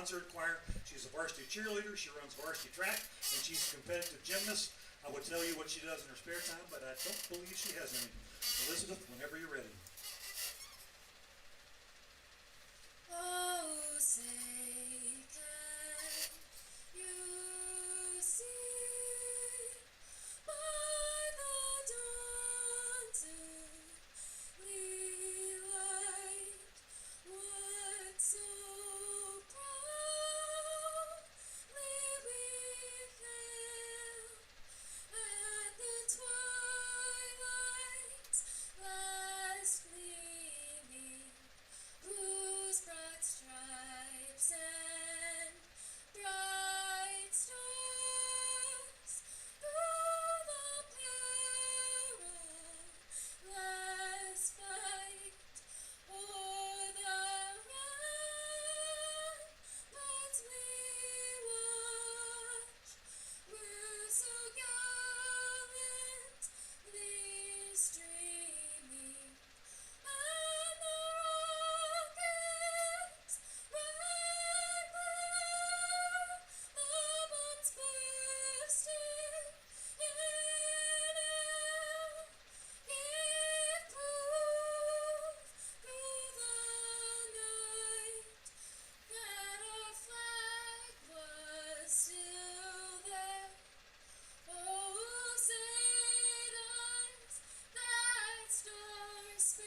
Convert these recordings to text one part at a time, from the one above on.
concert choir. She's a varsity cheerleader. She runs varsity track, and she's a competitive gymnast. I would tell you what she does in her spare time, but I don't believe she has any. Elizabeth, whenever you're ready. Oh, say can you see by the dawn's early light what so proudly we hailed at the twilight's last gleaming, whose broad stripes and bright stars through the perilous fight o'er the ramparts we watch were so gallantly streaming, and the rockets red glare, the bombs bursting in air, gave proof through the night that our flag was still there. Oh, say does that star-spangled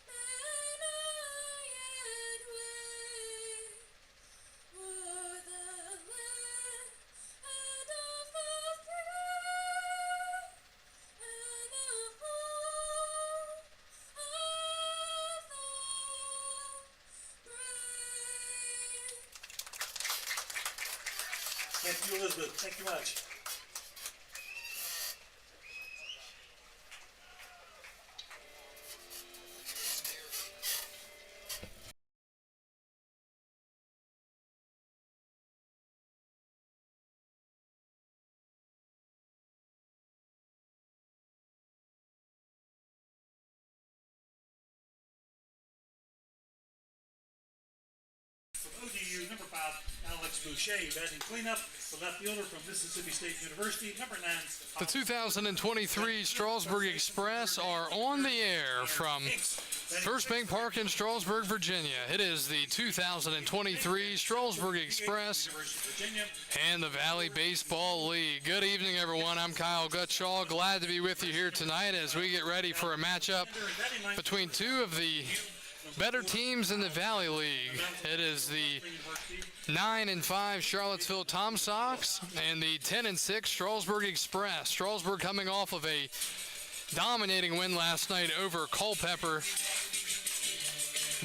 banner yet wave o'er the land of the free and the home of the brave? Thank you, Elizabeth. Thank you much. From ODU, number 5, Alex Boucher, batting cleanup, the left fielder from Mississippi State University, number 9. The 2023 Strasburg Express are on the air from First Bank Park in Strasburg, Virginia. It is the 2023 Strasburg Express and the Valley Baseball League. Good evening, everyone. I'm Kyle Gutshaw. Glad to be with you here tonight as we get ready for a matchup between two of the better teams in the Valley League. It is the 9-5 Charlottesville Tom Sox and the 10-6 Strasburg Express. Strasburg coming off of a dominating win last night over Culpeper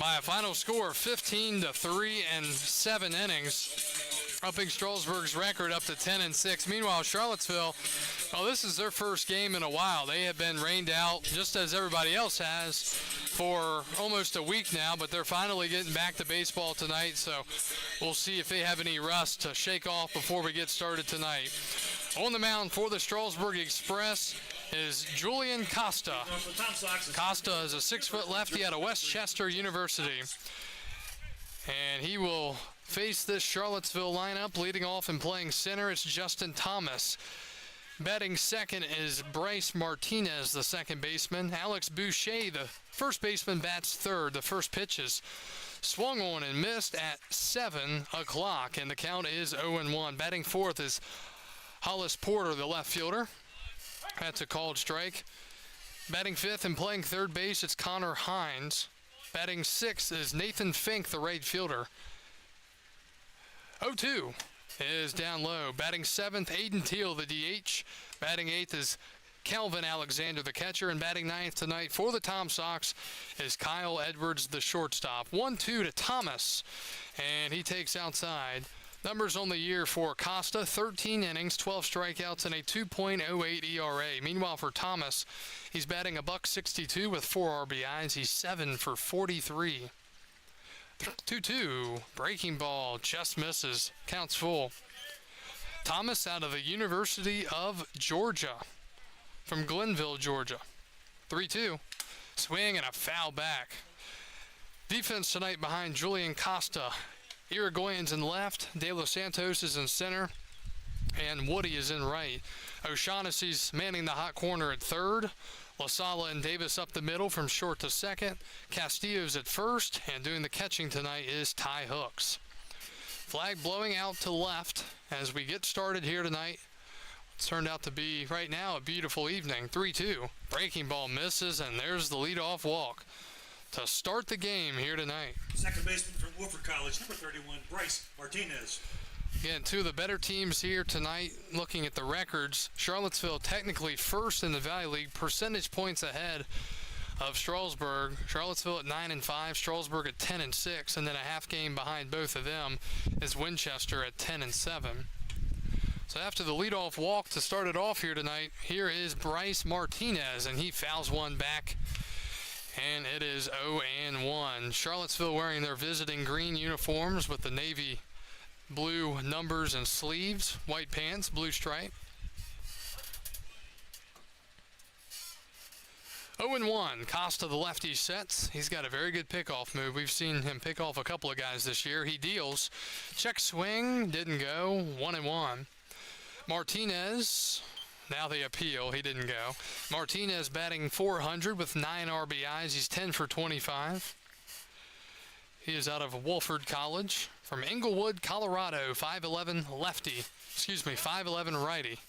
by a final score of 15-3 and 7 innings, upping Strasburg's record up to 10-6. Meanwhile, Charlottesville, well, this is their first game in a while. They have been rained out, just as everybody else has, for almost a week now, but they're finally getting back to baseball tonight, so we'll see if they have any rust to shake off before we get started tonight. On the mound for the Strasburg Express is Julian Costa. Costa is a 6-foot lefty out of Westchester University, and he will face this Charlottesville lineup. Leading off and playing center, it's Justin Thomas. Batting second is Bryce Martinez, the second baseman. Alex Boucher, the first baseman, bats third. The first pitch is swung on and missed at 7 o'clock, and the count is 0-1. Batting fourth is Hollis Porter, the left fielder. That's a called strike. Batting fifth and playing third base, it's Connor Hines. Batting sixth is Nathan Fink, the right fielder. 0-2 is down low. Batting seventh, Aiden Teal, the DH. Batting eighth is Calvin Alexander, the catcher. And batting ninth tonight for the Tom Sox is Kyle Edwards, the shortstop. 1-2 to Thomas, and he takes outside. Numbers on the year for Costa: 13 innings, 12 strikeouts, and a 2.08 ERA. Meanwhile, for Thomas, he's batting $162 with 4 RBIs. He's 7 for 43. 2-2, breaking ball, just misses, counts full. Thomas out of the University of Georgia, from Glenville, Georgia. 3-2, swing and a foul back. Defense tonight behind Julian Costa Irigoyen's in left, De Los Santos is in center, and Woody is in right. O'Shaughnessy's manning the hot corner at third. LaSala and Davis up the middle from short to second. Castillo's at first, and doing the catching tonight is Ty Hooks. Flag blowing out to left as we get started here tonight. It's turned out to be, right now, a beautiful evening. 3-2. Breaking ball misses, and there's the leadoff walk to start the game here tonight. Second baseman from Woodford College, number 31, Bryce Martinez. Again, two of the better teams here tonight. Looking at the records, Charlottesville technically first in the Valley League, percentage points ahead of Strasburg. Charlottesville at 9-5, Strasburg at 10-6, and then a half game behind both of them is Winchester at 10-7. So after the leadoff walk to start it off here tonight, here is Bryce Martinez, and he fouls one back, and it is 0-1. Charlottesville wearing their visiting green uniforms with the navy blue numbers and sleeves, white pants, blue stripe. 0-1, Costa the lefty sets. He's got a very good pickoff move. We've seen him pick off a couple of guys this year. He deals. Check swing, didn't go, 1-1. Martinez, now the appeal, he didn't go. Martinez batting .400 with 9 RBIs. He's 10 for 25. He is out of Woolford College from Englewood, Colorado, 5'11 lefty, 5'11 righty.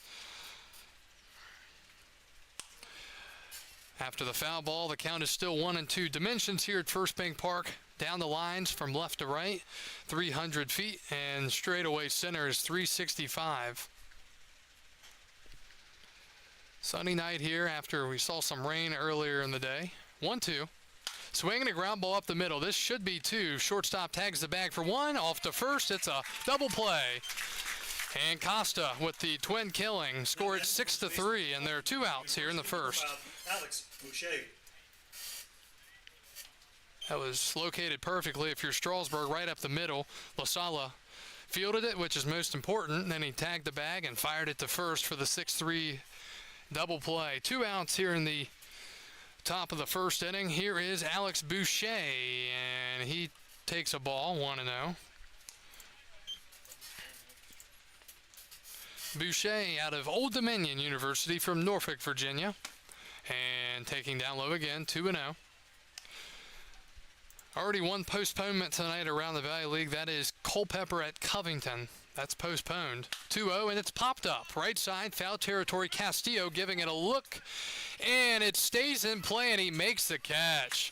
After the foul ball, the count is still 1-2. Dimensions here at First Bank Park. Down the lines from left to right, 300 feet, and straightaway center is 365. Sunny night here after we saw some rain earlier in the day. 1-2. Swinging a ground ball up the middle. This should be 2. Shortstop tags the bag for 1. Off to first. It's a double play. And Costa with the twin killing. Score it 6-3, and there are 2 outs here in the first. Alex Boucher. That was located perfectly if you're Strasburg, right up the middle. LaSala fielded it, which is most important. Then he tagged the bag and fired it to first for the 6-3 double play. 2 outs here in the top of the first inning. Here is Alex Boucher, and he takes a ball, 1-0. Boucher out of Old Dominion University from Norfolk, Virginia. And taking down low again, 2-0. Already one postponement tonight around the Valley League. That is Culpeper at Covington. That's postponed. 2-0, and it's popped up. Right side, foul territory. Castillo giving it a look, and it stays in play, and he makes the catch.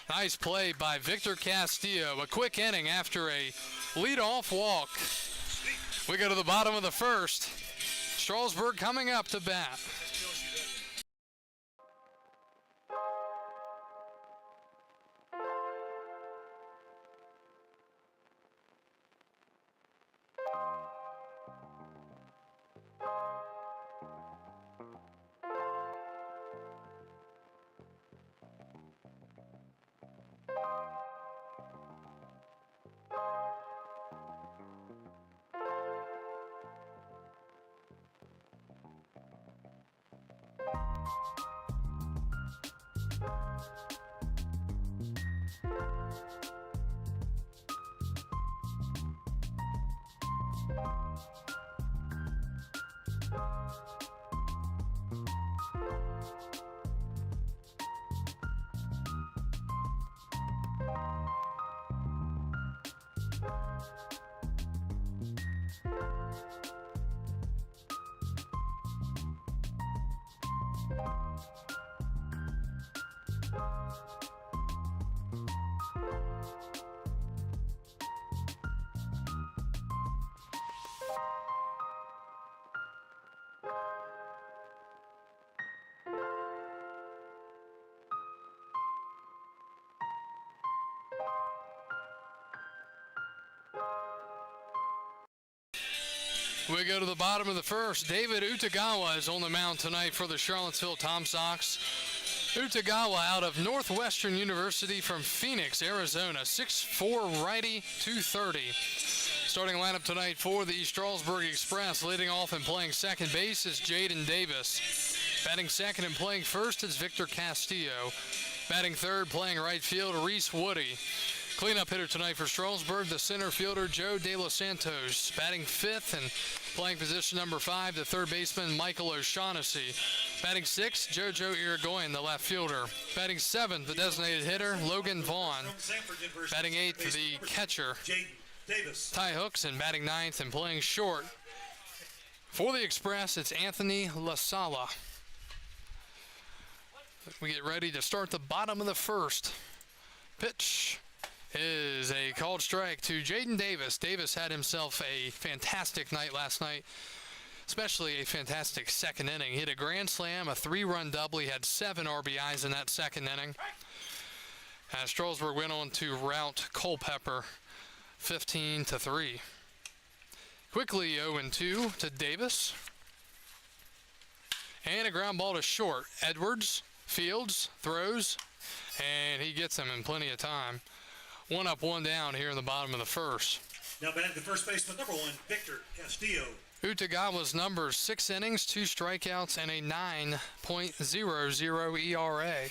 Nice play by Victor Castillo. A quick inning after a leadoff walk. We go to the bottom of the first. Strasburg coming up to bat. We go to the bottom of the first. David Utagawa is on the mound tonight for the Charlottesville Tom Sox. Utagawa out of Northwestern University from Phoenix, Arizona. 6'4" righty, 230. Starting lineup tonight for the Strasburg Express. Leading off and playing second base is Jaden Davis. Batting second and playing first is Victor Castillo. Batting third, playing right field, Reese Woody. Cleanup hitter tonight for Strasburg, the center fielder Joe De Los Santos. Batting fifth and playing position number 5, the third baseman Michael O'Shaughnessy. Batting sixth, JoJo Irigoyen, the left fielder. Batting seventh, the designated hitter Logan Vaughn. Batting eighth, the catcher Ty Hooks, and batting ninth and playing short for the Express, it's Anthony LaSala. We get ready to start the bottom of the first. Pitch is a called strike to Jaden Davis. Davis had himself a fantastic night last night, especially a fantastic second inning. He hit a grand slam, a 3-run double. He had 7 RBIs in that second inning. Strasburg went on to rout Culpeper 15-3. Quickly 0-2 to Davis. And a ground ball to short. Edwards fields, throws, and he gets him in plenty of time. 1 up, 1 down here in the bottom of the first. Now batting the first baseman, number 1, Victor Castillo. Utagawa's numbers: 6 innings, 2 strikeouts, and a 9.00 ERA.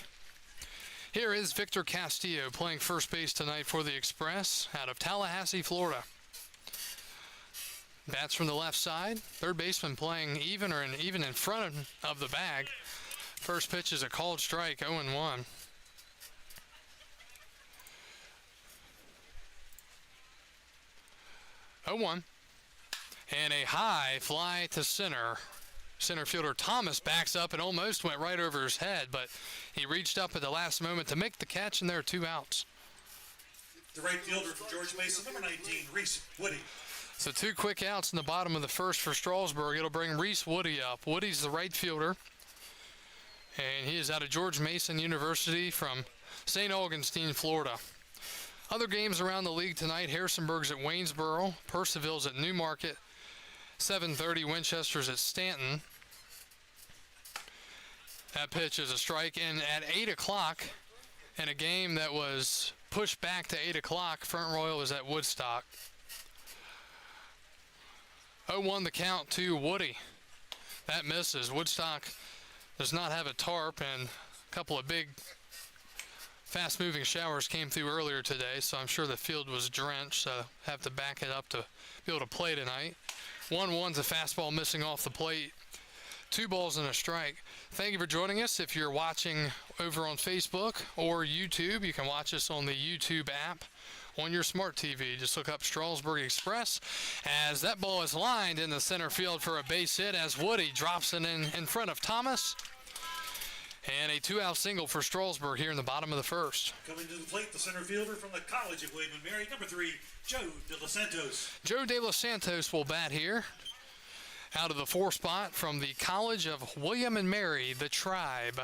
Here is Victor Castillo playing first base tonight for the Express out of Tallahassee, Florida. Bats from the left side. Third baseman playing even in front of the bag. First pitch is a called strike, 0-1. And a high fly to center. Center fielder Thomas backs up and almost went right over his head, but he reached up at the last moment to make the catch, and there are 2 outs. The right fielder from George Mason, number 19, Reese Woody. So 2 quick outs in the bottom of the first for Strasburg. It'll bring Reese Woody up. Woody's the right fielder, and he is out of George Mason University from St. Augustine, Florida. Other games around the league tonight: Harrisonburg's at Waynesboro, Percival's at Newmarket, 7:30 Winchester's at Stanton. That pitch is a strike, and at 8 o'clock, in a game that was pushed back to 8 o'clock, Front Royal is at Woodstock. 0-1 the count to Woody. That misses. Woodstock does not have a tarp, and a couple of big fast-moving showers came through earlier today, so I'm sure the field was drenched, so have to back it up to be able to play tonight. 1-1's a fastball missing off the plate. 2 balls and a strike. Thank you for joining us. If you're watching over on Facebook or YouTube, you can watch us on the YouTube app on your smart TV. Just look up Strasburg Express as that ball is lined in the center field for a base hit as Woody drops it in front of Thomas. And a 2-out single for Strasburg here in the bottom of the first. Coming to the plate, the center fielder from the College of William & Mary, number 3, Joe De Los Santos. Joe De Los Santos will bat here out of the 4 spot from the College of William & Mary, the Tribe.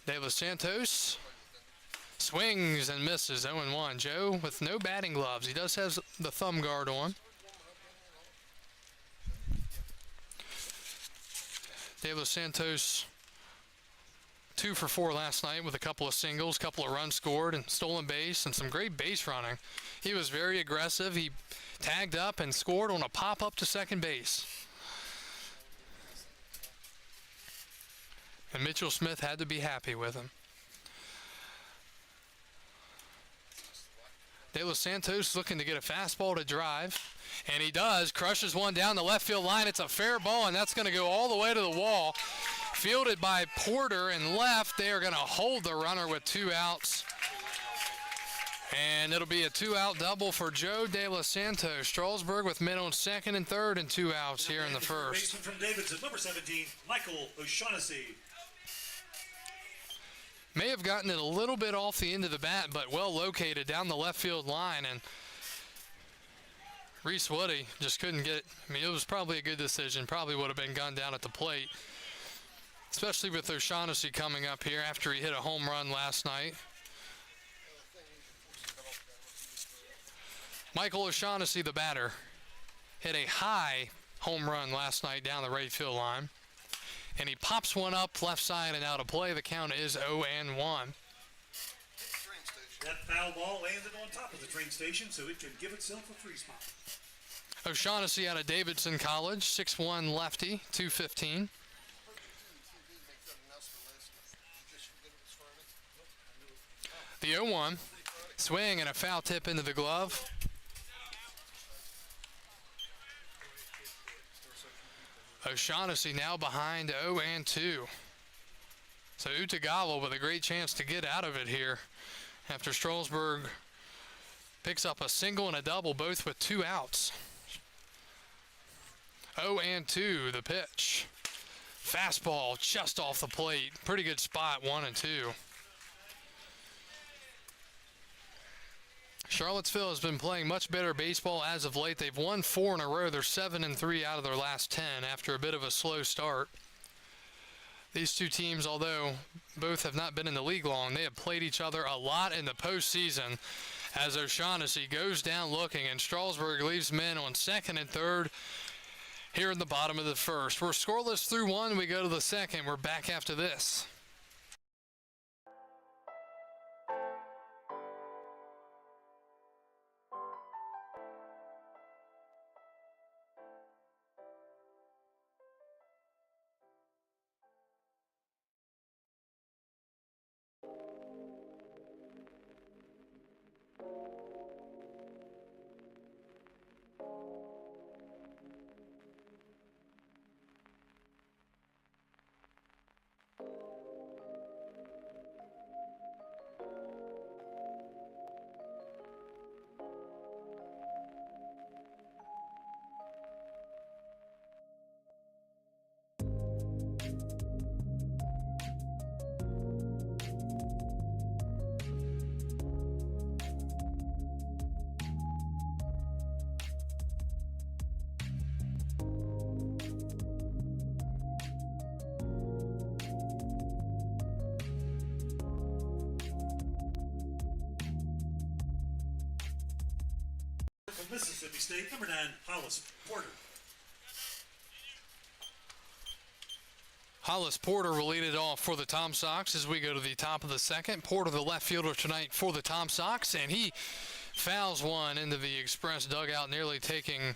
De Los Santos swings and misses, 0-1. Joe with no batting gloves. He does have the thumb guard on. De Los Santos 2 for 4 last night with a couple of singles, couple of runs scored, and stolen base, and some great base running. He was very aggressive. He tagged up and scored on a pop-up to second base. And Mitchell Smith had to be happy with him. De Los Santos looking to get a fastball to drive, and he does. Crushes one down the left field line. It's a fair ball, and that's going to go all the way to the wall. Fielded by Porter and left. They are going to hold the runner with 2 outs. And it'll be a 2-out double for Joe De Los Santos. Strasburg with men on second and third and 2 outs here in the first. Baseman from Davidson, number 17, Michael O'Shaughnessy. May have gotten it a little bit off the end of the bat, but well located down the left field line. And Reese Woody just couldn't get it. I mean, it was probably a good decision. Probably would have been gunned down at the plate, especially with O'Shaughnessy coming up here after he hit a home run last night. Michael O'Shaughnessy, the batter, hit a high home run last night down the right field line. And he pops one up left side and out of play. The count is 0-1. That foul ball landed on top of the train station, so it can give itself a free spot. O'Shaughnessy out of Davidson College, 6'1 lefty, 215. The 0-1. Swing and a foul tip into the glove. O'Shaughnessy now behind 0-2. So Utagawa with a great chance to get out of it here after Strasburg picks up a single and a double, both with 2 outs. 0-2, the pitch. Fastball just off the plate. Pretty good spot, 1-2. Charlottesville has been playing much better baseball as of late. They've won 4 in a row. They're 7-3 out of their last 10 after a bit of a slow start. These two teams, although both have not been in the league long, they have played each other a lot in the postseason as O'Shaughnessy goes down looking, and Strasburg leaves men on second and third here in the bottom of the first. We're scoreless through 1. We go to the second. We're back after this. From Mississippi State, number 9, Hollis Porter. Hollis Porter will lead it off for the Tom Sox as we go to the top of the second. Porter, the left fielder tonight for the Tom Sox, and he fouls one into the Express dugout, nearly taking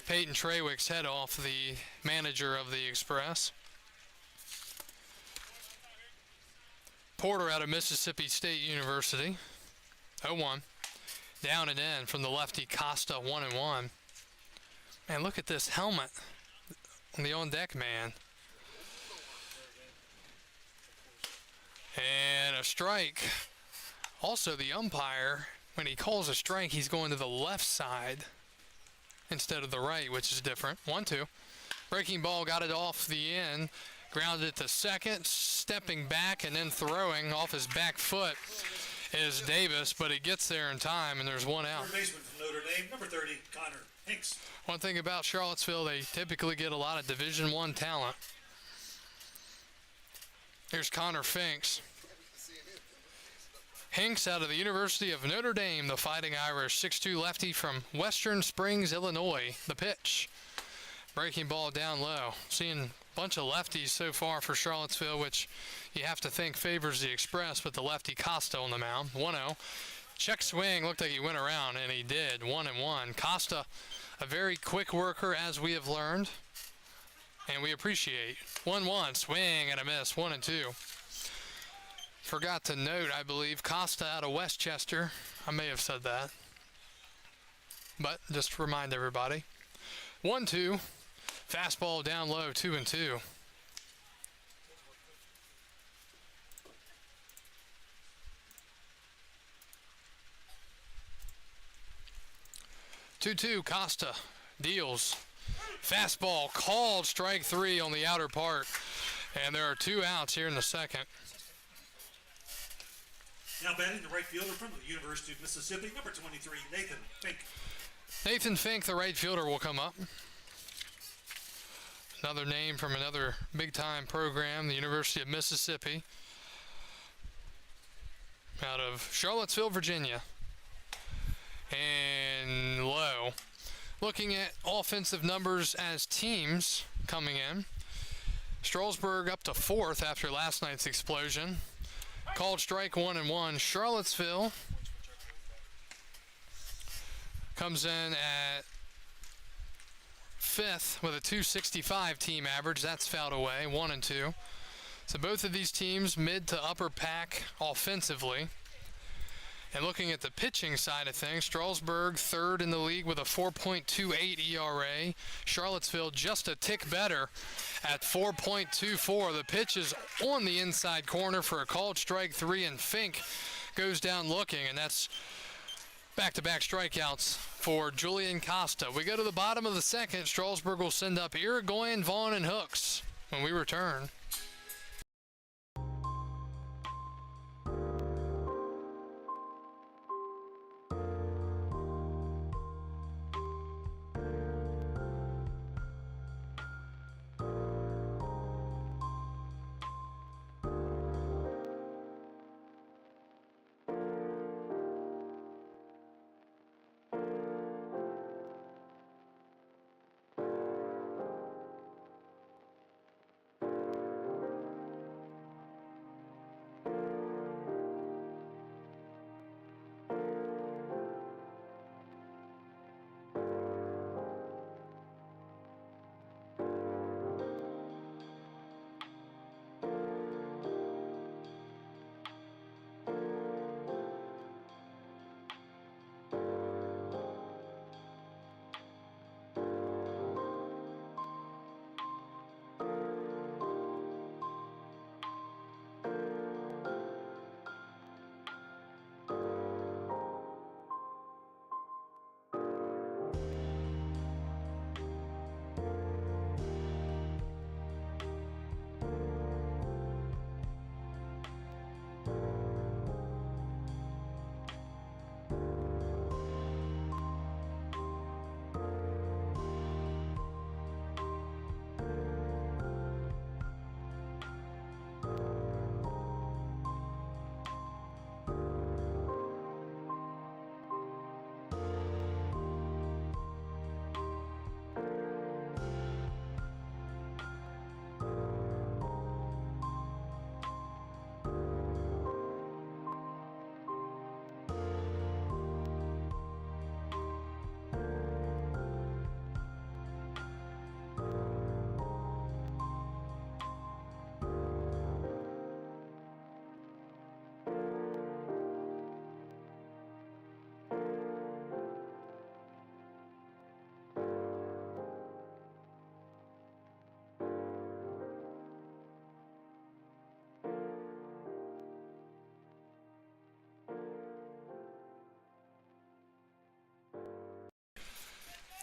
Peyton Trawick's head off, the manager of the Express. Porter out of Mississippi State University. 0-1. Down and in from the lefty Costa, 1-1. Man, look at this helmet on the on-deck man. And a strike. Also, the umpire, when he calls a strike, he's going to the left side instead of the right, which is different. 1-2. Breaking ball got it off the end. Grounded it to second. Stepping back and then throwing off his back foot is Davis, but he gets there in time, and there's one out. Third baseman from Notre Dame, number 30, Connor Hinks. One thing about Charlottesville, they typically get a lot of Division I talent. Here's Connor Finks. Hinks out of the University of Notre Dame, the Fighting Irish, 6'2 lefty from Western Springs, Illinois. The pitch. Breaking ball down low. Seeing a bunch of lefties so far for Charlottesville, which you have to think favors the Express, but the lefty Costa on the mound. 1-0. Check swing. Looked like he went around, and he did. 1-1. Costa, a very quick worker, as we have learned, and we appreciate. 1-1. Swing and a miss. 1-2. Forgot to note, I believe, Costa out of Westchester. I may have said that, but just to remind everybody. 1-2. Fastball down low, 2-2. Costa deals. Fastball called, strike 3 on the outer part. And there are 2 outs here in the second. Now batting the right fielder from the University of Mississippi, number 23, Nathan Fink. Nathan Fink, the right fielder, will come up. Another name from another big-time program, the University of Mississippi, out of Charlottesville, Virginia. And low. Looking at offensive numbers as teams coming in. Strasburg up to 4th after last night's explosion. Called strike 1-1. Charlottesville comes in at 5th with a .265 team average. That's fouled away, 1-2. So both of these teams mid to upper pack offensively. And looking at the pitching side of things, Strasburg third in the league with a 4.28 ERA. Charlottesville just a tick better at 4.24. The pitch is on the inside corner for a called strike 3, and Fink goes down looking, and that's back-to-back strikeouts for Julian Costa. We go to the bottom of the second. Strasburg will send up Irigoyen, Vaughn, and Hooks when we return.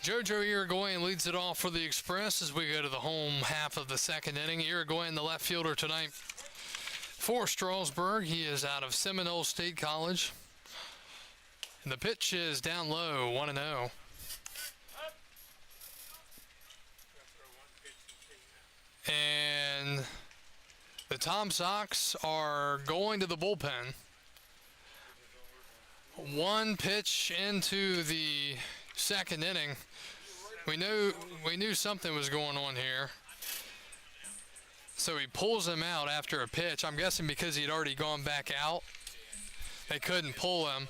JoJo Irigoyen leads it off for the Express as we go to the home half of the second inning. Irigoyen, the left fielder tonight for Strasburg. He is out of Seminole State College. And the pitch is down low, 1-0. And the Tom Sox are going to the bullpen. One pitch into the second inning. We knew something was going on here. So he pulls him out after a pitch. I'm guessing because he had already gone back out. They couldn't pull him.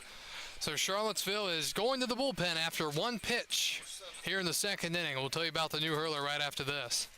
So Charlottesville is going to the bullpen after one pitch here in the second inning. We'll tell you about the new hurler right after this.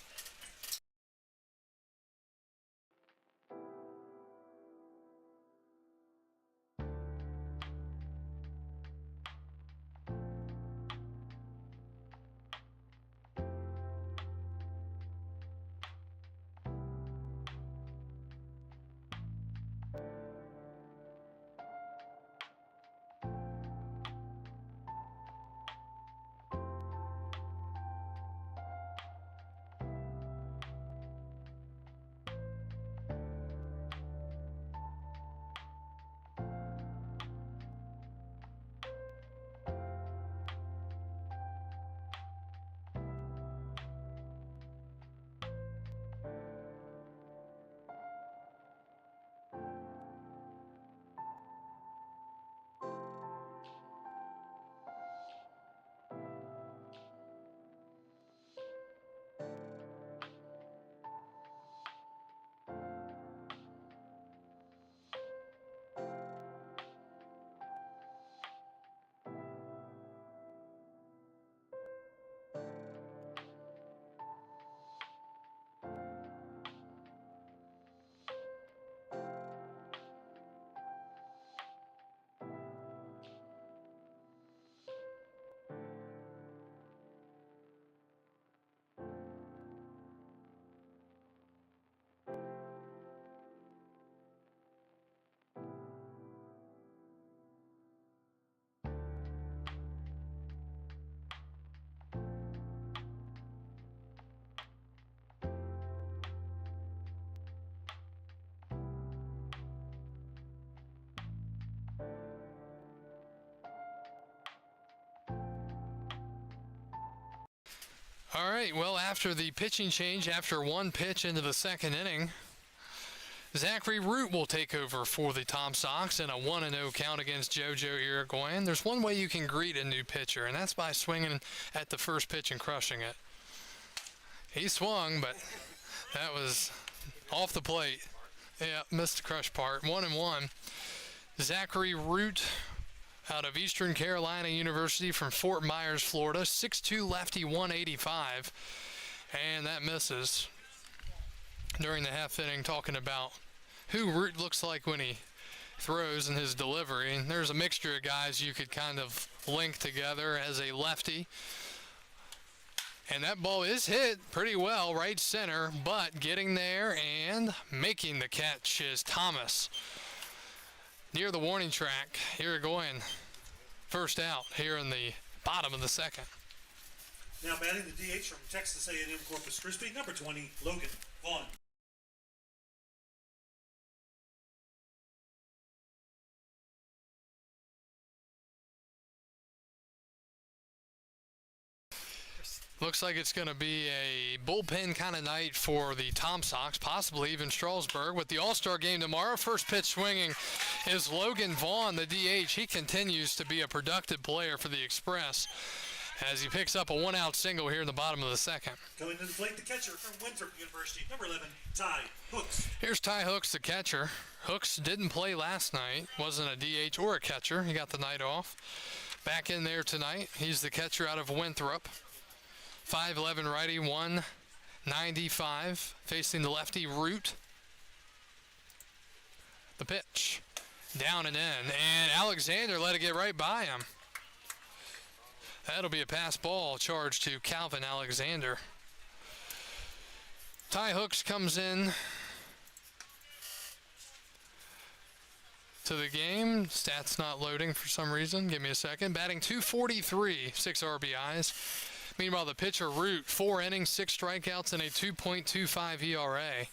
All right, well, after the pitching change, after one pitch into the second inning, Zachary Root will take over for the Tom Sox in a 1-0 count against JoJo Irigoyen. There's one way you can greet a new pitcher, and that's by swinging at the first pitch and crushing it. He swung, but that was off the plate. Yeah, missed the crush part. 1-1. Zachary Root out of Eastern Carolina University from Fort Myers, Florida. 6'2", lefty, 185. And that misses. During the half inning, talking about who Root looks like when he throws and his delivery. And there's a mixture of guys you could kind of link together as a lefty. And that ball is hit pretty well, right center, but getting there and making the catch is Thomas. Near the warning track, Irigoyen, first out here in the bottom of the second. Now batting the DH from Texas A&M Corpus Christi, number 20, Logan Vaughn. Looks like it's going to be a bullpen kind of night for the Tom Sox, possibly even Strasburg. With the All-Star game tomorrow, first pitch swinging is Logan Vaughn, the DH. He continues to be a productive player for the Express as he picks up a one-out single here in the bottom of the second. Going to the plate, the catcher from Winthrop University, number 11, Ty Hooks. Here's Ty Hooks, the catcher. Hooks didn't play last night, wasn't a DH or a catcher. He got the night off. Back in there tonight. He's the catcher out of Winthrop. 5'11" righty, 195, facing the lefty Root. The pitch, down and in, and Alexander let it get right by him. That'll be a pass ball charged to Calvin Alexander. Ty Hooks comes in to the game. Stats not loading for some reason. Give me a second. Batting .243, 6 RBIs. Meanwhile, the pitcher, Root, 4 innings, 6 strikeouts, and a 2.25 ERA.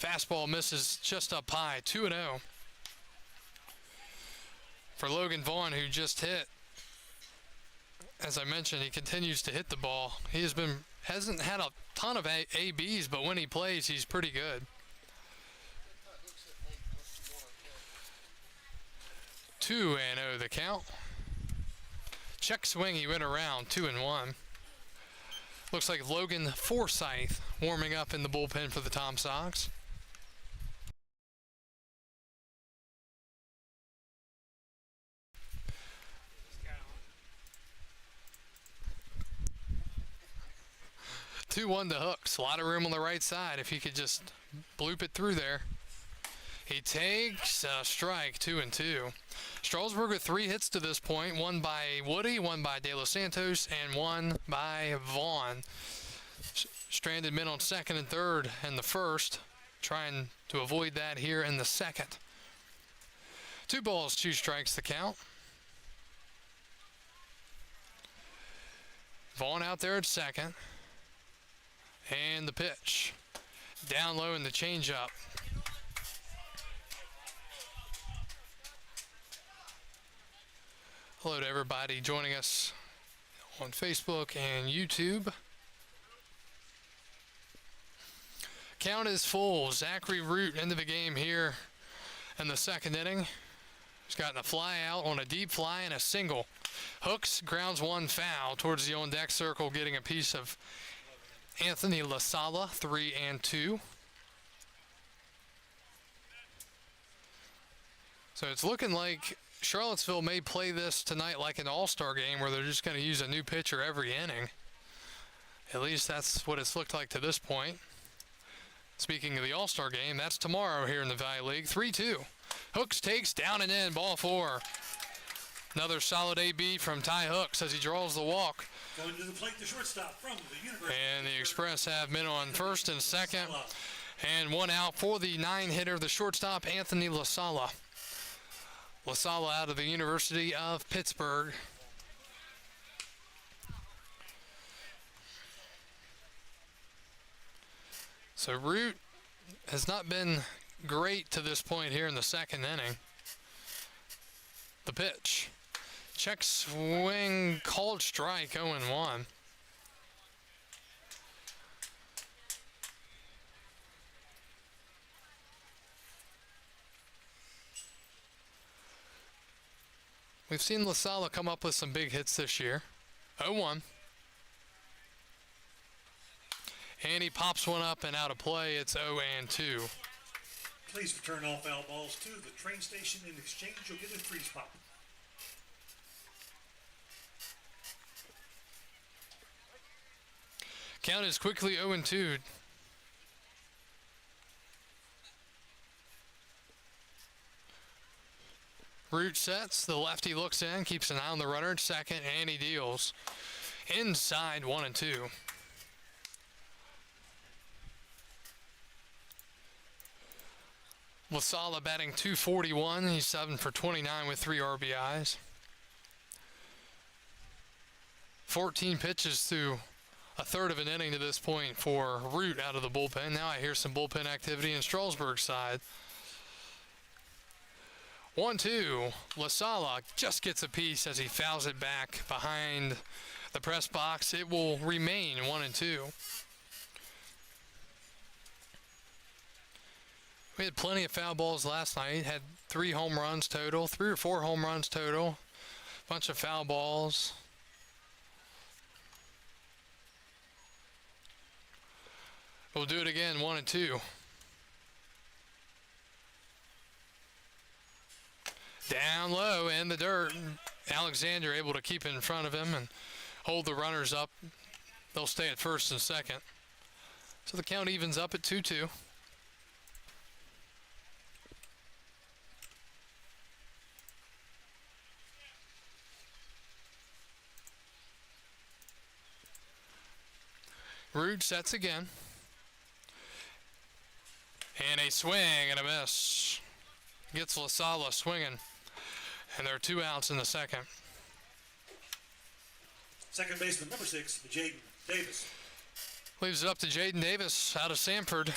Fastball misses just up high, 2-0. For Logan Vaughn, who just hit. As I mentioned, he continues to hit the ball. He hasn't had a ton of ABs, but when he plays, he's pretty good. 2-0 the count. Check swing, he went around, 2-1. Looks like Logan Forsythe warming up in the bullpen for the Tom Sox. Two-one to Hooks. A lot of room on the right side if he could just bloop it through there. He takes a strike, 2-2. Strasburg with 3 hits to this point, one by Woody, one by De Los Santos, and one by Vaughn. Stranded men on second and third in the first, trying to avoid that here in the second. 2 balls, 2 strikes the count. Vaughn out there at second. And the pitch. Down low in the changeup. Hello to everybody joining us on Facebook and YouTube. Count is full. Zachary Root into the game here in the second inning. He's gotten a fly out on a deep fly and a single. Hooks grounds one foul towards the on-deck circle, getting a piece of Anthony LaSala, 3-2. So it's looking like Charlottesville may play this tonight like an all-star game where they're just going to use a new pitcher every inning. At least that's what it's looked like to this point. Speaking of the all-star game, that's tomorrow here in the Valley League. 3-2. Hooks takes down and in, ball 4. Another solid AB from Ty Hooks as he draws the walk. Going to the plate, the shortstop from the University. And the Express have men on first and second. And one out for the 9-hitter, the shortstop, Anthony LaSala. LaSala out of the University of Pittsburgh. So Root has not been great to this point here in the second inning. The pitch. Check swing, called strike, 0-1. We've seen LaSala come up with some big hits this year. 0-1. And he pops one up and out of play. It's 0-2. Please return all foul balls to the train station. In exchange, you'll get a freeze pop. Count is quickly 0-2. Root sets. The lefty looks in, keeps an eye on the runner at second, and he deals. Inside 1-2. LaSala batting .241. He's 7 for 29 with 3 RBIs. 14 pitches through a third of an inning to this point for Root out of the bullpen. Now I hear some bullpen activity in Strasburg's side. 1-2. LaSala just gets a piece as he fouls it back behind the press box. It will remain 1-2. We had plenty of foul balls last night. Had 3 home runs total, 3 or 4 home runs total. Bunch of foul balls. We'll do it again, 1-2. Down low in the dirt. Alexander able to keep in front of him and hold the runners up. They'll stay at first and second. So the count evens up at 2-2. Root sets again. And a swing and a miss. Gets LaSala swinging. And there are 2 outs in the second. Second baseman, number 6, Jaden Davis. Leaves it up to Jaden Davis out of Sanford.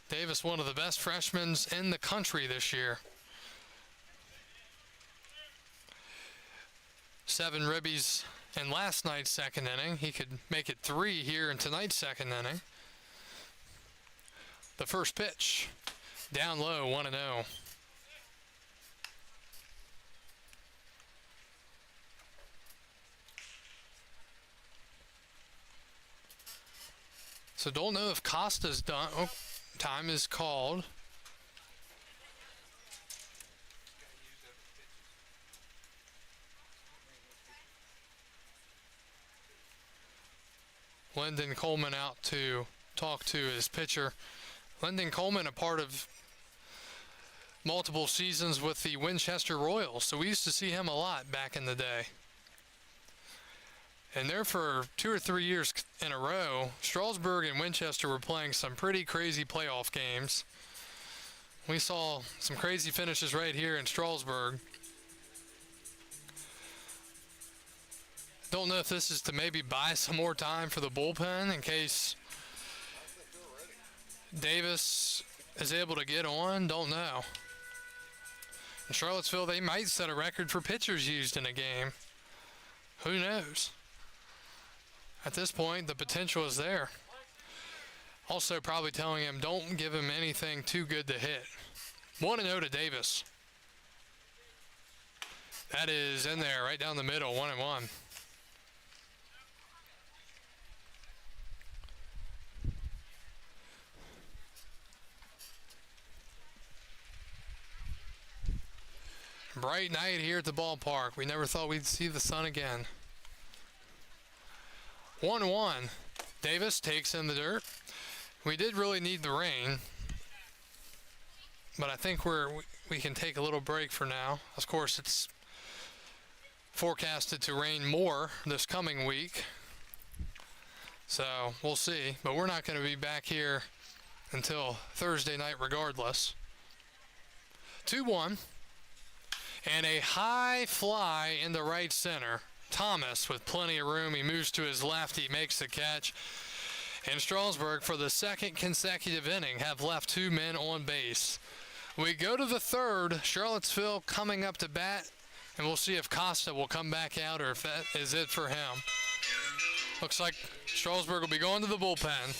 Davis, one of the best freshmen in the country this year. 7 ribbies in last night's second inning. He could make it 3 here in tonight's second inning. The first pitch, down low, 1-0. So don't know if Costa's done. Oh, time is called. Lyndon Coleman out to talk to his pitcher. Lyndon Coleman, a part of multiple seasons with the Winchester Royals, so we used to see him a lot back in the day. And there for 2 or 3 years in a row, Strasburg and Winchester were playing some pretty crazy playoff games. We saw some crazy finishes right here in Strasburg. Don't know if this is to maybe buy some more time for the bullpen in case Davis is able to get on. Don't know. In Charlottesville, they might set a record for pitchers used in a game. Who knows? At this point, the potential is there. Also probably telling him, don't give him anything too good to hit. 1-0 to Davis. That is in there, right down the middle, 1-1. Bright night here at the ballpark. We never thought we'd see the sun again. 1-1. Davis takes in the dirt. We did really need the rain, but I think we can take a little break for now. Of course, it's forecasted to rain more this coming week, so we'll see. But we're not going to be back here until Thursday night regardless. 2-1. And a high fly in the right center. Thomas with plenty of room. He moves to his left. He makes the catch. And Strasburg, for the second consecutive inning, have left 2 men on base. We go to the third. Charlottesville coming up to bat. And we'll see if Costa will come back out or if that is it for him. Looks like Strasburg will be going to the bullpen.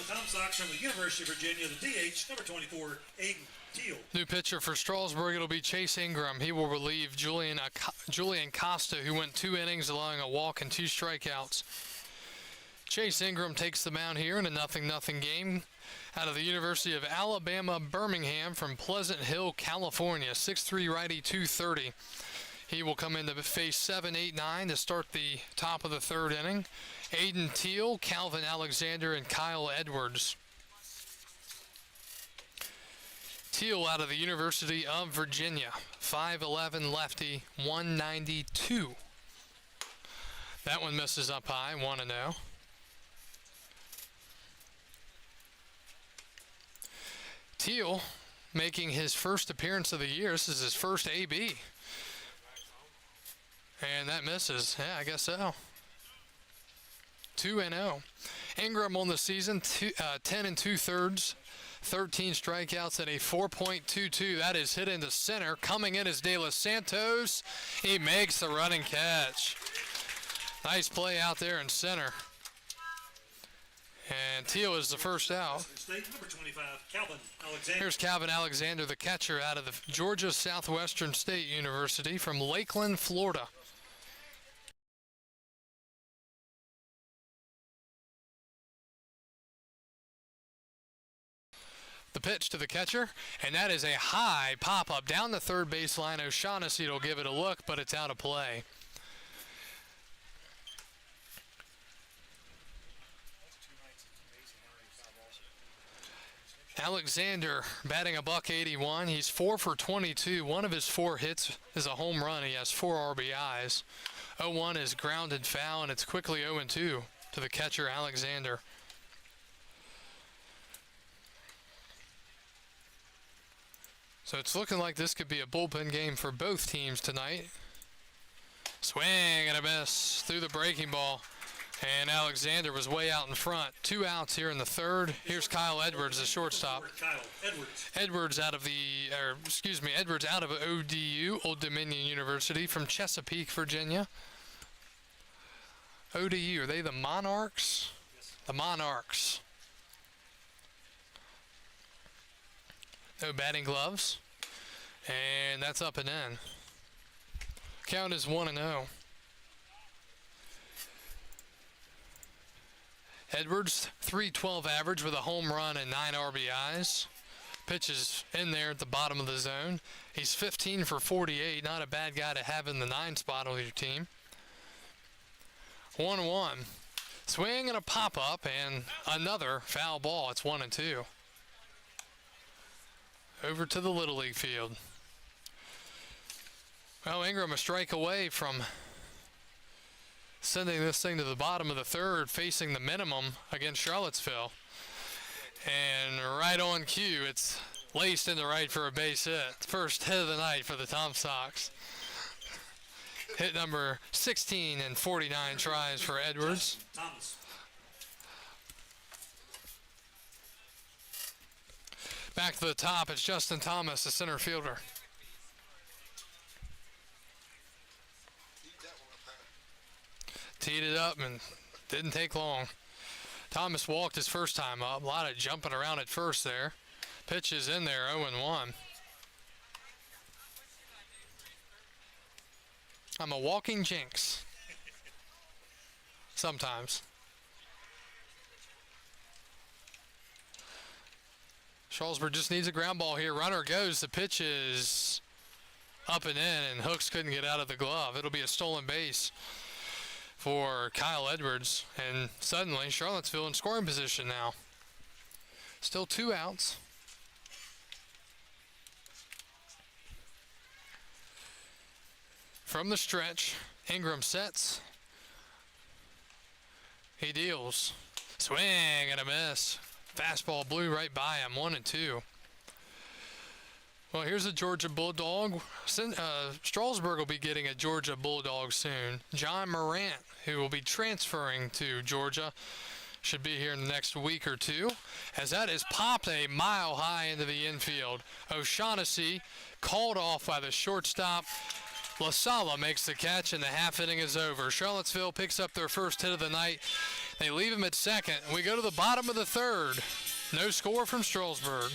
the Tom Sox from the University of Virginia, the DH, number 24, Aiden Teal. New pitcher for Strasburg, it'll be Chase Ingram. He will relieve Julian Costa, who went 2 innings, allowing a walk and 2 strikeouts. Chase Ingram takes the mound here in a 0-0 game out of the University of Alabama, Birmingham from Pleasant Hill, California. 6'3" righty, 230. He will come in to face 7, 8, 9 to start the top of the 3rd inning. Aiden Teal, Calvin Alexander, and Kyle Edwards. Teal out of the University of Virginia, 5'11" lefty, 192. That one misses up high, 1-0. Teal making his first appearance of the year. This is his first AB. And that misses. Yeah, I guess so. 2-0. Ingram on the season, 10 2/3, 13 strikeouts at a 4.22. That is hit into center. Coming in is De Los Santos. He makes the running catch. Nice play out there in center. And Teal is the first out. State, number 25, Calvin Alexander. Here's Calvin Alexander, the catcher out of the Georgia Southwestern State University from Lakeland, Florida. The pitch to the catcher, and that is a high pop-up down the 3rd baseline. O'Shaughnessy will give it a look, but it's out of play. Alexander batting a .181. He's 4 for 22. One of his 4 hits is a home run. He has 4 RBIs. 0-1 is grounded foul, and it's quickly 0-2 to the catcher, Alexander. So it's looking like this could be a bullpen game for both teams tonight. Swing and a miss through the breaking ball. And Alexander was way out in front. 2 outs here in the 3rd. Here's Kyle Edwards, the shortstop. Edwards out of Edwards out of ODU, Old Dominion University, from Chesapeake, Virginia. ODU, are they the Monarchs? Yes. The Monarchs. No batting gloves. And that's up and in. Count is 1-0. Edwards, .312 average with a home run and 9 RBIs. Pitch is in there at the bottom of the zone. He's 15 for 48. Not a bad guy to have in the 9 spot on your team. 1-1. Swing and a pop-up and another foul ball. It's 1-2. Over to the Little League field. Well, Ingram a strike away from sending this thing to the bottom of the 3rd, facing the minimum against Charlottesville. And right on cue, it's laced into right for a base hit. First hit of the night for the Tom Sox. Hit number 16 and 49 tries for Edwards. Thomas. Back to the top, it's Justin Thomas, the center fielder. Teed it up and didn't take long. Thomas walked his first time up. A lot of jumping around at first there. Pitch is in there, 0-1. I'm a walking jinx. Sometimes. Strasburg just needs a ground ball here. Runner goes. The pitch is up and in, and Hooks couldn't get out of the glove. It'll be a stolen base for Kyle Edwards, and suddenly Charlottesville in scoring position now. Still 2 outs. From the stretch, Ingram sets. He deals. Swing and a miss. Fastball blew right by him, 1-2. Well, here's a Georgia Bulldog. Strasburg will be getting a Georgia Bulldog soon. John Morant, who will be transferring to Georgia, should be here in the next week or 2, as that is popped a mile high into the infield. O'Shaughnessy called off by the shortstop, La Sala makes the catch, and the half inning is over. Charlottesville picks up their first hit of the night. They leave him at second. We go to the bottom of the third. No score from Strasburg.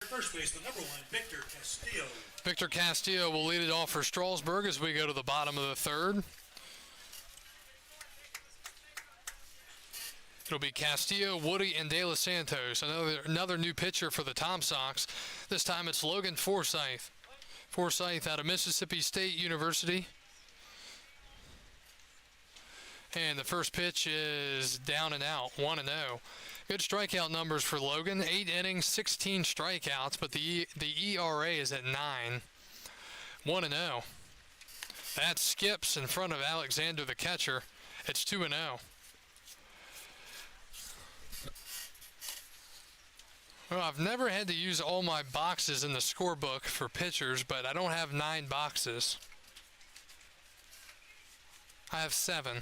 First base, the number 1, Victor Castillo. Victor Castillo will lead it off for Strasburg as we go to the bottom of the third. It'll be Castillo, Woody, and De Los Santos. Another new pitcher for the Tom Sox. This time it's Logan Forsythe. Forsythe out of Mississippi State University. And the first pitch is down and out, 1-0. Good strikeout numbers for Logan. 8 innings, 16 strikeouts, but the ERA is at 9. 1-0. That skips in front of Alexander, the catcher. It's 2-0. Well, I've never had to use all my boxes in the scorebook for pitchers, but I don't have 9 boxes. I have 7.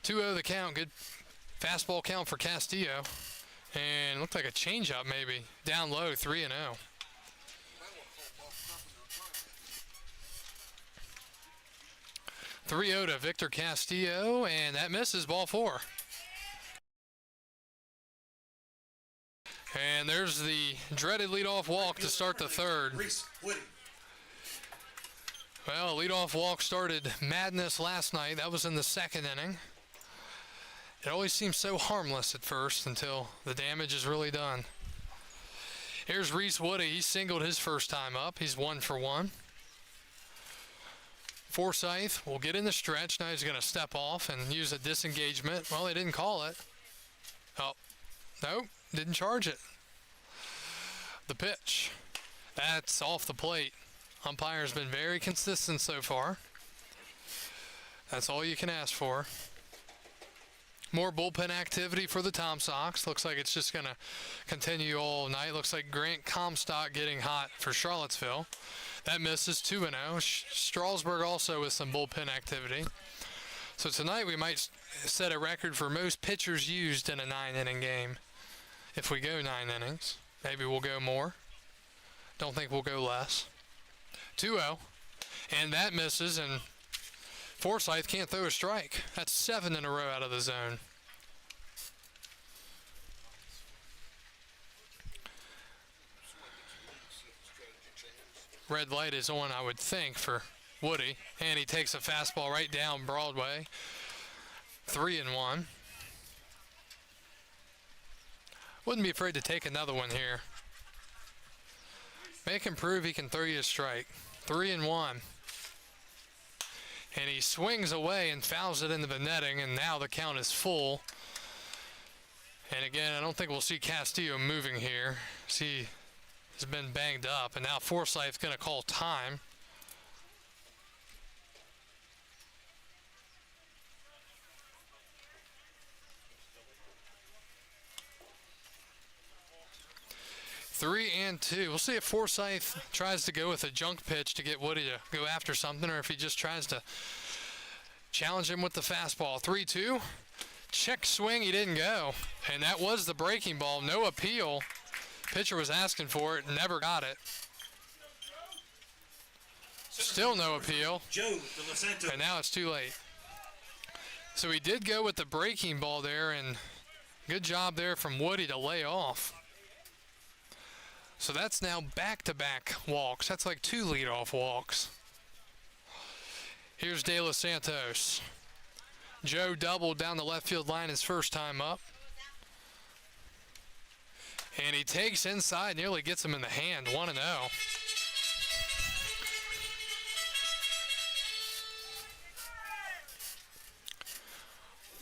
2-0 the count. Good fastball count for Castillo. And looked like a changeup maybe. Down low, 3-0. 3-0 to Victor Castillo, and that misses, ball 4. And there's the dreaded leadoff walk to start the third. Well, a leadoff walk started madness last night. That was in the second inning. It always seems so harmless at first until the damage is really done. Here's Reese Woody. He singled his first time up. He's 1 for 1. Forsythe will get in the stretch. Now he's going to step off and use a disengagement. Well, they didn't call it. Oh, nope, didn't charge it. The pitch. That's off the plate. Umpire's been very consistent so far. That's all you can ask for. More bullpen activity for the Tom Sox. Looks like it's just going to continue all night. Looks like Grant Comstock getting hot for Charlottesville. That misses, 2-0. Strasburg also with some bullpen activity. So tonight we might set a record for most pitchers used in a 9-inning game. If we go 9 innings, maybe we'll go more. Don't think we'll go less. 2-0. And that misses, and Forsythe can't throw a strike. That's 7 in a row out of the zone. Red light is on, I would think, for Woody. And he takes a fastball right down Broadway. 3-1. Wouldn't be afraid to take another one here. Make him prove he can throw you a strike. 3-1. And he swings away and fouls it into the netting, and now the count is full. And again, I don't think we'll see Castillo moving here. See has been banged up, and now Forsythe's going to call time. Three and two. We'll see if Forsythe tries to go with a junk pitch to get Woody to go after something, or if he just tries to challenge him with the fastball. 3-2. Check swing. He didn't go. And that was the breaking ball. No appeal. Pitcher was asking for it. Never got it. Still no appeal. And now it's too late. So he did go with the breaking ball there, and good job there from Woody to lay off. So that's now back-to-back walks. That's like 2 leadoff walks. Here's De Los Santos. Joe doubled down the left field line his first time up. And he takes inside, nearly gets him in the hand, 1-0.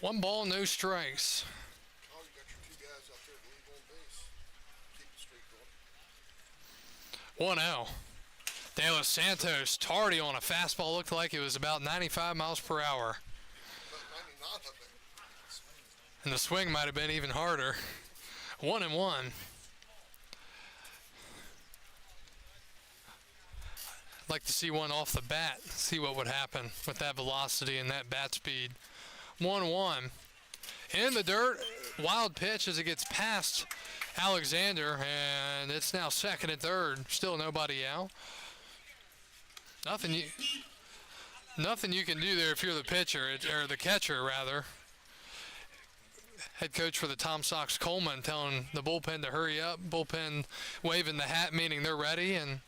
1 ball, no strikes. Oh, you got your 2 guys out there to leave on base. Keep the streak going. 1-0. De Los Santos, tardy on a fastball, looked like it was about 95 miles per hour. But 99 up there. And the swing might have been even harder. 1-1. I'd like to see one off the bat, see what would happen with that velocity and that bat speed. 1-1. In the dirt, wild pitch as it gets past Alexander, and it's now second and third. Still nobody out. Nothing you can do there if you're the pitcher, or the catcher rather. Head coach for the Sox Coleman telling the bullpen to hurry up. Bullpen waving the hat, meaning they're ready. And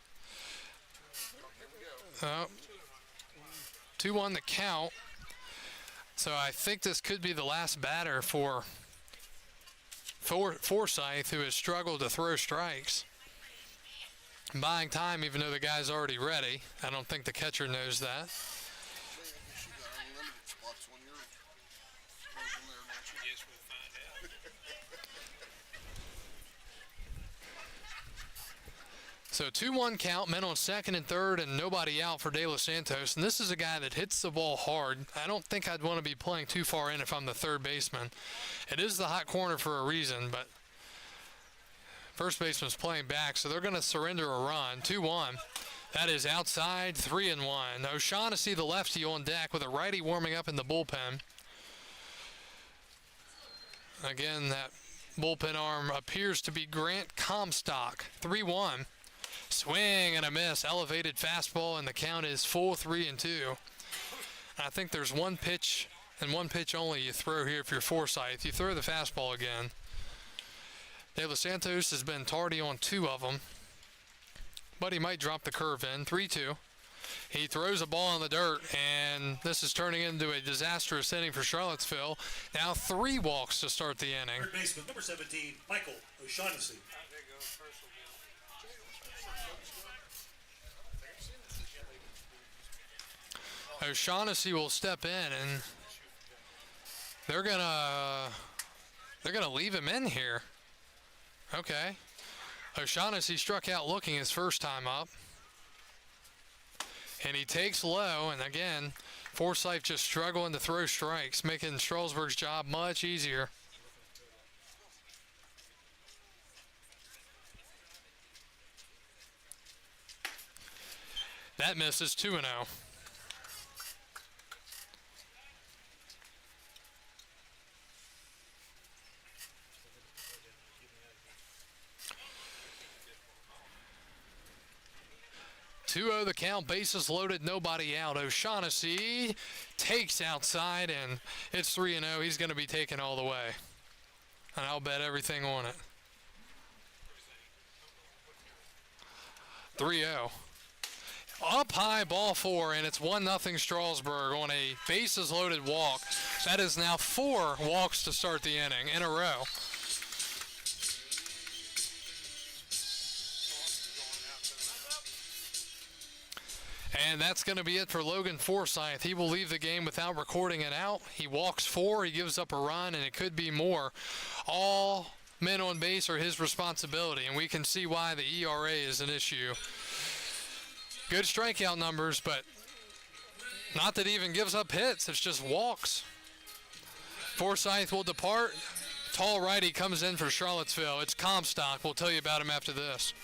2-1 the count. So I think this could be the last batter for Forsythe, who has struggled to throw strikes. Buying time, even though the guy's already ready. I don't think the catcher knows that. You got unlimited spots when you're closing there, don't you? Yes, we'll find out. So 2-1 count, men on second and third, and nobody out for De Los Santos. And this is a guy that hits the ball hard. I don't think I'd want to be playing too far in if I'm the third baseman. It is the hot corner for a reason, but first baseman's playing back, so they're going to surrender a run. 2-1. That is outside, 3-1. O'Shaughnessy, the lefty, on deck with a righty warming up in the bullpen. Again, that bullpen arm appears to be Grant Comstock. 3-1. Swing and a miss. Elevated fastball, and the count is full 3-2. I think there's one pitch, and one pitch only you throw here if you're Forsythe. You throw the fastball again. De Los Santos has been tardy on 2 of them, but he might drop the curve in. 3-2. He throws a ball in the dirt, and this is turning into a disastrous inning for Charlottesville. Now 3 walks to start the inning. Third baseman, number 17, Michael O'Shaughnessy. There goes first again. O'Shaughnessy will step in, and they're gonna leave him in here. Okay. O'Shaughnessy struck out looking his first time up. And he takes low, and again, Forsythe just struggling to throw strikes, making Strasburg's job much easier. That misses. 2-0. The count, bases loaded, nobody out. O'Shaughnessy takes outside, and it's 3-0. He's going to be taken all the way, and I'll bet everything on it. 3-0. Up high, ball 4, and it's 1-0 Strasburg on a bases loaded walk. That is now 4 walks to start the inning in a row. And that's going to be it for Logan Forsythe. He will leave the game without recording an out. He walks 4, he gives up a run, and it could be more. All men on base are his responsibility, and we can see why the ERA is an issue. Good strikeout numbers, but not that he even gives up hits. It's just walks. Forsythe will depart. Tall righty comes in for Charlottesville. It's Comstock. We'll tell you about him after this.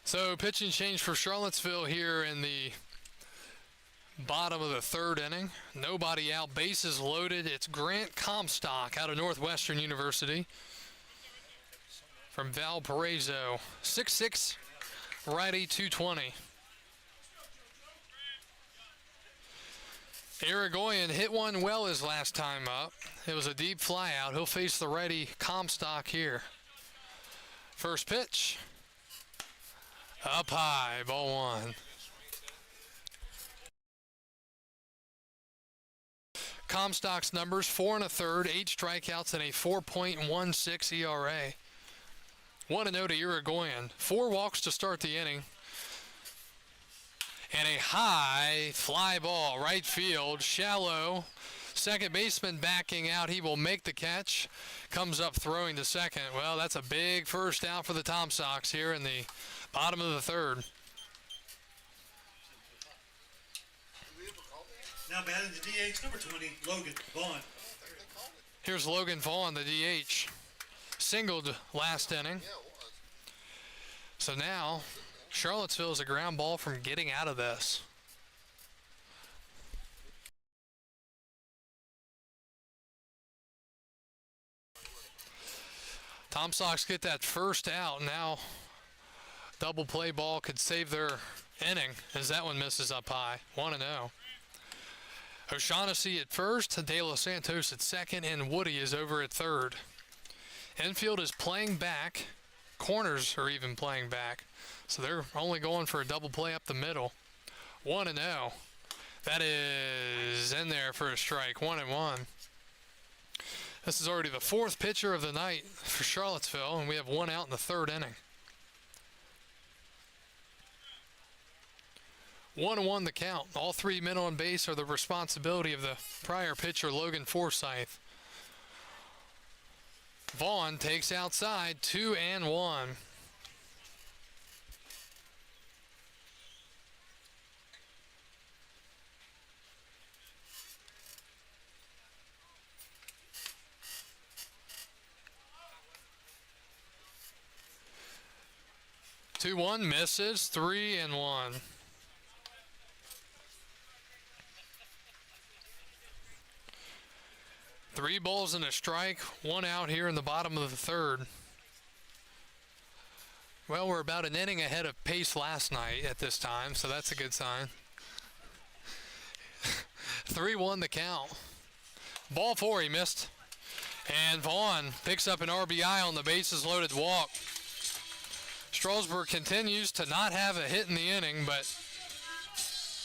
So pitching change for Charlottesville here in the bottom of the third inning. Nobody out, bases loaded. It's Grant Comstock out of Northwestern University from Valparaiso. 6'6", righty, 220. Irigoyen hit one well his last time up. It was a deep fly out. He'll face the righty Comstock here. First pitch. Up high, ball one. Comstock's numbers, 4 1/3, 8 strikeouts, and a 4.16 ERA. 1-0 to Irigoyen. 4 walks to start the inning. And a high fly ball, right field, shallow. Second baseman backing out. He will make the catch. Comes up throwing to second. Well, that's a big first out for the Tom Sox here in the bottom of the third. Now batting the DH, number 20, Logan Vaughn. Here's Logan Vaughn, the DH. Singled last inning. So now, Charlottesville is a ground ball from getting out of this. Tom Sox get that first out. Now, double play ball could save their inning as that one misses up high. 1-0. O'Shaughnessy at first, De Los Santos at second, and Woody is over at third. Infield is playing back. Corners are even playing back. So they're only going for a double play up the middle. 1-0. That is in there for a strike. 1-1. This is already the 4th pitcher of the night for Charlottesville, and we have 1 out in the third inning. 1-1 the count. All 3 men on base are the responsibility of the prior pitcher, Logan Forsythe. Vaughn takes outside, 2-1. Two one misses, 3-1. 3 balls and a strike, 1 out here in the bottom of the third. Well, we're about an inning ahead of pace last night at this time, so that's a good sign. 3-1 the count. Ball 4, he missed. And Vaughn picks up an RBI on the bases loaded walk. Strasburg continues to not have a hit in the inning, but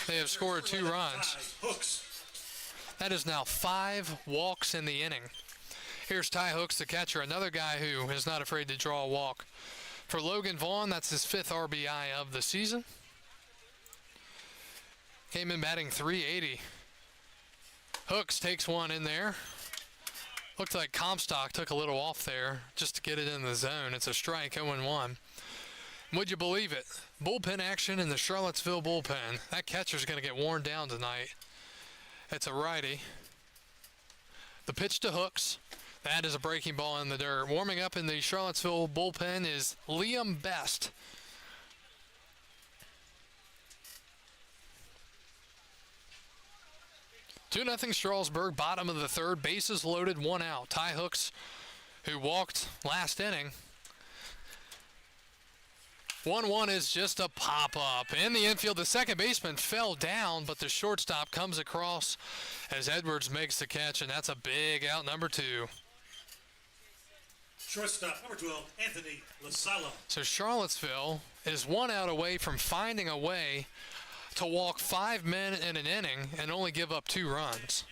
they have scored 2 runs. Hooks. That is now 5 walks in the inning. Here's Ty Hooks, the catcher, another guy who is not afraid to draw a walk. For Logan Vaughn, that's his 5th RBI of the season. Came in batting .380. Hooks takes one in there. Looked like Comstock took a little off there just to get it in the zone. It's a strike, 0-1. Would you believe it? Bullpen action in the Charlottesville bullpen. That catcher's going to get worn down tonight. It's a righty. The pitch to Hooks. That is a breaking ball in the dirt. Warming up in the Charlottesville bullpen is Liam Best. Two nothing Strasburg, bottom of the third, bases loaded, 1 out. Ty Hooks, who walked last inning. 1-1 is just a pop-up. In the infield, the second baseman fell down, but the shortstop comes across as Edwards makes the catch, and that's a big out, number 2. Shortstop, number 12, Anthony Lasala. So Charlottesville is 1 out away from finding a way to walk 5 men in an inning and only give up 2 runs.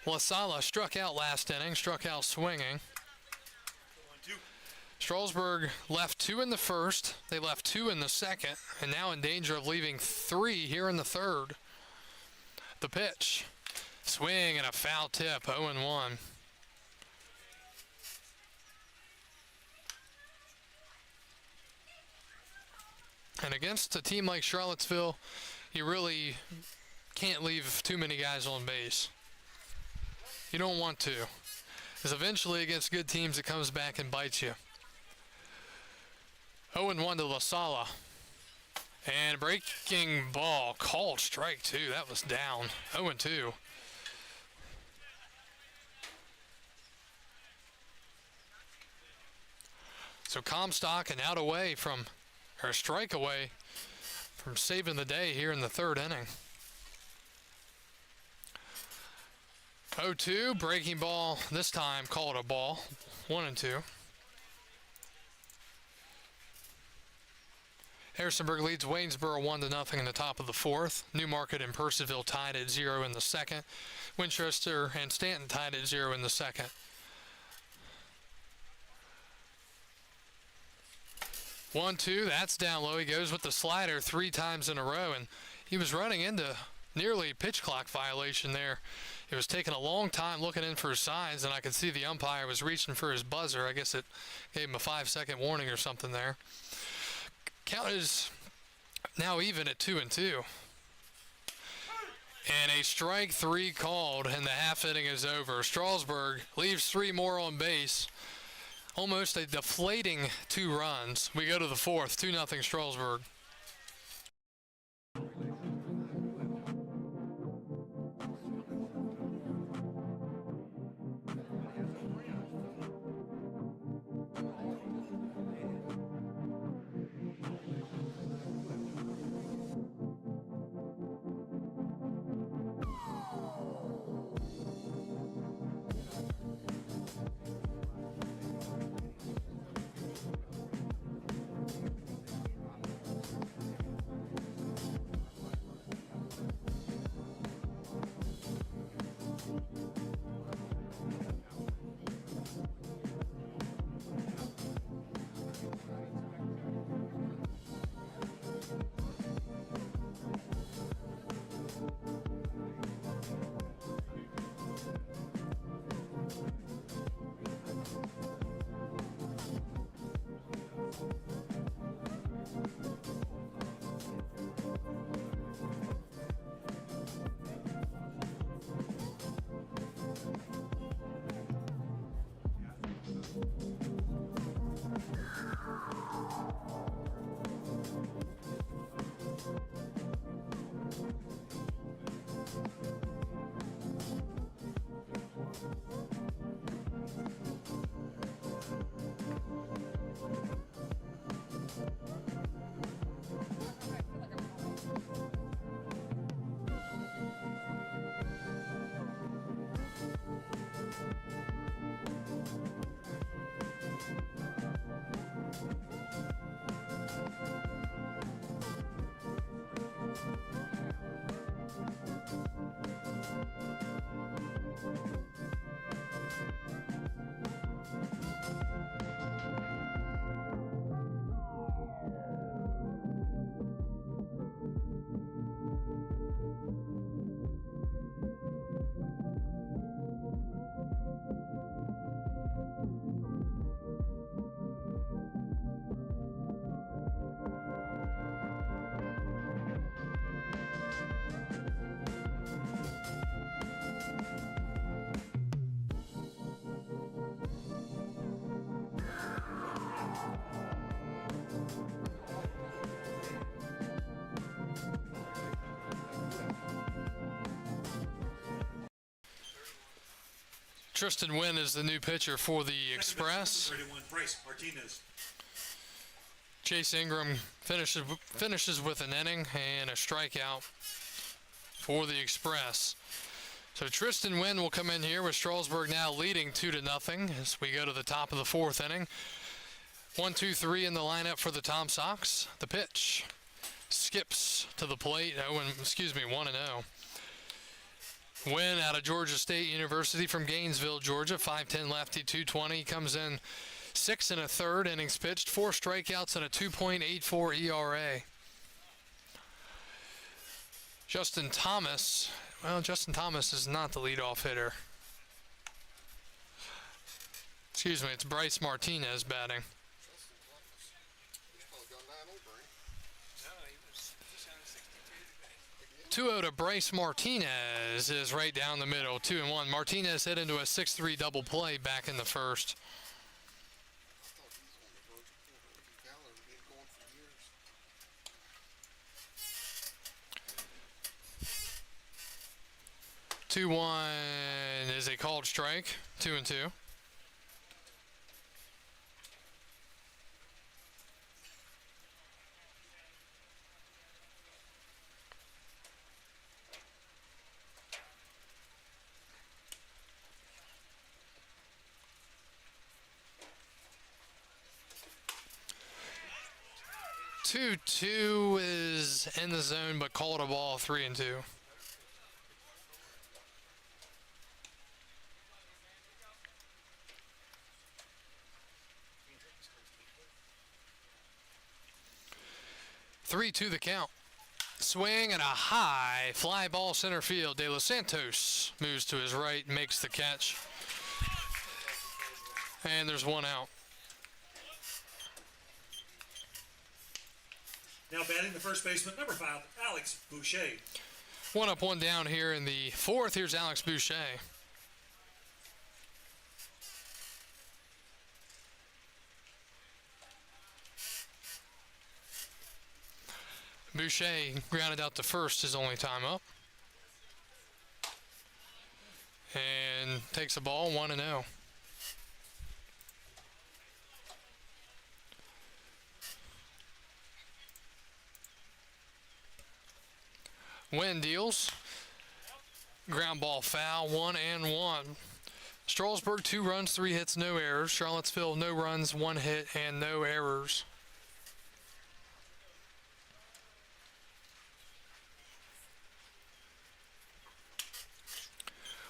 Lasala struck out last inning, struck out swinging. 1-2. Strasburg left 2 in the first, they left 2 in the second, and now in danger of leaving 3 here in the third. The pitch, swing and a foul tip, 0-1. And against a team like Charlottesville, you really can't leave too many guys on base. You don't want to, because eventually against good teams it comes back and bites you. 0-1 to Lasala. And breaking ball, called strike 2. That was down. 0-2. So Comstock an out away from, or a strike away from saving the day here in the third inning. 0-2, breaking ball, this time called a ball. 1-2. Harrisonburg leads Waynesboro 1-0 in the top of the fourth. Newmarket and Purcellville tied at 0 in the second. Winchester and Stanton tied at 0 in the second. One, two, that's down low. He goes with the slider 3 times in a row, and he was running into nearly pitch clock violation there. It was taking a long time looking in for signs, and I could see the umpire was reaching for his buzzer. I guess it gave him a 5-second warning or something there. Count is now even at 2-2. And a strike 3 called, and the half inning is over. Strasburg leaves 3 more on base. Almost a deflating 2 runs. We go to the fourth, 2-0 Strasburg. Tristan Wynn is the new pitcher for the Express. 31, Bryce Martinez. Chase Ingram finishes with an inning and a strikeout for the Express. So Tristan Wynn will come in here with Strasburg now leading 2-0 as we go to the top of the fourth inning. 1-2-3 in the lineup for the Tom Sox. The pitch skips to the plate. 1-0. Wynn out of Georgia State University from Gainesville, Georgia. 5'10 lefty, 220. Comes in 6 1/3 innings pitched, 4 strikeouts and a 2.84 ERA. Justin Thomas is not the leadoff hitter. Excuse me, it's Bryce Martinez batting. He's probably gone 9 over, ain't he? No, he's on 62 today. 2-0 to Bryce Martinez is right down the middle, 2-1. Martinez hit into a 6-3 double play back in the first. I thought he was on the verge of pulling Ricky Fowler and been going for years. 2-1 is a called strike, 2-2. Two is in the zone, but called a ball, 3-2. Three-two the count. Swing and a high fly ball center field. De Los Santos moves to his right, makes the catch, and there's one out. Now batting the first baseman, number 5, Alex Boucher. One up, one down here in the fourth. Here's Alex Boucher. Boucher grounded out to first his only time up. And takes the ball, 1-0. Wynn deals. Ground ball foul, 1-1. Strasburg, 2 runs, 3 hits, no errors. Charlottesville, no runs, 1 hit, and no errors.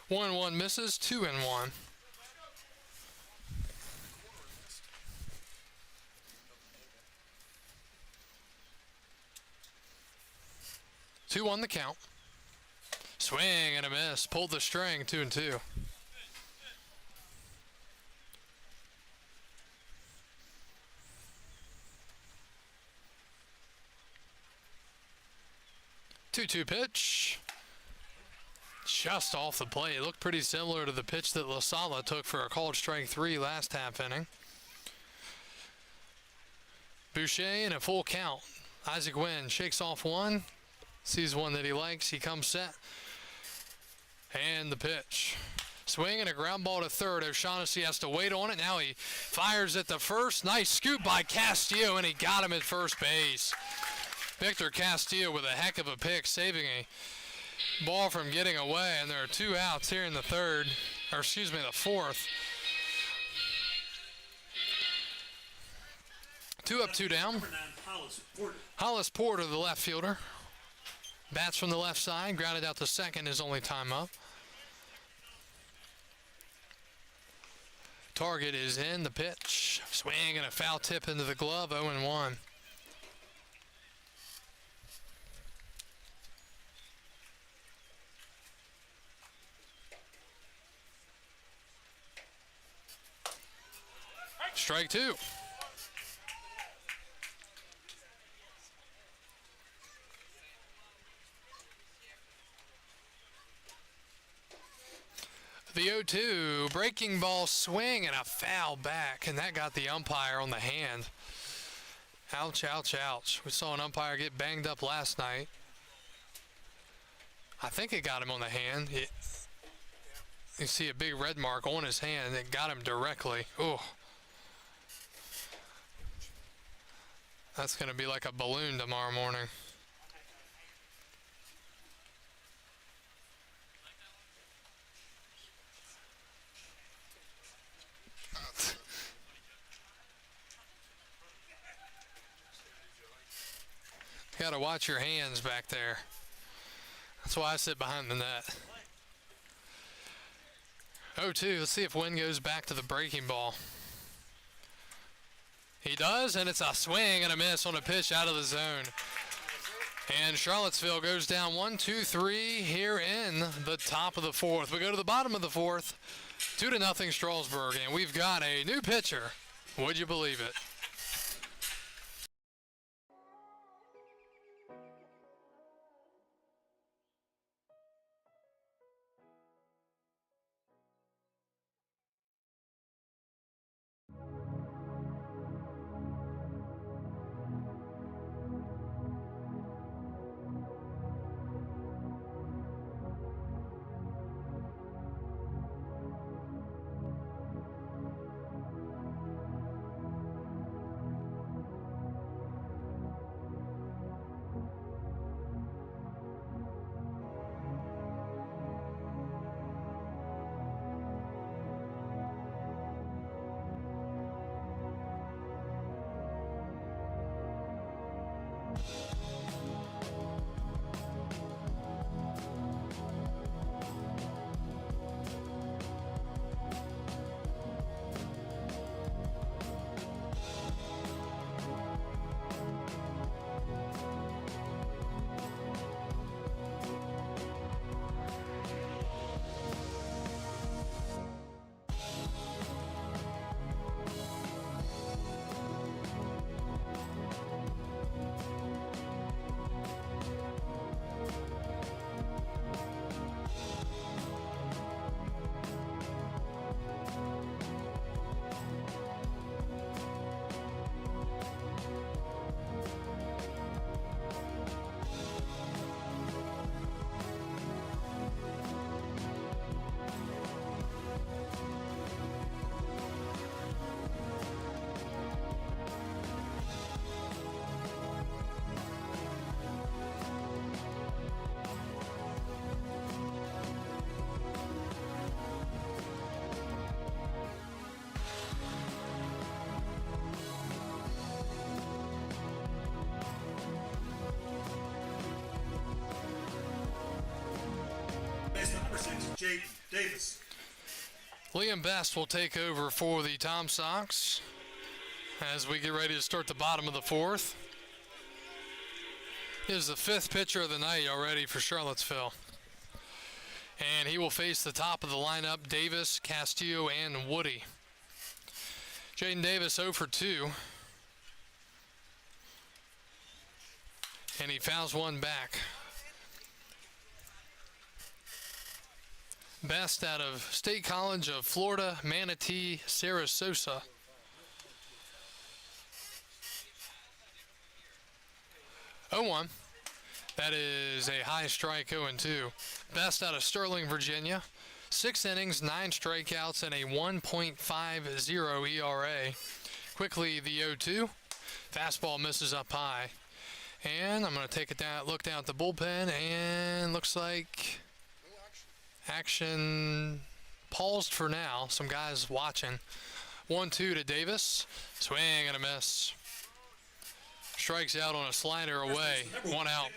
One misses, 2-1. Two on the count. Swing and a miss. Pulled the string, 2-2. Two-two pitch. Just off the plate. It looked pretty similar to the pitch that LaSala took for a called strike 3 last half inning. Boucher in a full count. Isaac Wynn shakes off one. Sees one that he likes. He comes set. And the pitch. Swing and a ground ball to third. O'Shaughnessy has to wait on it. Now he fires at the first. Nice scoop by Castillo, and he got him at first base. Victor Castillo with a heck of a pick, saving a ball from getting away. And there are 2 outs here in the the fourth. 2 up, 2 down. Number 9, Hollis Porter. Hollis Porter, the left fielder. Bats from the left side, grounded out to second his only time up. Target is in, the pitch. Swing and a foul tip into the glove, 0-1. Strike 2. The 0-2, breaking ball swing and a foul back, and that got the umpire on the hand. Ouch, ouch, ouch. We saw an umpire get banged up last night. I think it got him on the hand. You see a big red mark on his hand that got him directly. Oh. That's going to be like a balloon tomorrow morning. You got to watch your hands back there. That's why I sit behind the net. 0-2. Let's see if Wynn goes back to the breaking ball. He does, and it's a swing and a miss on a pitch out of the zone. And Charlottesville goes down 1-2-3 here in the top of the fourth. We go to the bottom of the fourth, 2-0 Strasburg, and we've got a new pitcher. Would you believe it? Jaden Davis. Liam Best will take over for the Tom Sox as we get ready to start the bottom of the fourth. He is the fifth pitcher of the night already for Charlottesville. And he will face the top of the lineup, Davis, Castillo, and Woody. Jaden Davis 0 for 2. And he fouls one back. Best out of State College of Florida, Manatee, Sarasota. Oh, 1. That is a high strike, 0-2. Best out of Sterling, Virginia. 6 innings, 9 strikeouts, and a 1.50 ERA. Quickly, the 0-2. Fastball misses up high. And I'm going to take a look down at the bullpen, and looks like action paused for now. Some guys watching. 1-2 to Davis. Swing and a miss. Strikes out on a slider away. 1 out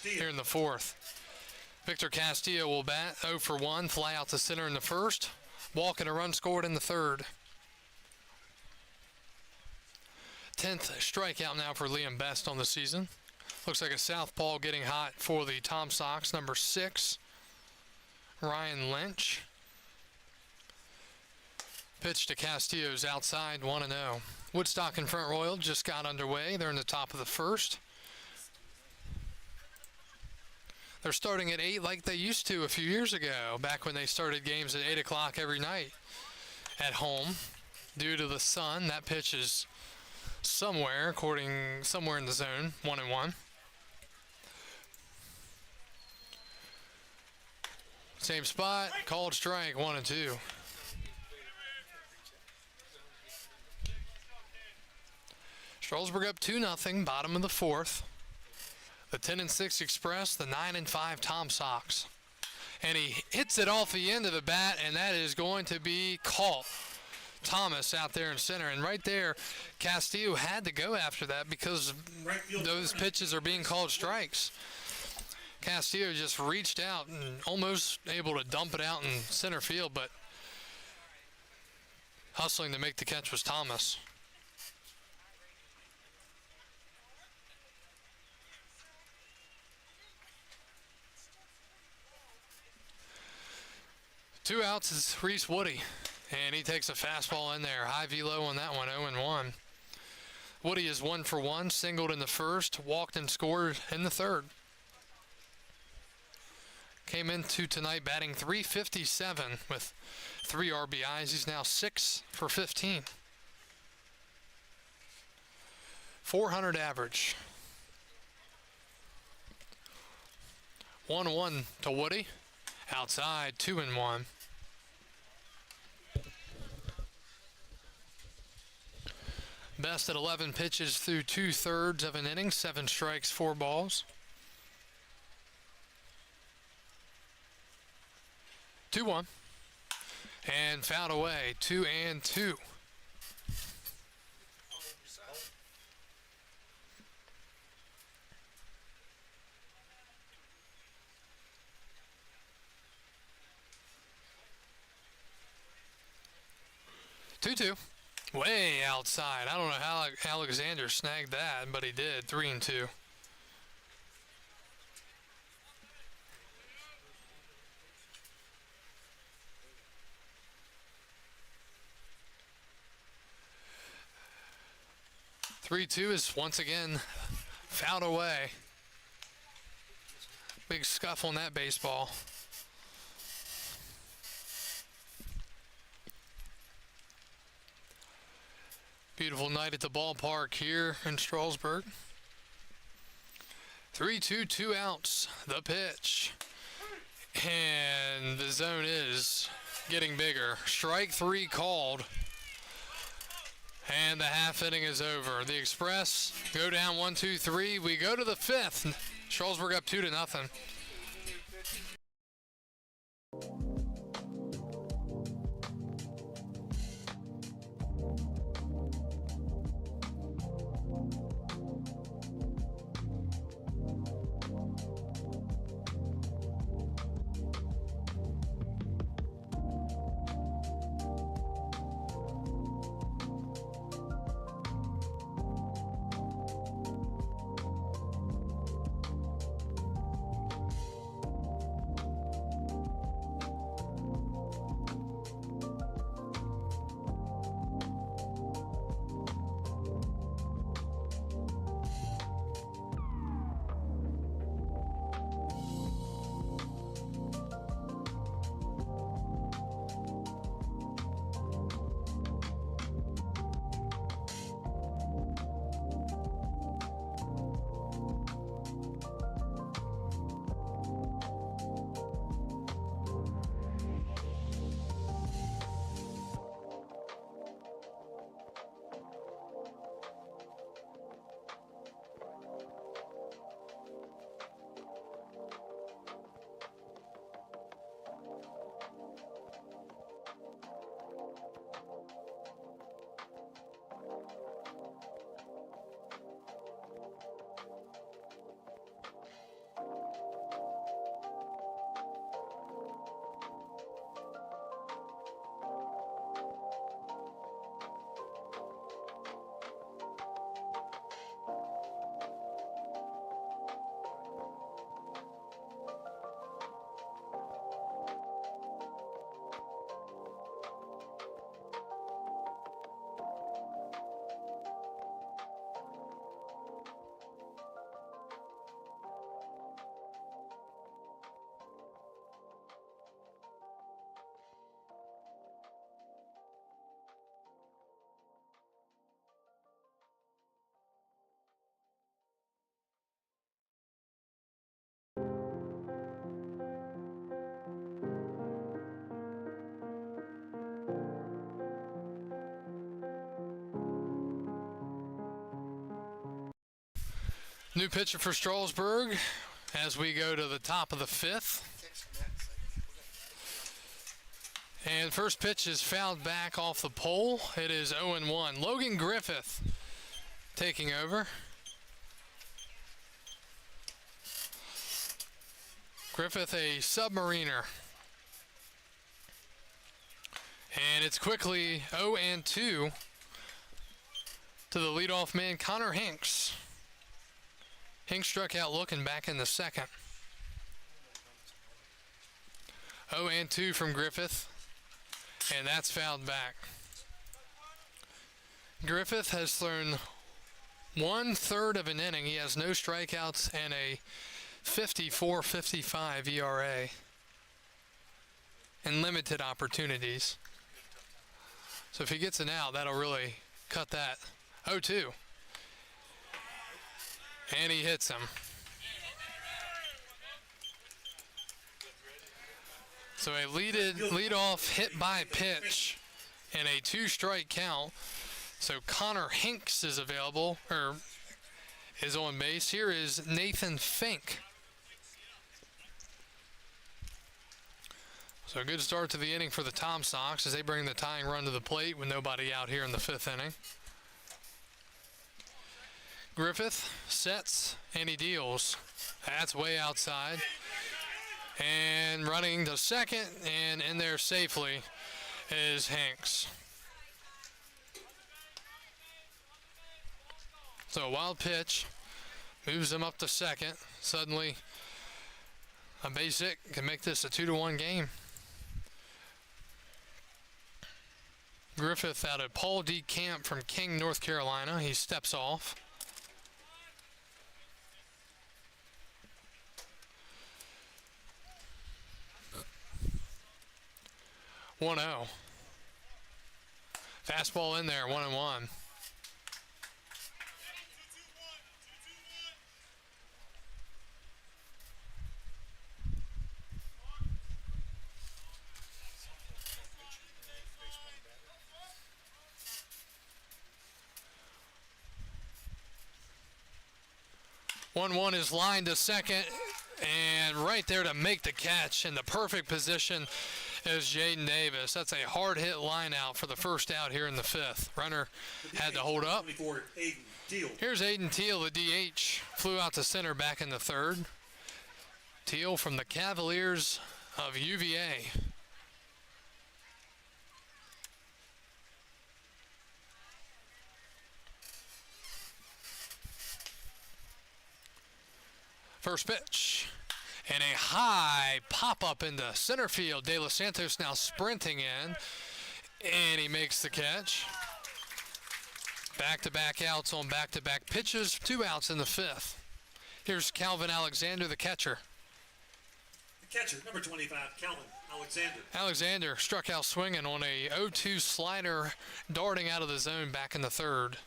here in the fourth. Victor Castillo will bat 0 for 1. Fly out to center in the first. Walk and a run scored in the third. 10th strikeout now for Liam Best on the season. Looks like a southpaw getting hot for the Tom Sox. Number 6. Ryan Lynch. Pitch to Castillo's outside, 1-0. Woodstock and Front Royal just got underway. They're in the top of the first. They're starting at 8 like they used to a few years ago, back when they started games at 8 o'clock every night at home. Due to the sun, that pitch is somewhere in the zone, 1-1. Same spot, called strike, 1-2. Strasburg up 2-0, bottom of the fourth. The 10-6 Express, the 9-5 Tom Sox. And he hits it off the end of the bat, and that is going to be caught. Thomas out there in center, and right there, Castillo had to go after that because those pitches are being called strikes. Castillo just reached out and almost able to dump it out in center field, but hustling to make the catch was Thomas. Two outs is Reese Woody, and he takes a fastball in there. High velo on that one, 0-1. Woody is 1 for 1, singled in the first, walked and scored in the third. Came into tonight batting .357 with 3 RBIs. He's now 6 for 15. 400 average. 1-1 to Woody. Outside, 2-1. Best at 11 pitches through 2/3 of an inning, 7 strikes, 4 balls. 2-1. And fouled away, 2-2. Two. Way outside. I don't know how Alexander snagged that, but he did. 3-2. Three-two is once again fouled away. Big scuffle on that baseball. Beautiful night at the ballpark here in Strasburg. 3-2, 2 outs. The pitch. And the zone is getting bigger. Strike 3 called. And the half inning is over. The Express go down 1-2-3. We go to the 5th. Strasburg up 2-0. New pitcher for Strasburg as we go to the top of the fifth. And first pitch is fouled back off the pole. It is 0-1. Logan Griffith taking over. Griffith, a submariner. And it's quickly 0-2 to the leadoff man, Connor Hinks. Hinks struck out looking back in the second. 0-2 from Griffith, and that's fouled back. Griffith has thrown 1/3 of an inning. He has no strikeouts and a 54-55 ERA and limited opportunities. So if he gets an out, that'll really cut that. 0-2. And he hits him. So a lead-off hit by pitch and a 2-strike count. So Connor Hinks is available, or is on base. Here is Nathan Fink. So a good start to the inning for the Tom Sox as they bring the tying run to the plate with nobody out here in the fifth inning. Griffith sets and he deals. That's way outside. And running to second and in there safely is Hanks. So a wild pitch moves him up to second. Suddenly a base hit can make this a 2-1 game. Griffith out of Paul D. Camp from King, North Carolina. He steps off. One 0. Fastball in there, 1-1. One is lined to second, and right there to make the catch in the perfect position is Jaden Davis. That's a hard hit line out for the first out here in the fifth. Runner had to hold up. Here's Aiden Teal, the DH. Flew out to center back in the third. Teal from the Cavaliers of UVA. First pitch. And a high pop-up into center field. De Los Santos now sprinting in. And he makes the catch. Back-to-back outs on back-to-back pitches. 2 outs in the fifth. Here's Calvin Alexander, the catcher. The catcher, number 25, Calvin Alexander. Alexander struck out swinging on a 0-2 slider, darting out of the zone back in the third.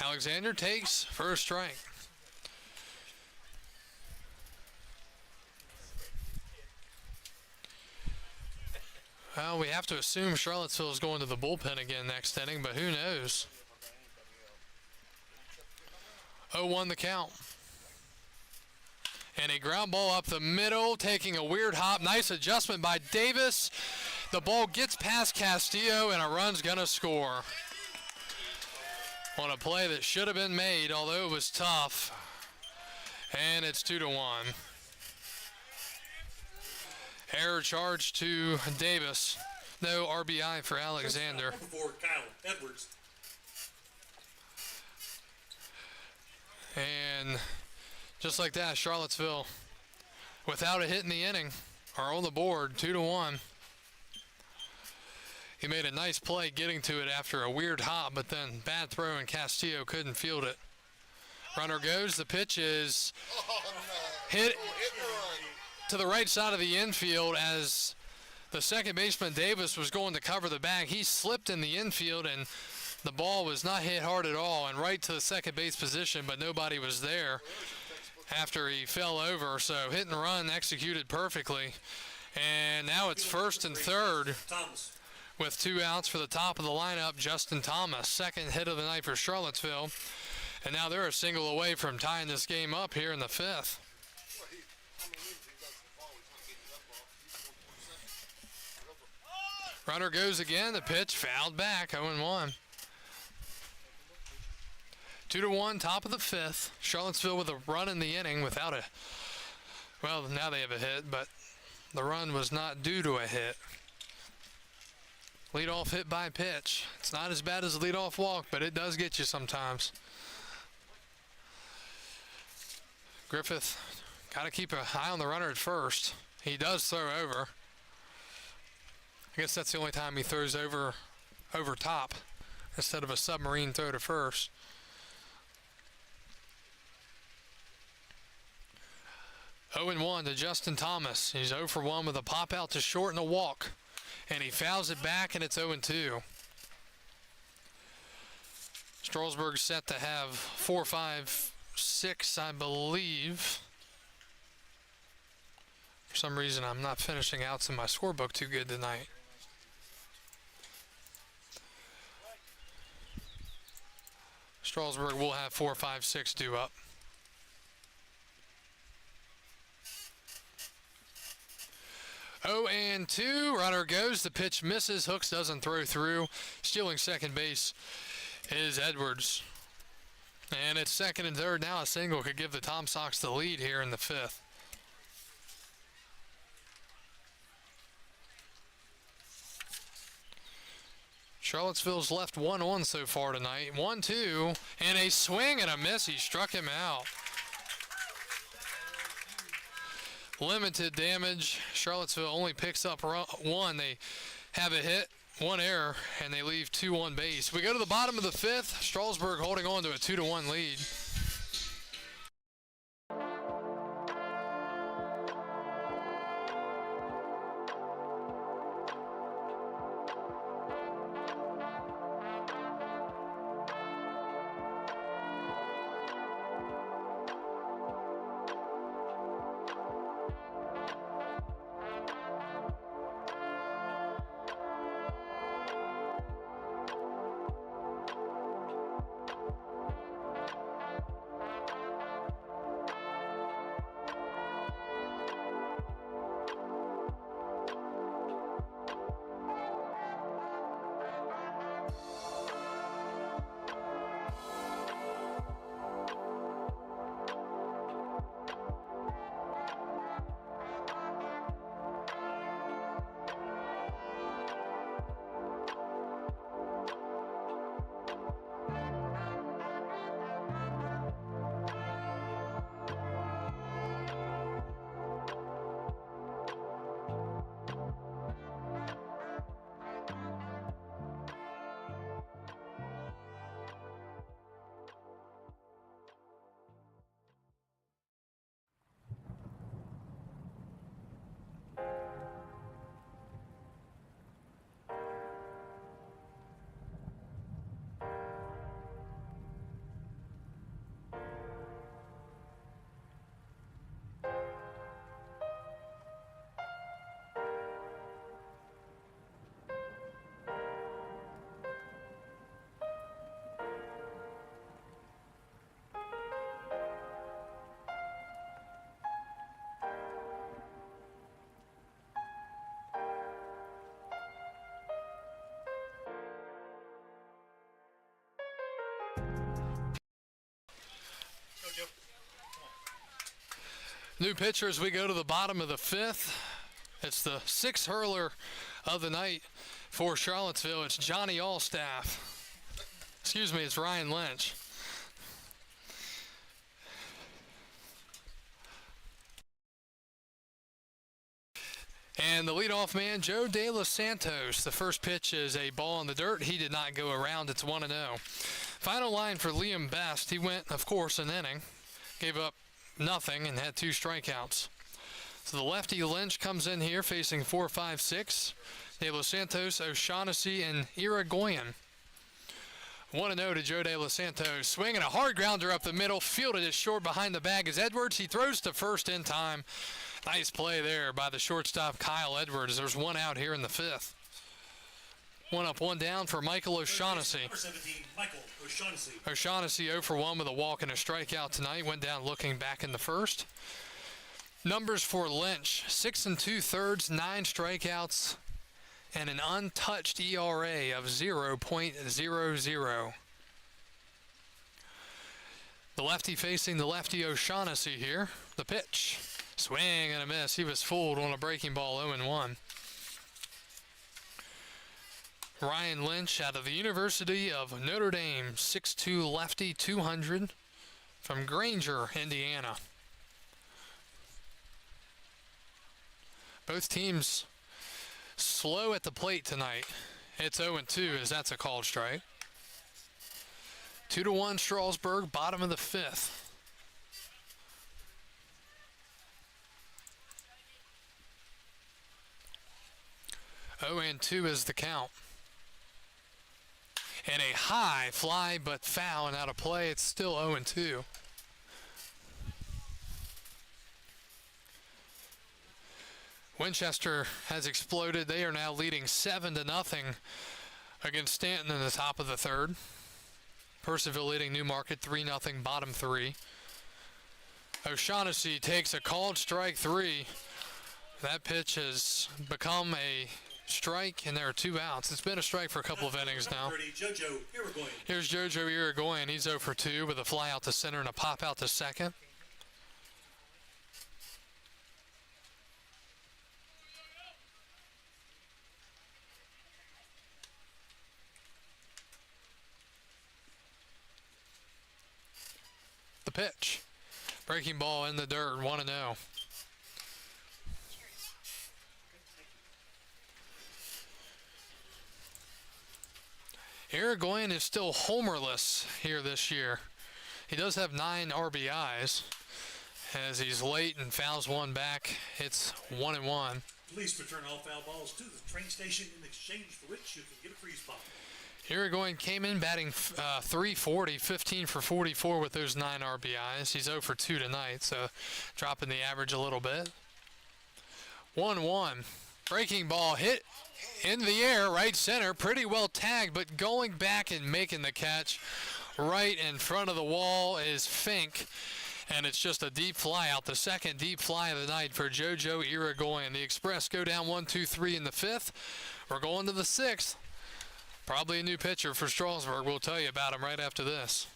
Alexander takes first strike. Well, we have to assume Charlottesville is going to the bullpen again next inning, but who knows? 0-1 the count. And a ground ball up the middle, taking a weird hop. Nice adjustment by Davis. The ball gets past Castillo, and a run's going to score. On a play that should have been made, although it was tough. And it's 2-1. Error charge to Davis. No RBI for Alexander. For Kyle Edwards. And just like that, Charlottesville, without a hit in the inning, are on the board, 2-1. He made a nice play getting to it after a weird hop, but then bad throw and Castillo couldn't field it. Runner goes. The pitch is hit to the right side of the infield as the second baseman Davis was going to cover the bag. He slipped in the infield and the ball was not hit hard at all and right to the second base position, but nobody was there. after he fell over. So hit and run executed perfectly. And now it's first and third Thomas. with 2 outs for the top of the lineup, Justin Thomas. Second hit of the night for Charlottesville. And now they're a single away from tying this game up here in the 5th. Well, he, I mean, even if he doesn't fall, he's not getting that ball. He's going 22nd. Runner goes again. The pitch fouled back, 0-1. 2-1, top of the 5th. Charlottesville with a run in the inning without a, well, now they have a hit, but the run was not due to a hit. Leadoff hit by pitch. It's not as bad as a leadoff walk, but it does get you sometimes. Griffith got to keep an eye on the runner at first. He does throw over. I guess that's the only time he throws over top instead of a submarine throw to first. Oh and 1 to Justin Thomas. He's 0 for 1 with a pop out to short and a walk. And he fouls it back, and it's 0 and 2. Strasburg set to have 4, 5, 6, I believe. For some reason, I'm not finishing outs in my scorebook too good tonight. Strasburg will have 4, 5, 6 due up. Oh and 2, runner goes, the pitch misses, Hooks doesn't throw through. Stealing second base is Edwards. And it's second and third now. A single could give the Tom Sox the lead here in the 5th. Charlottesville's left 1-1 so far tonight. 1-2, and a swing and a miss. He struck him out. Limited damage. Charlottesville only picks up 1. They have a hit, 1 error, and they leave 2 on base. We go to the bottom of the 5th. Strasburg holding on to a 2-1 lead. New pitcher as we go to the bottom of the 5th. It's the 6th hurler of the night for Charlottesville. It's Johnny Allstaff. Excuse me, it's Ryan Lynch. And the leadoff man, Joe De Los Santos. The first pitch is a ball in the dirt. He did not go around. It's 1-0. Final line for Liam Best. He went, of course, an inning. Gave up nothing and had 2 strikeouts. So the lefty Lynch comes in here facing 4, 5, 6. De Los Santos, O'Shaughnessy, and Irigoyen. 1-0 to Joe De Los Santos. Swinging a hard grounder up the middle. Fielded it short behind the bag is Edwards. He throws to first in time. Nice play there by the shortstop, Kyle Edwards. There's one out here in the fifth. One up, one down for Michael O'Shaughnessy. Number 17, Michael O'Shaughnessy. O'Shaughnessy 0 for 1 with a walk and a strikeout tonight. Went down looking back in the first. Numbers for Lynch, 6 2/3, 9 strikeouts, and an untouched ERA of 0.00. The lefty facing the lefty O'Shaughnessy here. The pitch. Swing and a miss. He was fooled on a breaking ball 0-1. Ryan Lynch out of the University of Notre Dame, 6'2", lefty, 200, from Granger, Indiana. Both teams slow at the plate tonight. It's 0-2 as that's a called strike. 2-1 Strasburg, bottom of the fifth. Oh, and 2 is the count. And a high fly, but foul and out of play. It's still 0-2. Winchester has exploded. They are now leading 7-0 against Stanton in the top of the third. Purcellville leading Newmarket 3-0, bottom 3. O'Shaughnessy takes a called strike 3. That pitch has become a strike, and there are 2 outs. It's been a strike for a couple of innings now. 30, JoJo Irigoyen. Here's JoJo Irigoyen. He's 0 for 2 with a fly out to center and a pop out to second. The pitch. Breaking ball in the dirt, 1-0. Irigoyen is still homerless here this year. He does have 9 RBIs as he's late and fouls one back. It's 1-1. Please return all foul balls to the train station in exchange for which you can get a free spot. Irigoyen came in batting .340, 15 for 44 with those 9 RBIs. He's 0 for 2 tonight, so dropping the average a little bit. 1-1. Breaking ball hit in the air, right center, pretty well tagged, but going back and making the catch right in front of the wall is Fink, and it's just a deep fly out, the second deep fly of the night for JoJo Irigoyen. The Express go down 1-2-3 in the fifth. We're going to the sixth. Probably a new pitcher for Strasburg. We'll tell you about him right after this.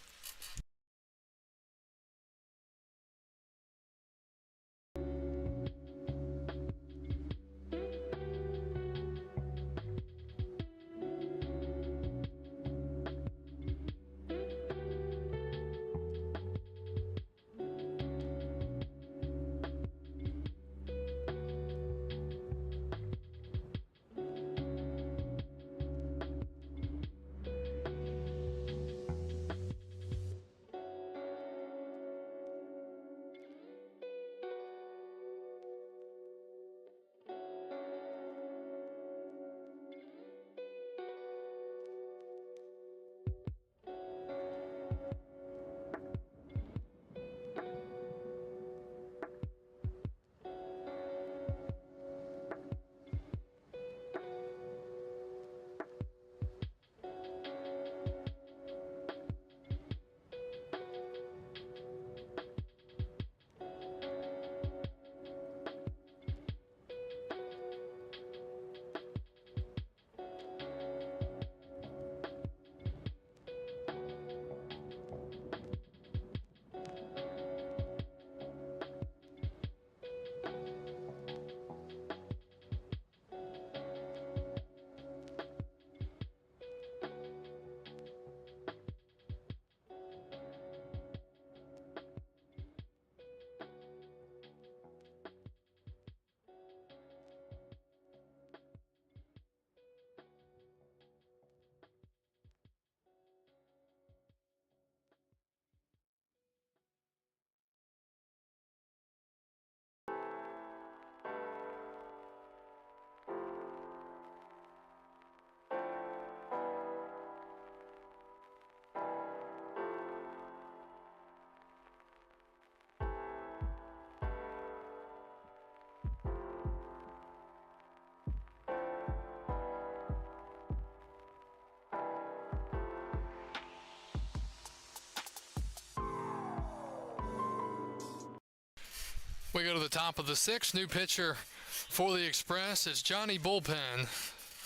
We go to the top of the sixth. New pitcher for the Express. It's Johnny Bullpen,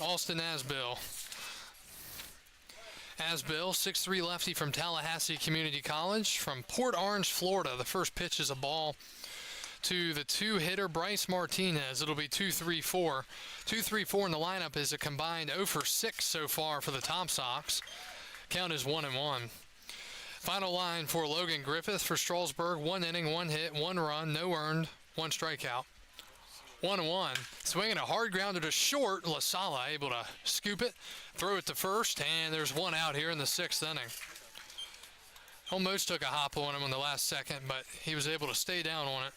Austin Asbill. Asbill, 6'3" lefty from Tallahassee Community College. From Port Orange, Florida. The first pitch is a ball to the two-hitter Bryce Martinez. It'll be 2-3-4. 2-3-4 in the lineup is a combined 0 for 6 so far for the Top Sox. Count is 1-1. Final line for Logan Griffith for Strasburg. 1 inning, 1 hit, 1 run, no earned, 1 strikeout. 1-1. Swinging a hard grounder to short. La Sala able to scoop it, throw it to first, and there's 1 out here in the 6th inning. Almost took a hop on him in the last second, but he was able to stay down on it.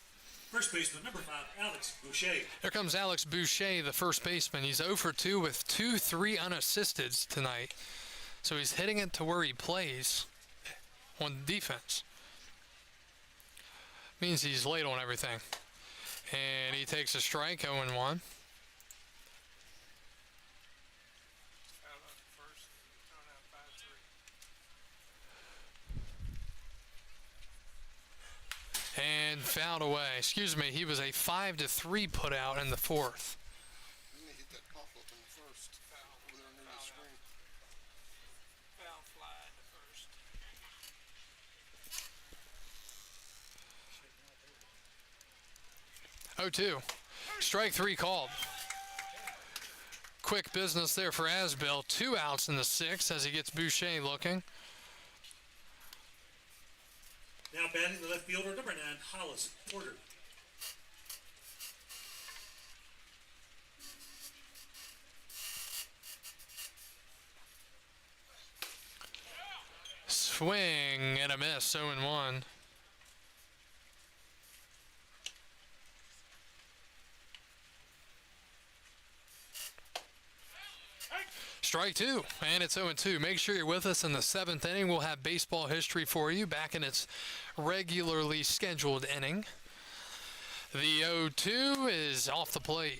First baseman, number 5, Alex Boucher. Here comes Alex Boucher, the first baseman. He's 0 for 2 with 2-3 unassisted tonight. So he's hitting it to where he plays on defense. Means he's late on everything. And he takes a strike, 0-1. Foul out the first, thrown out 5-3. And fouled away. Excuse me, he was a 5-3 put out in the 4th. Then they hit that pop-up in the first. Over there near the screen. Foul fly at the first. 0-2. Strike 3 called. Quick business there for Asbill. 2 outs in the 6th as he gets Boucher looking. Now batting the left fielder, number 9, Hollis Porter. Swing and a miss, 0-1. Strike 2, and it's 0-2. Make sure you're with us in the 7th inning. We'll have baseball history for you back in its regularly scheduled inning. The 0-2 is off the plate.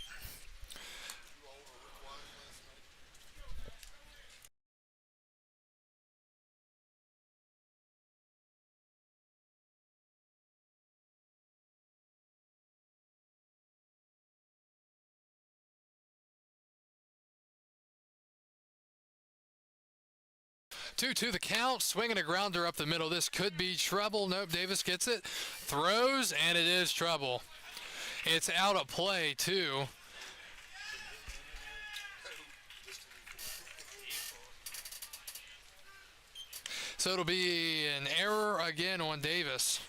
Two the count, swinging a grounder up the middle. This could be trouble. Nope, Davis gets it, throws, and it is trouble. It's out of play, too. So it'll be an error again on Davis,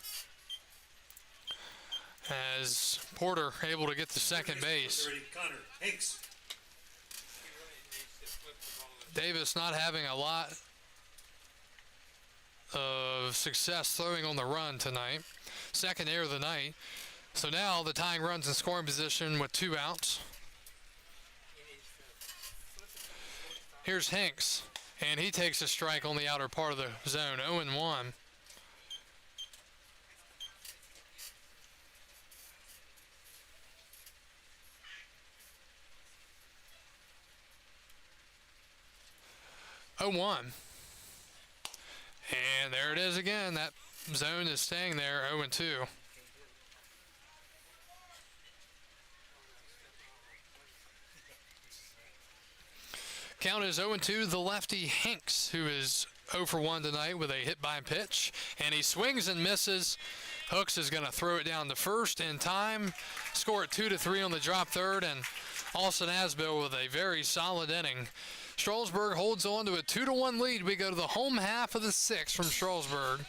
as Porter able to get to second base. Connor Hanks. He really needs to flip the ball. Davis not having a lot of success throwing on the run tonight. Second error of the night. So now the tying runs in scoring position with 2 outs. He needs to flip it to the shortstop. Here's Hanks, and he takes a strike on the outer part of the zone, 0-1. And there it is again. That zone is staying there, 0-2. Count is 0-2. The lefty Hanks, who is 0 for 1 tonight with a hit by pitch. And he swings and misses. Hooks is going to throw it down to first in time. Score it 2-3 on the drop third. And Austin Asbill with a very solid inning. Strasburg holds on to a 2-1 lead. We go to the home half of the 6th from Strasburg.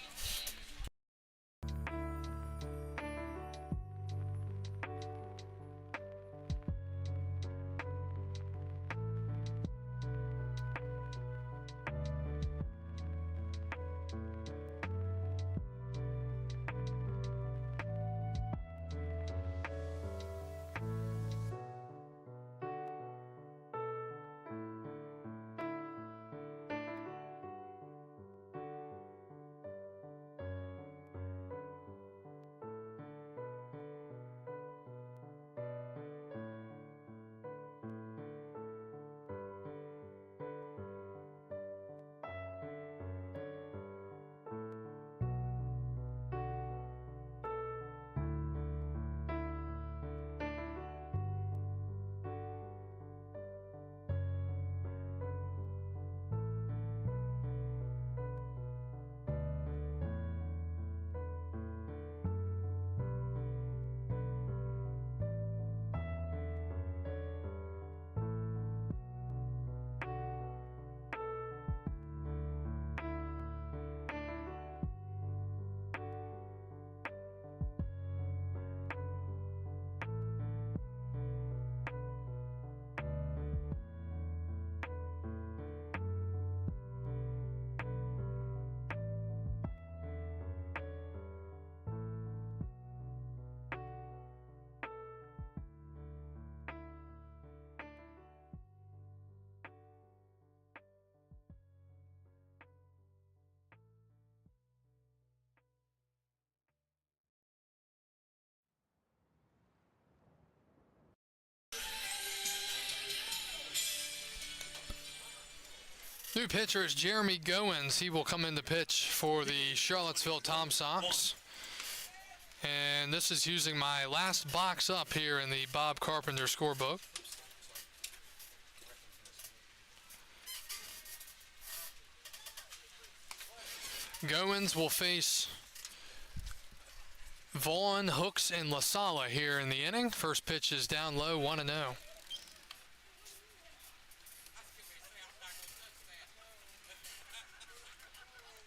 New pitcher is Jeremy Goins. He will come in to pitch for the Charlottesville Tom Sox. And this is using my last box up here in the Bob Carpenter scorebook. Goins will face Vaughn, Hooks, and LaSala here in the inning. First pitch is down low, 1-0.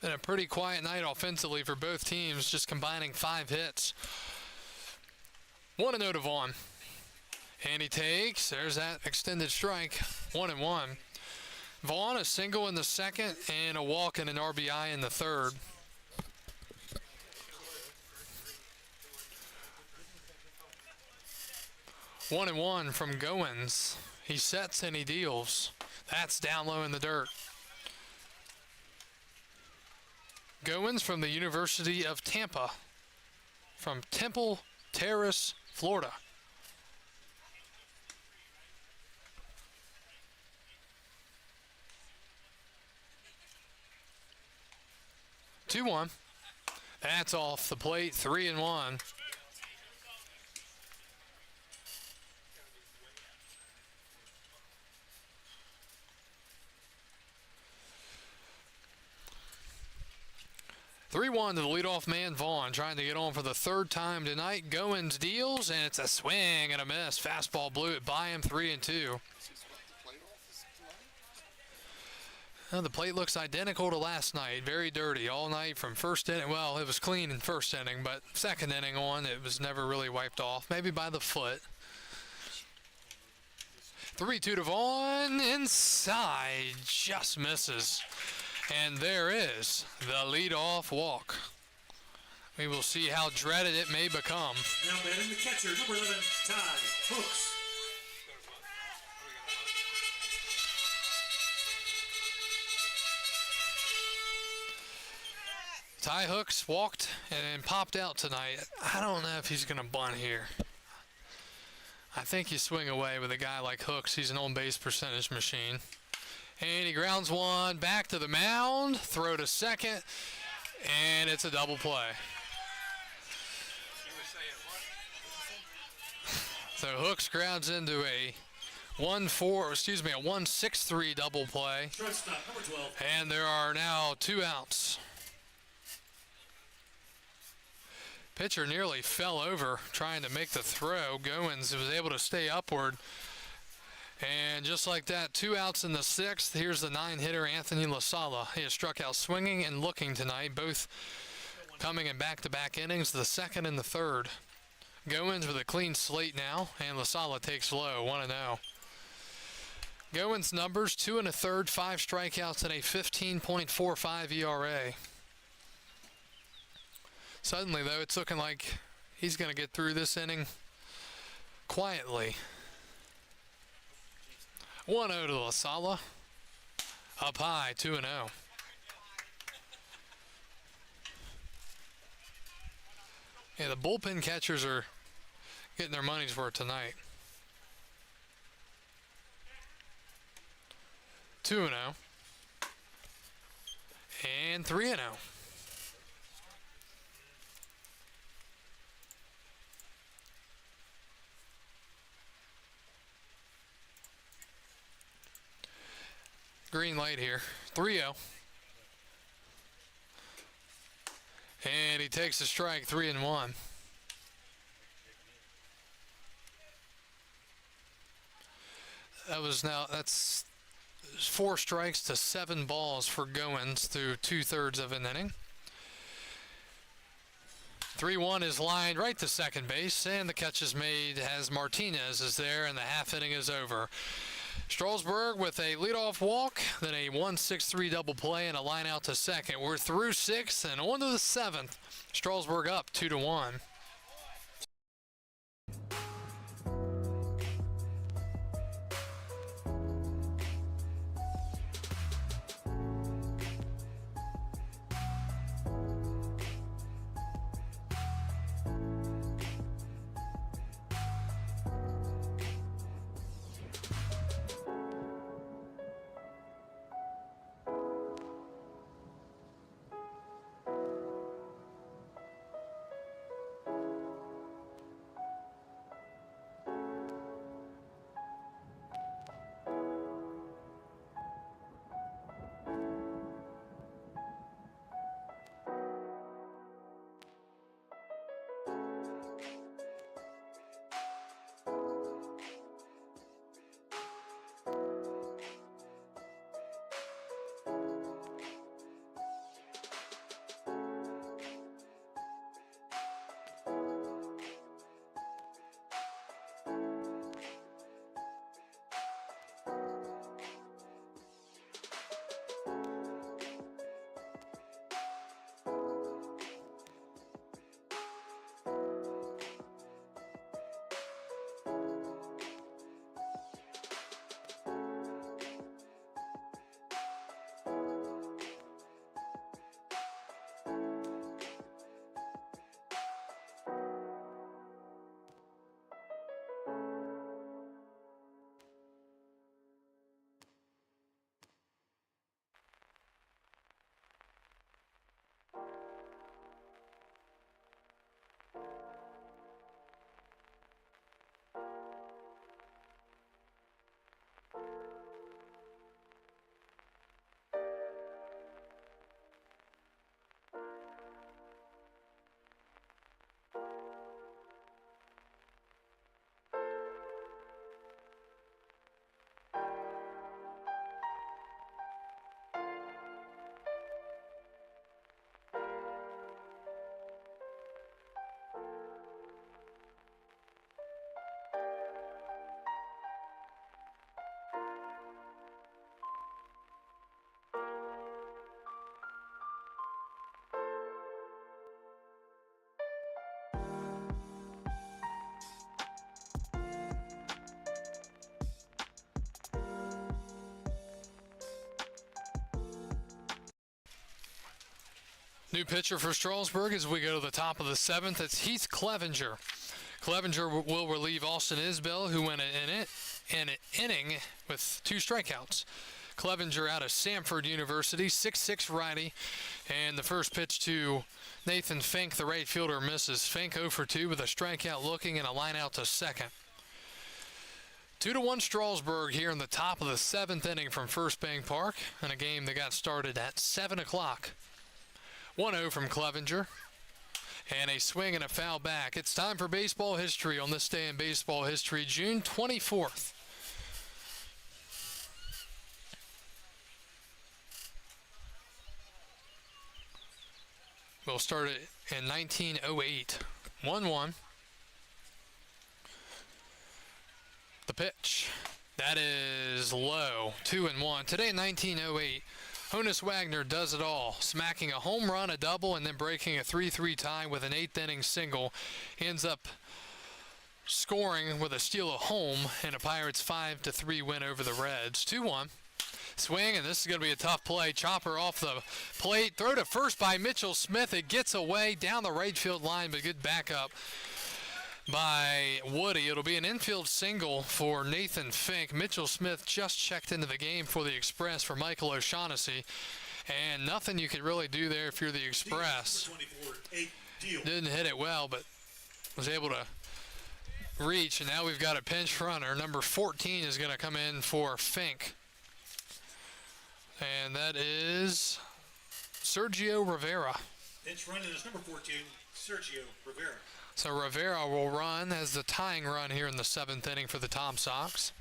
Been a pretty quiet night offensively for both teams, just combining 5 hits. 1-0 to Vaughn. And he takes, there's that extended strike, 1-1. Vaughn, a single in the second and a walk and an RBI in the third. One and one from Goins. He sets and he deals. That's down low in the dirt. Goins from the University of Tampa, from Temple Terrace, Florida. Two one. That's off the plate. 3-1. To the leadoff man, Vaughn, trying to get on for the third time tonight. Goins deals, and it's a swing and a miss. Fastball blew it by him, 3-2. The plate looks identical to last night. Very dirty all night from first inning. Well, it was clean in first inning, but second inning on, it was never really wiped off. Maybe by the foot. 3-2 to Vaughn. Inside. Just misses. And there is the leadoff walk. We will see how dreaded it may become. Now batting the catcher, number 11, Ty Hooks. Ty Hooks walked and popped out tonight. I don't know if he's going to bunt here. I think you swing away with a guy like Hooks. He's an on-base percentage machine. And he grounds one back to the mound, throw to second, and it's a double play. So Hooks grounds into a 1-6-3 double play. Shortstop, number 12. And there are now 2 outs. Pitcher nearly fell over trying to make the throw. Goins was able to stay upward. And just like that, 2 outs in the 6th. Here's the 9-hitter, Anthony LaSala. He has struck out swinging and looking tonight, both coming in back-to-back innings, the second and the third. Goins with a clean slate now, and LaSala takes low, 1-0. Goins' numbers, 2 1/3, 5 strikeouts, and a 15.45 ERA. Suddenly, though, it's looking like he's going to get through this inning quietly. 1-0 to LaSala. Up high, 2-0. Yeah, the bullpen catchers are getting their money's worth tonight. 2-0. And 3-0. Green light here. 3-0. And he takes a strike, 3-1. That's 4 strikes to 7 balls for Goins through 2/3 of an inning. 3-1 is lined right to second base, and the catch is made as Martinez is there, and the half inning is over. Strasburg with a leadoff walk, then a 1-6-3 double play and a line out to second. We're through 6th and on to the 7th. Strasburg up 2-1. New pitcher for Strasburg as we go to the top of the 7th. It's Heath Clevenger. Clevenger will relieve Austin Isbell, who went an inning with 2 strikeouts. Clevenger out of Samford University, 6'6" righty. And the first pitch to Nathan Fink, the right fielder, misses. Fink 0 for 2 with a strikeout looking and a line out to second. 2-1 Strasburg here in the top of the 7th inning from First Bank Park in a game that got started at 7 o'clock. 1-0 from Clevenger. And a swing and a foul back. It's time for baseball history on this day in baseball history, June 24th. We'll start it in 1908. 1-1. The pitch. That is low. 2-1. Today in 1908, Honus Wagner does it all, smacking a home run, a double, and then breaking a 3-3 tie with an 8th inning single. He ends up scoring with a steal at home in a Pirates 5-3 win over the Reds. 2-1. Swing, and this is going to be a tough play. Chopper off the plate. Throw to first by Mitchell Smith. It gets away down the right field line, but good backup by Woody. It'll be an infield single for Nathan Fink. Mitchell Smith just checked into the game for the Express for Michael O'Shaughnessy. And nothing you could really do there if you're the Express. Didn't hit it well, but was able to reach. And now we've got a pinch runner. Number 14 is going to come in for Fink. And that is Sergio Rivera. Pinch running is number 14, Sergio Rivera. So Rivera will run as the tying run here in the 7th inning for the Tom Sox.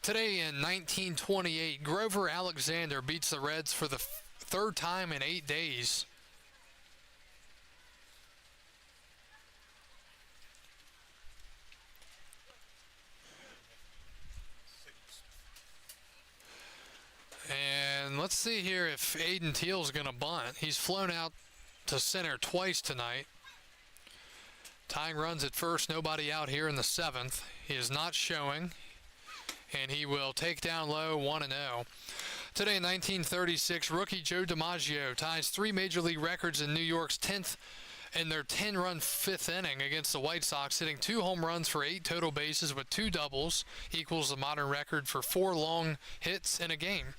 Today in 1928, Grover Alexander beats the Reds for the 3rd time in 8 days. And let's see here if Aiden Teal's going to bunt. He's flown out to center twice tonight. Tying runs at first, nobody out here in the 7th. He is not showing, and he will take down low 1-0. Today in 1936, rookie Joe DiMaggio ties 3 Major League records in New York's 10th in their 10-run 5th inning against the White Sox, hitting 2 home runs for 8 total bases with 2 doubles, equals the modern record for 4 long hits in a game.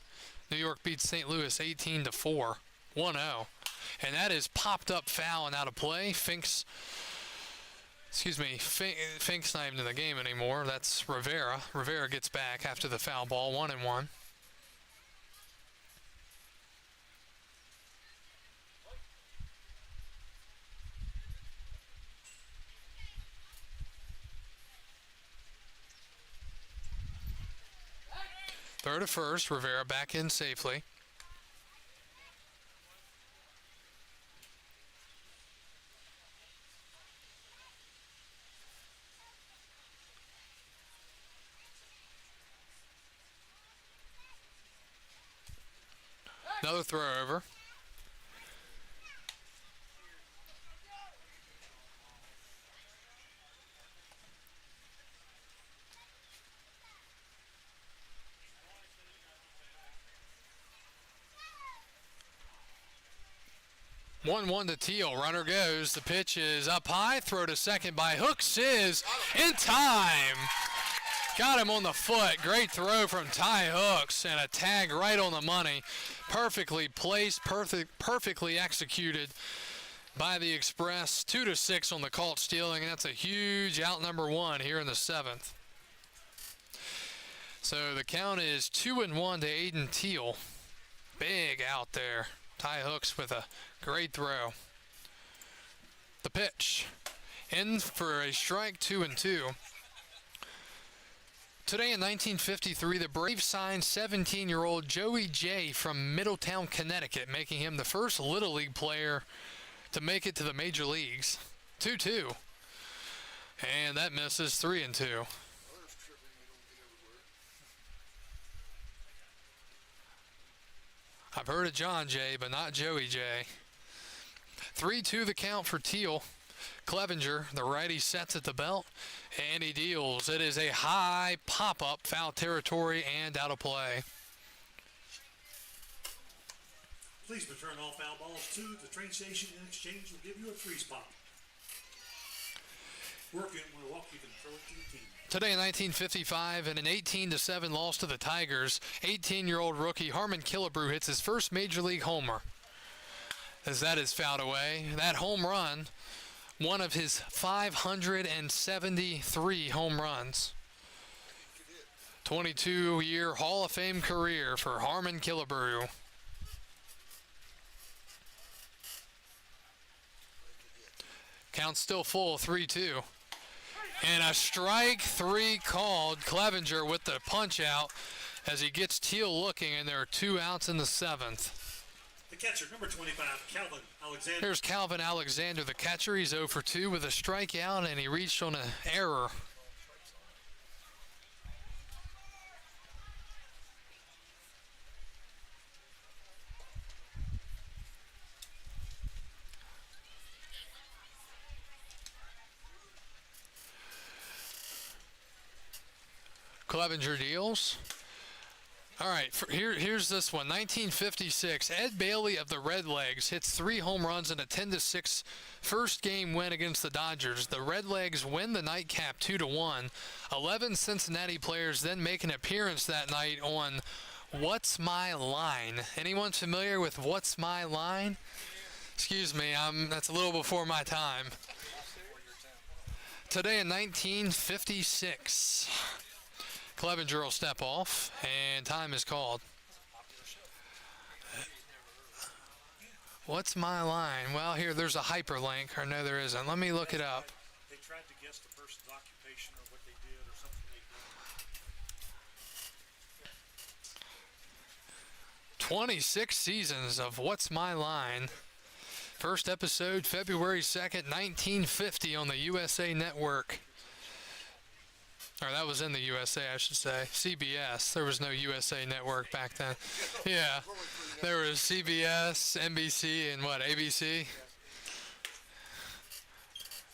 New York beats St. Louis 18-4, 1-0. And that is popped up foul and out of play. Fink's not even in the game anymore. That's Rivera. Rivera gets back after the foul ball, 1-1. Throw to first, Rivera back in safely. Another throw over. One to Teal. Runner goes. The pitch is up high. Throw to second by Hooks is in time. Got him on the foot. Great throw from Ty Hooks and a tag right on the money. Perfectly placed, perfectly executed by the Express. 2-6 on the caught stealing. That's a huge out number 1 here in the 7th. So the count is 2-1 to Aiden Teal. Big out there. Ty Hooks with a great throw. The pitch. In for a strike, 2-2. Today in 1953, the Braves signed 17-year-old Joey J. from Middletown, Connecticut, making him the first Little League player to make it to the major leagues. 2-2. And that misses, 3-2. I've heard of John Jay, but not Joey J. 3-2 the count for Teal. Clevenger, the righty, sets at the belt, and he deals. It is a high pop-up, foul territory, and out of play. Please return all foul balls to the train station. In exchange, we'll give you a free spot. Work it, when we walk, you can throw it to your team. Today in 1955, in an 18-7 loss to the Tigers, 18-year-old rookie Harmon Killebrew hits his first Major League homer. As that is fouled away, that home run, one of his 573 home runs. 22-year Hall of Fame career for Harmon Killebrew. Count still full, 3-2. And a strike 3 called. Clevenger with the punch out as he gets Teal looking, and there are 2 outs in the 7th. The catcher, number 25, Calvin Alexander. Here's Calvin Alexander, the catcher. He's 0 for 2 with a strikeout, and he reached on an error. Clevenger deals. All right, here's this one. 1956, Ed Bailey of the Redlegs hits 3 home runs in a 10-6 first game win against the Dodgers. The Redlegs win the nightcap 2-1. 11 Cincinnati players then make an appearance that night on What's My Line? Anyone familiar with What's My Line? Excuse me, that's a little before my time. Today in 1956. Clevenger will step off, and time is called. What's my line? Well, there's a hyperlink, or no, there isn't. Let me look it up. They tried to guess the person's occupation or what they did or something they did. 26 seasons of What's My Line. First episode, February 2nd, 1950 on the USA Network. Or that was in the USA, I should say. CBS. There was no USA Network back then. Yeah. There was CBS, NBC, and ABC?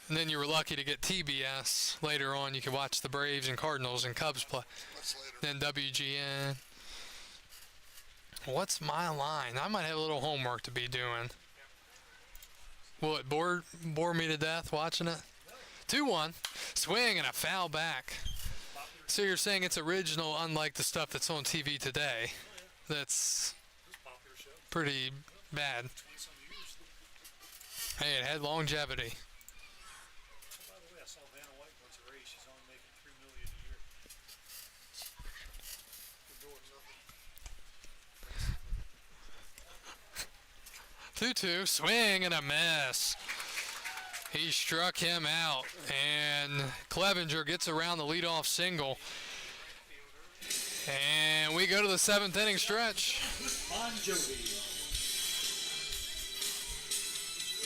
And then you were lucky to get TBS. Later on, you could watch the Braves and Cardinals and Cubs play. Then WGN. What's my line? I might have a little homework to be doing. Will it bore me to death watching it? 2-1. Swing and a foul back. So you're saying it's original, unlike the stuff that's on TV today. That's pretty bad. Hey, it had longevity. By the way, I saw Vanna White once a race. She's only making $3 million a year. 2-2, swing and a miss. He struck him out, and Clevenger gets around the leadoff single. And we go to the 7th inning stretch. Bon Jovi.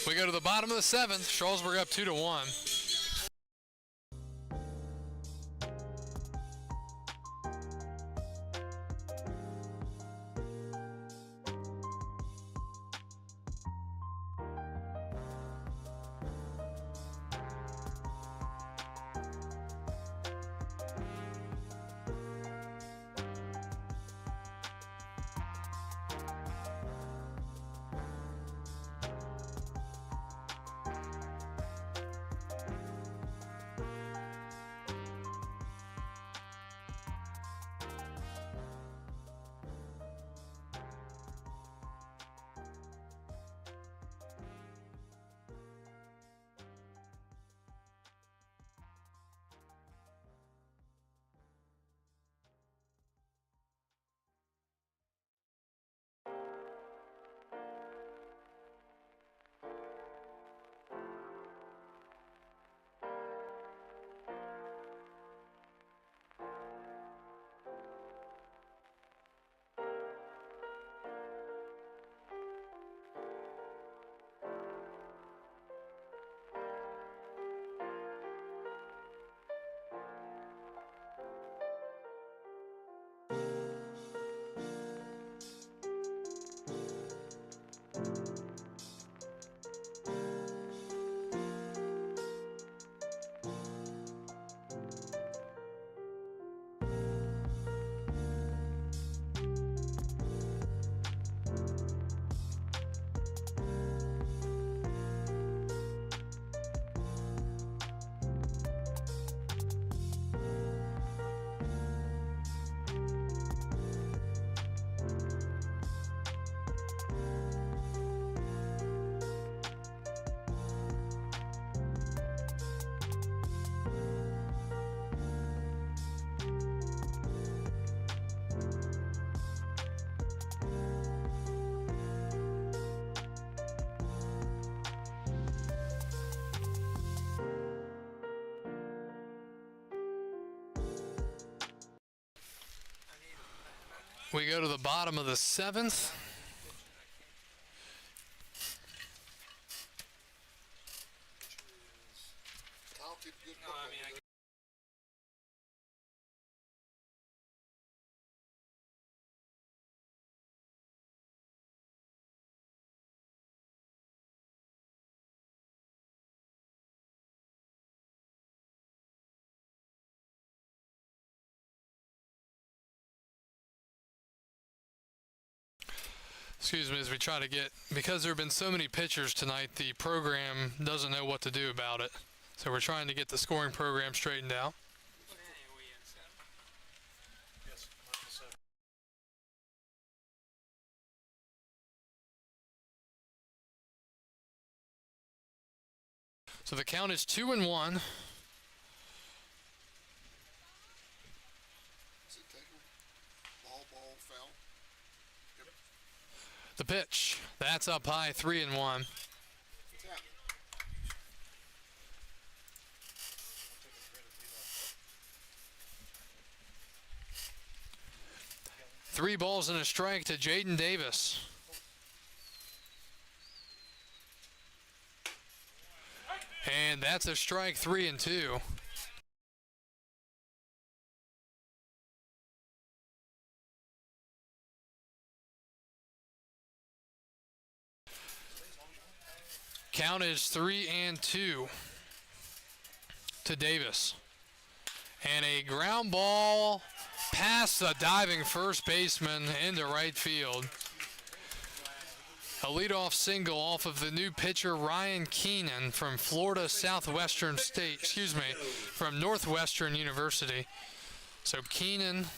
We go to the bottom of the 7th. Strasburg up 2-1. We go to the bottom of the 7th. Talented, good No, I mean, football. Excuse me, as we try to get, because there have been so many pitchers tonight, the program doesn't know what to do about it. So we're trying to get the scoring program straightened out. what inning are we in, Seth? Yes, -7. So the count is 2-1. Is it taken? Ball, foul. The pitch. That's up high, 3-1. Tap. 3 balls and a strike to Jaden Davis. And that's a strike, 3-2. Count is 3-2 to Davis. And a ground ball past the diving first baseman into right field. A leadoff single off of the new pitcher Ryan Keenan from Florida Southwestern State, from Northwestern University. So Keenan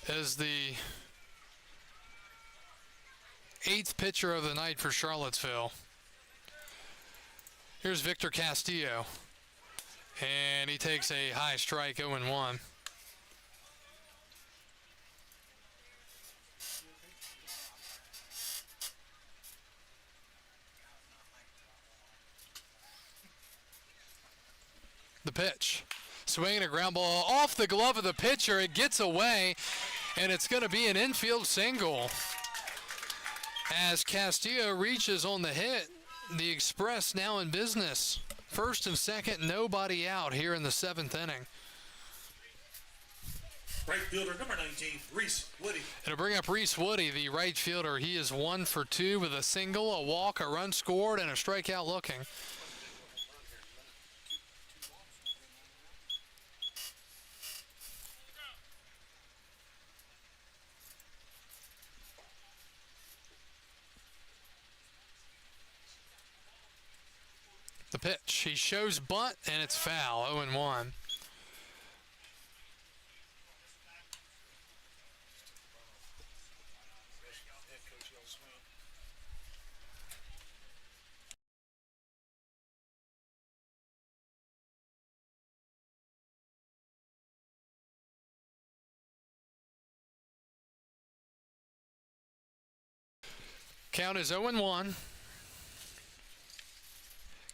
is the 8th pitcher of the night for Charlottesville. Here's Victor Castillo, and he takes a high strike, 0-1. The pitch. Swinging a ground ball off the glove of the pitcher. It gets away, and it's going to be an infield single. As Castillo reaches on the hit, the Express now in business. First and second, nobody out here in the 7th inning. Right fielder number 19, Reese Woody. It'll bring up Reese Woody, the right fielder. He is 1 for 2 with a single, a walk, a run scored, and a strikeout looking. The pitch. He shows bunt, and it's foul, 0-1. Count is 0-1.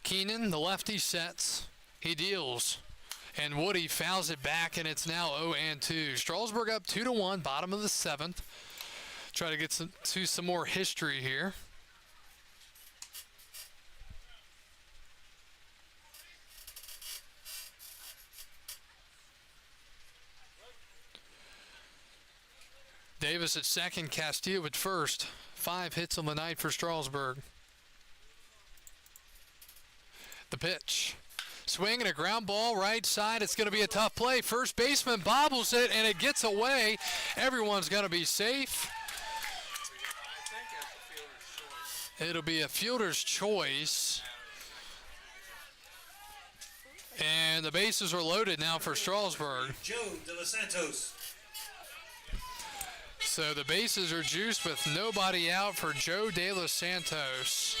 Keenan, the lefty, sets. He deals. And Woody fouls it back, and it's now 0-2. Strasburg up 2-1, bottom of the 7th. Try to get to some more history here. Davis at second, Castillo at first. 5 hits on the night for Strasburg. The pitch. Swing and a ground ball right side. It's going to be a tough play. First baseman bobbles it, and it gets away. Everyone's going to be safe. I think that's a fielder's choice. It'll be a fielder's choice. And the bases are loaded now for Strasburg. Joe De Los Santos. So the bases are juiced with nobody out for Joe De Los Santos.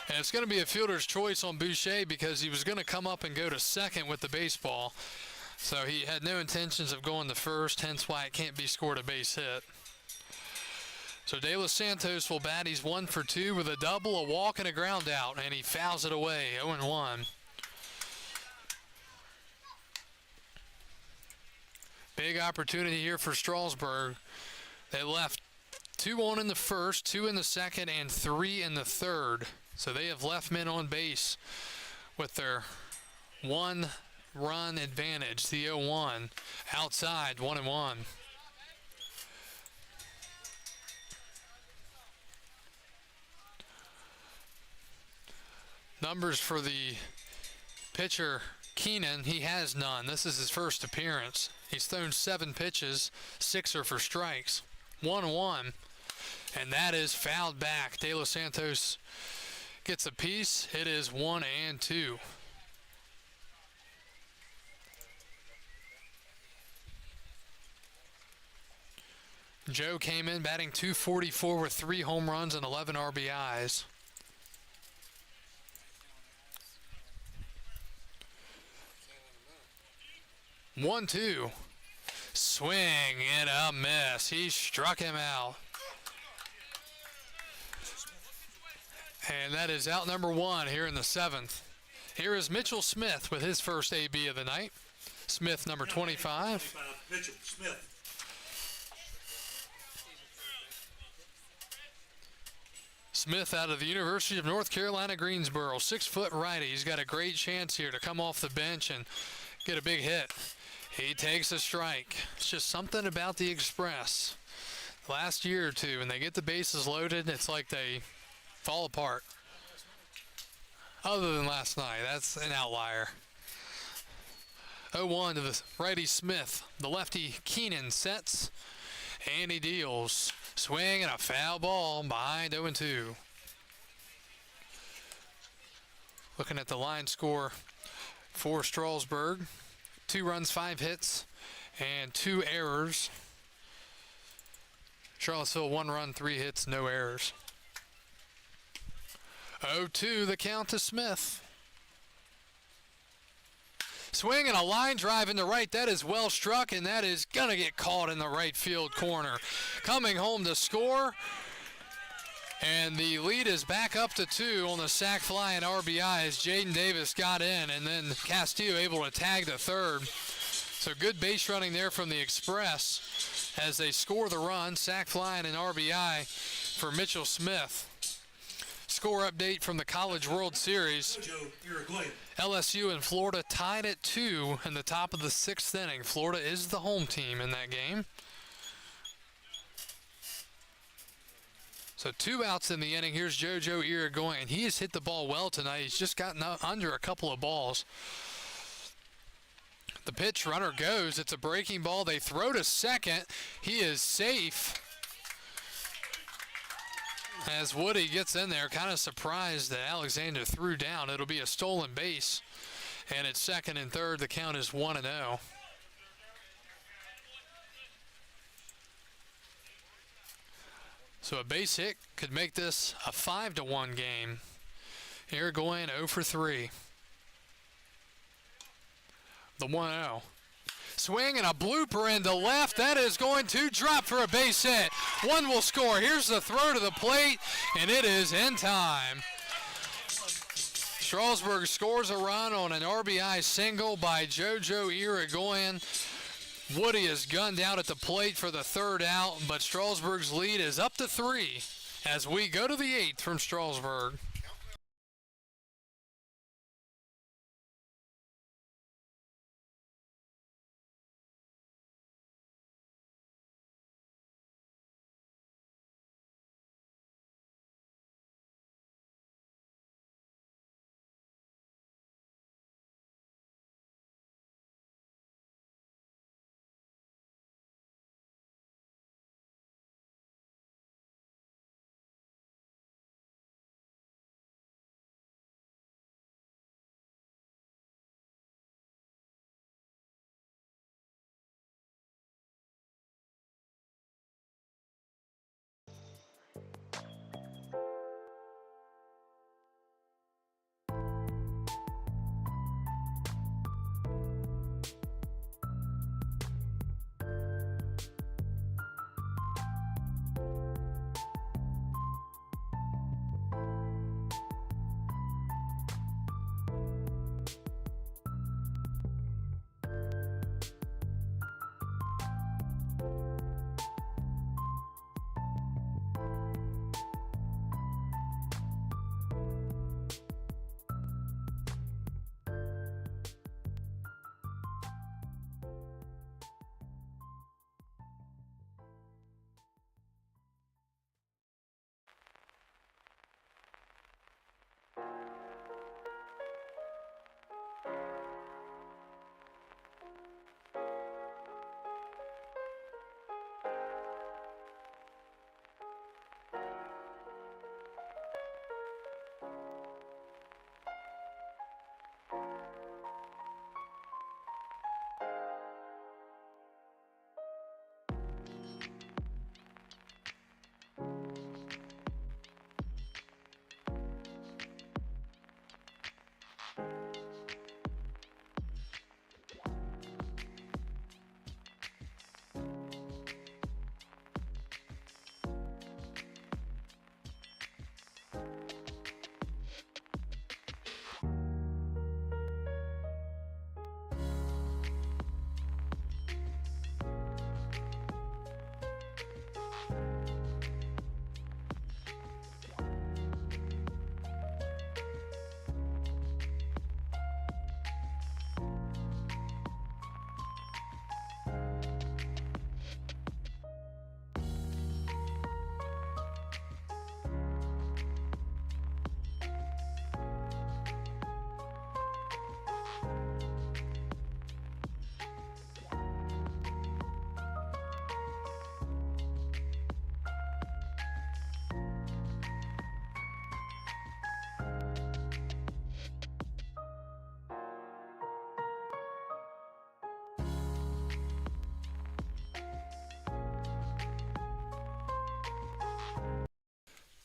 And it's going to be a fielder's choice on Boucher because he was going to come up and go to second with the baseball. So he had no intentions of going to first, hence why it can't be scored a base hit. So De Los Santos will bat. He's 1 for 2 with a double, a walk, and a ground out, and he fouls it away, 0-1. Big opportunity here for Strasburg. They left 2 on in the first, 2 in the second, and 3 in the third. So they have left men on base with their 1-run advantage. The 0-1 outside, 1-1. Numbers for the pitcher, Keenan, he has none. This is his first appearance. He's thrown 7 pitches, 6 are for strikes. 1-1, and that is fouled back. De Los Santos gets a piece. It is 1-2. Joe came in batting .244 with 3 home runs and 11 RBIs. 1-2. Swing and a miss. He struck him out. And that is out number 1 here in the 7th. Here is Mitchell Smith with his first AB of the night. Smith, number 25. Mitchell Smith. Smith out of the University of North Carolina, Greensboro. 6-foot righty. He's got a great chance here to come off the bench and get a big hit. He takes a strike. It's just something about the Express. Last year or two, when they get the bases loaded, it's like they fall apart. Other than last night, that's an outlier. 0-1 to the righty Smith. The lefty Keenan sets, and he deals. Swing and a foul ball behind 0-2. Looking at the line score for Strasburg. 2 runs, 5 hits, and 2 errors. Charlottesville, 1 run, 3 hits, no errors. 0-2, the count to Smith. Swing and a line drive in the right. That is well struck, and that is going to get caught in the right field corner. Coming home to score, and the lead is back up to 2 on the sac fly and RBI as Jaden Davis got in, and then Castillo able to tag the third. So good base running there from the Express as they score the run, sac fly and an RBI for Mitchell Smith. Score update from the College World Series. LSU and Florida tied at 2 in the top of the 6th inning. Florida is the home team in that game. So 2 outs in the inning. Here's JoJo Irigoyen. He has hit the ball well tonight. He's just gotten under a couple of balls. The pitch, runner goes. It's a breaking ball. They throw to second. He is safe. As Woody gets in there, kind of surprised that Alexander threw down. It'll be a stolen base. And it's second and third. The count is 1-0. So a base hit could make this a 5-1 game. Irigoyen 0 for 3. The 1-0. Swing and a blooper into left. That is going to drop for a base hit. One will score. Here's the throw to the plate, and it is in time. Strasburg scores a run on an RBI single by JoJo Irigoyen. Woody is gunned out at the plate for the third out, but Strasburg's lead is up to 3 as we go to the 8th from Strasburg.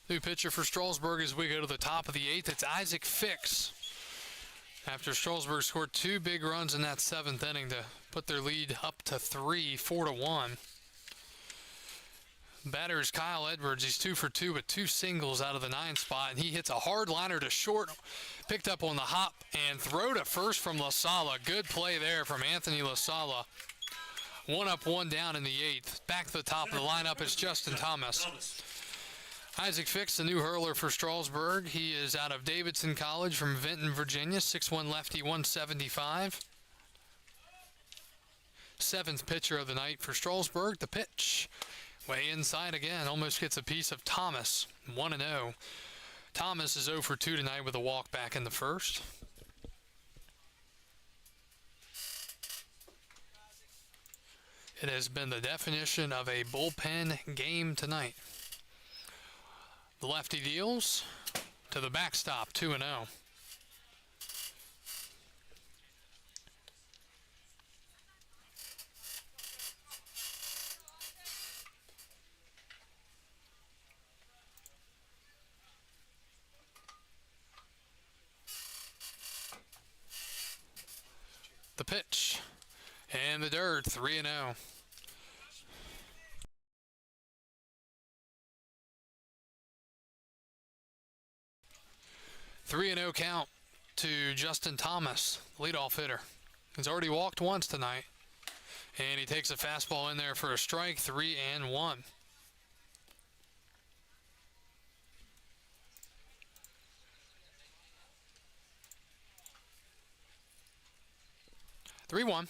New pitcher for Strasburg as we go to the top of the 8th. It's Isaac Fix. After Strasburg scored 2 big runs in that 7th inning to put their lead up to 3, 4-1. Batter is Kyle Edwards. He's 2 for 2 with 2 singles out of the 9 spot, and he hits a hard liner to short, picked up on the hop, and throw to first from La Sala. Good play there from Anthony La Sala. 1 up, 1 down in the 8th. Back to the top of the lineup is Justin Thomas. Isaac Fix, the new hurler for Strasburg. He is out of Davidson College from Vinton, Virginia. 6'1" lefty, 175. 7th pitcher of the night for Strasburg. The pitch. Way inside again. Almost gets a piece of Thomas. 1-0. Thomas is 0 for 2 tonight with a walk back in the first. It has been the definition of a bullpen game tonight. The lefty deals to the backstop, 2-0. The pitch and the dirt, 3-0. 3-0 count to Justin Thomas, leadoff hitter. He's already walked once tonight, and he takes a fastball in there for a strike, 3-1. Three-one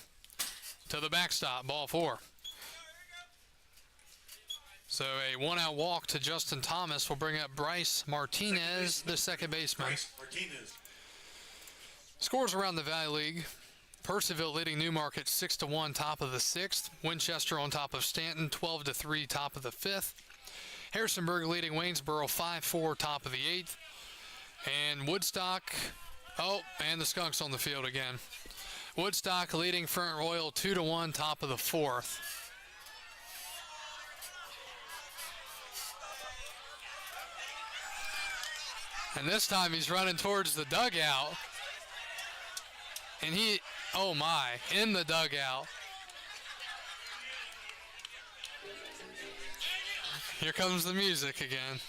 to the backstop, ball 4. So a 1-out walk to Justin Thomas will bring up Bryce Martinez, the second baseman. Bryce Martinez. Scores around the Valley League. Percival leading Newmarket 6-1, top of the 6th. Winchester on top of Stanton, 12-3, top of the 5th. Harrisonburg leading Waynesboro 5-4, top of the 8th. And Woodstock, and the Skunks on the field again. Woodstock leading Front Royal 2-1, top of the 4th. And this time he's running towards the dugout. And he, oh my, in the dugout. Here comes the music again.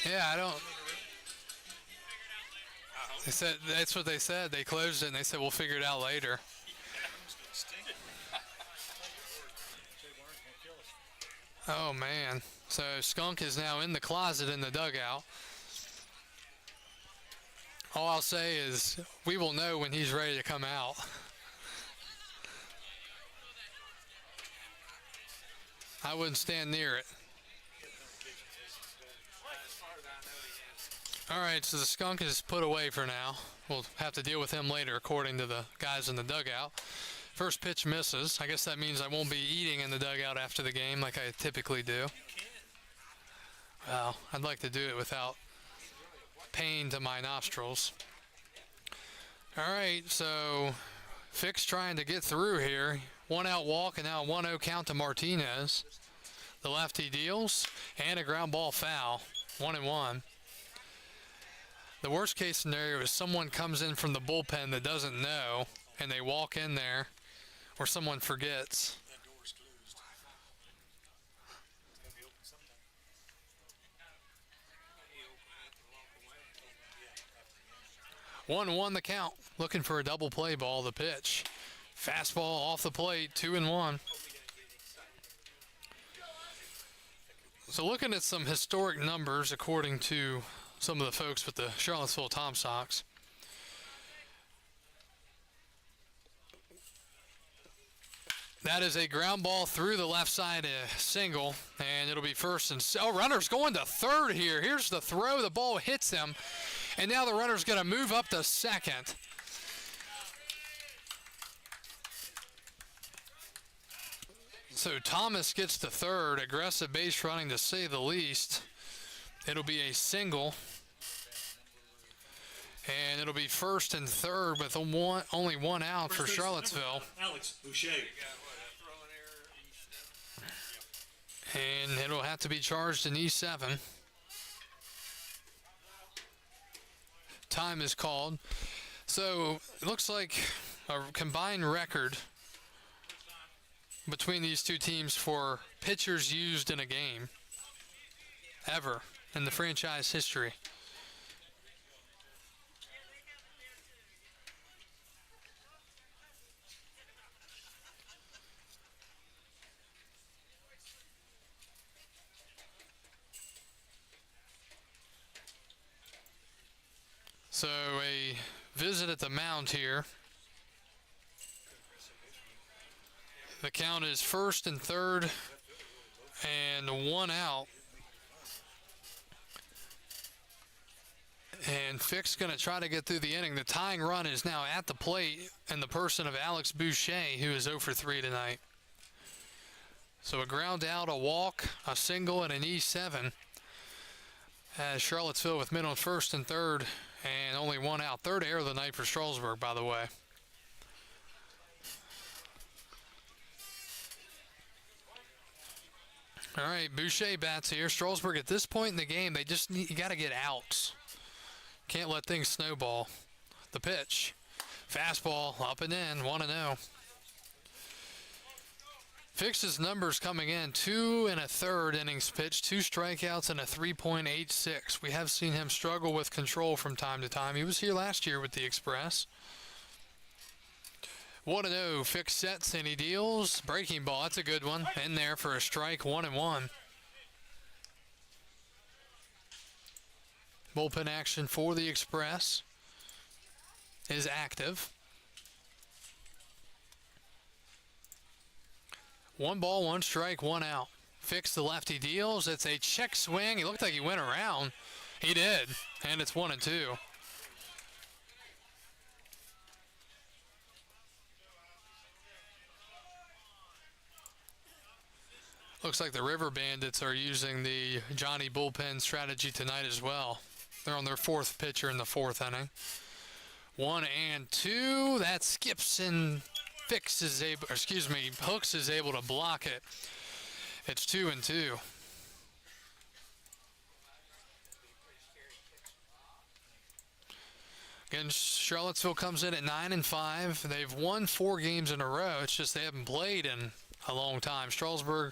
Yeah, I don't. They said that's what they said. They closed it and they said we'll figure it out later. Oh man. So Skunk is now in the closet in the dugout. All I'll say is we will know when he's ready to come out. I wouldn't stand near it. All right, so the Skunk is put away for now. We'll have to deal with him later, according to the guys in the dugout. First pitch misses. I guess that means I won't be eating in the dugout after the game like I typically do. Well, I'd like to do it without pain to my nostrils. All right, so Fix trying to get through here. 1-out walk and now a 1-0 count to Martinez. The lefty deals and a ground ball foul. 1-1. The worst case scenario is someone comes in from the bullpen that doesn't know and they walk in there, or someone forgets. That door's closed. It's gotta be open sometime. 1-1 the count. Looking for a double play ball. The pitch. Fastball off the plate. 2-1. So looking at some historic numbers according to some of the folks with the Charlottesville Tom Sox. That is a ground ball through the left side, a single, and it'll be first and runner's going to third here. Here's the throw. The ball hits him, and now the runner's going to move up to second. So Thomas gets to third. Aggressive base running to say the least. It'll be a single. And it'll be first and third with only one out for First baseman, Charlottesville. Alex Boucher. And it'll have to be charged in E7. Time is called. So it looks like a combined record between these two teams for pitchers used in a game ever in the franchise history. So a visit at the mound here. The count is first and third and one out. And Fick's going to try to get through the inning. The tying run is now at the plate in the person of Alex Boucher, who is 0 for 3 tonight. So a ground out, a walk, a single, and an E7. As Charlottesville with men on first and third and only one out. Third error of the night for Strasburg, by the way. All right, Boucher bats here. Strasburg at this point in the game, you got to get outs. Can't let things snowball. The pitch. Fastball up and in, 1-0. Fix's numbers coming in, 2 1/3 innings pitched, 2 strikeouts, and a 3.86. We have seen him struggle with control from time to time. He was here last year with the Express. 1-0, Fix sets and he deals. Breaking ball, that's a good one. In there for a strike, 1-1. Bullpen action for the Express is active. 1 ball, 1 strike, 1 out. Fix the lefty deals. It's a check swing. He looked like he went around. He did. And it's 1-2. Looks like the River Bandits are using the Johnny Bullpen strategy tonight as well. They're on their 4th pitcher in the 4th inning. 1-2. That skips and Hooks is able to block it. It's 2-2. Again, Charlottesville comes in at 9-5. They've won 4 games in a row. It's just they haven't played in a long time. Strasburg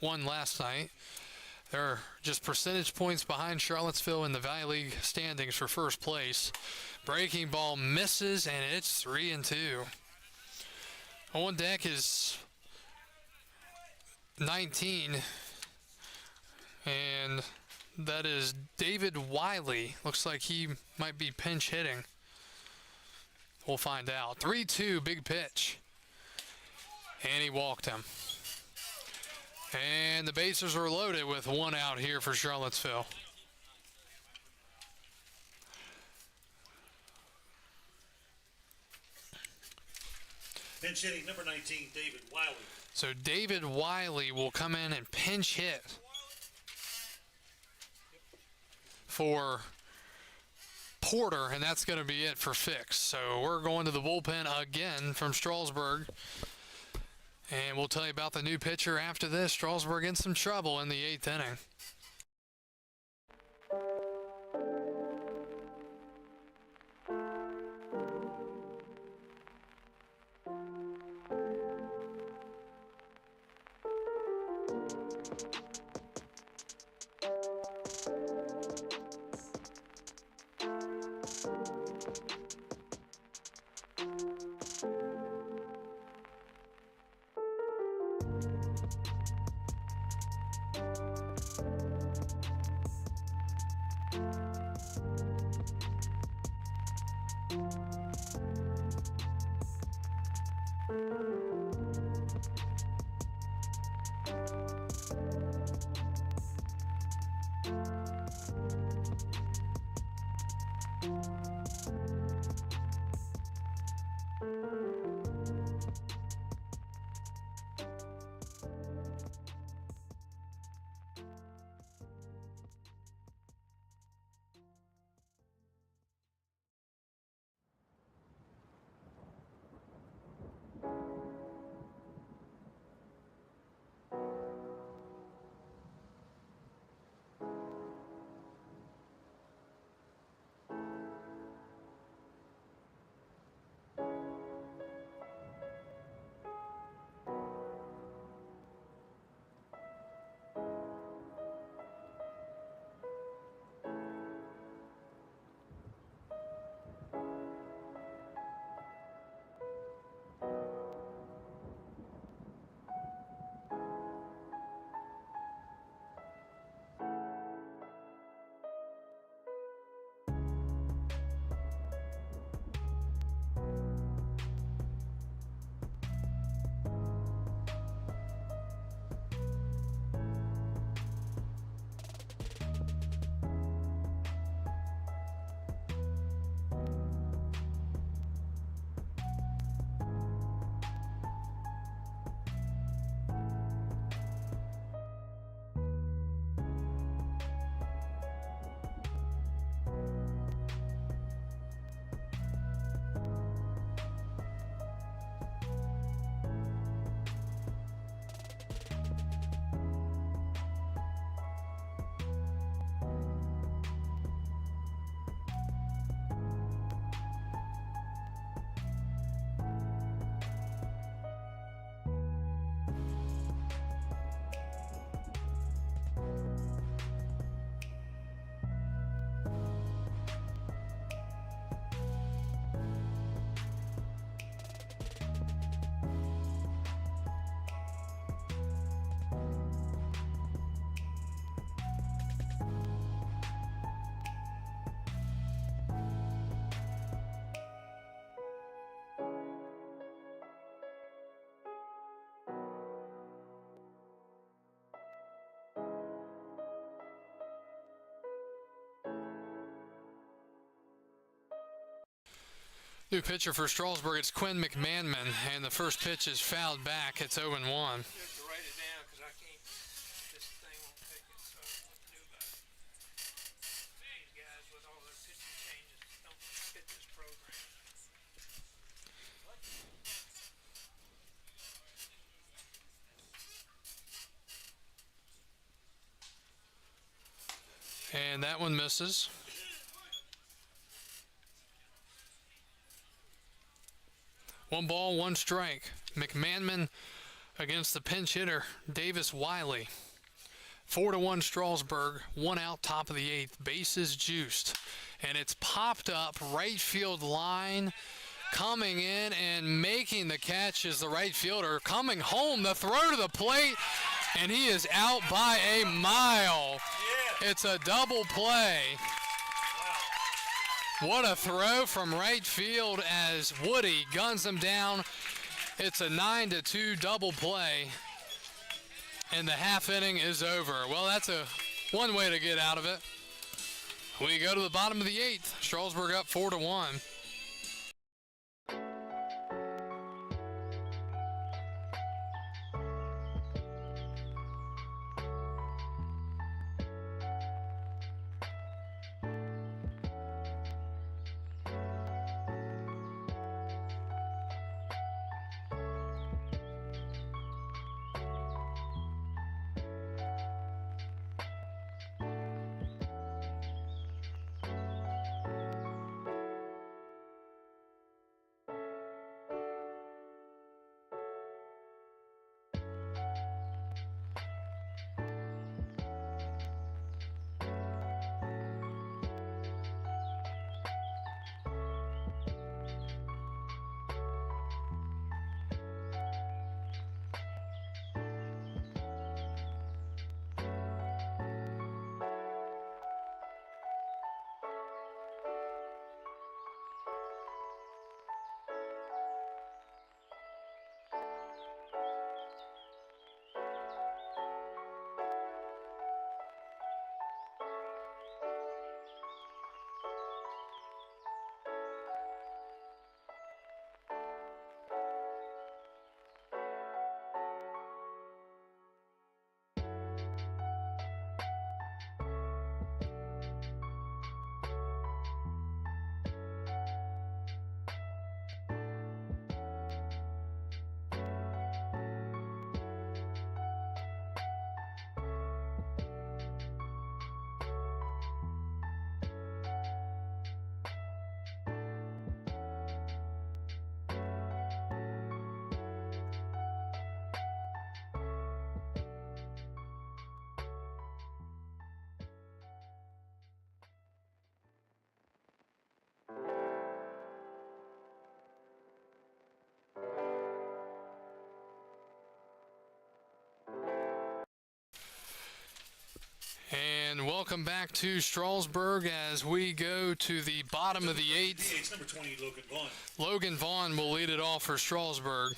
won last night. They're just percentage points behind Charlottesville in the Valley League standings for first place. Breaking ball misses, and it's 3-2. On deck is 19, and that is David Wiley. Looks like he might be pinch hitting. We'll find out. 3-2, big pitch. And he walked him. And the bases are loaded with 1 out here for Charlottesville. Pinch hitting number 19, David Wiley. So David Wiley will come in and pinch hit for Porter, and that's going to be it for Fix. So we're going to the bullpen again from Strasburg. And we'll tell you about the new pitcher after this. Strasburg in some trouble in the 8th inning. New pitcher for Strasburg, it's Quinn McMahon, and the first pitch is fouled back. It's 0-1. You have to write it down because I can't. This thing won't take it. So what to do about it? These guys with all their pitching changes don't fit this program. And that one misses. One ball, one strike. McMahon against the pinch hitter, Davis Wiley. 4-1 Strasburg, one out, top of the eighth. Bases juiced. And it's popped up, right field line. Coming in and making the catch is the right fielder. Coming home, the throw to the plate, and he is out by a mile. It's a double play. What a throw from right field as Woody guns him down. It's a 9-2 double play, and the half inning is over. Well, that's one way to get out of it. We go to the bottom of the eighth. Strasburg up 4-1. And welcome back to Strasburg as we go to the bottom of the eighth. It's number 20, Logan Vaughn. Logan Vaughn will lead it off for Strasburg. I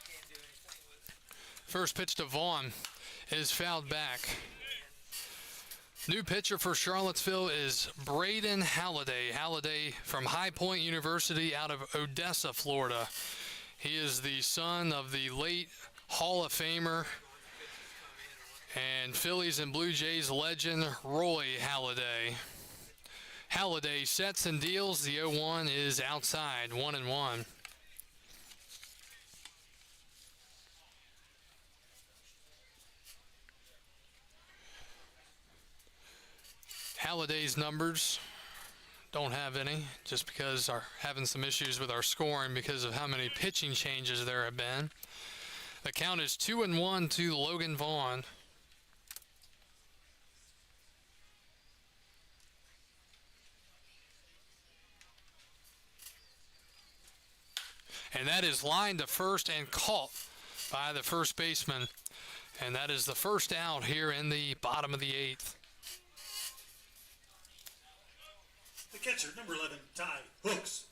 can't do anything with it. First pitch to Vaughn is fouled back. New pitcher for Charlottesville is Braden Halliday. Halliday from High Point University out of Odessa, Florida. He is the son of the late Hall of Famer and Phillies and Blue Jays legend Roy Halladay. Halladay sets and deals. The 0-1 is outside, 1-1. Halladay's numbers don't have any, just because are having some issues with our scoring because of how many pitching changes there have been. The count is 2-1 to Logan Vaughn. And that is lined to first and caught by the first baseman. And that is the first out here in the bottom of the eighth. The catcher, number 11, Ty Hooks.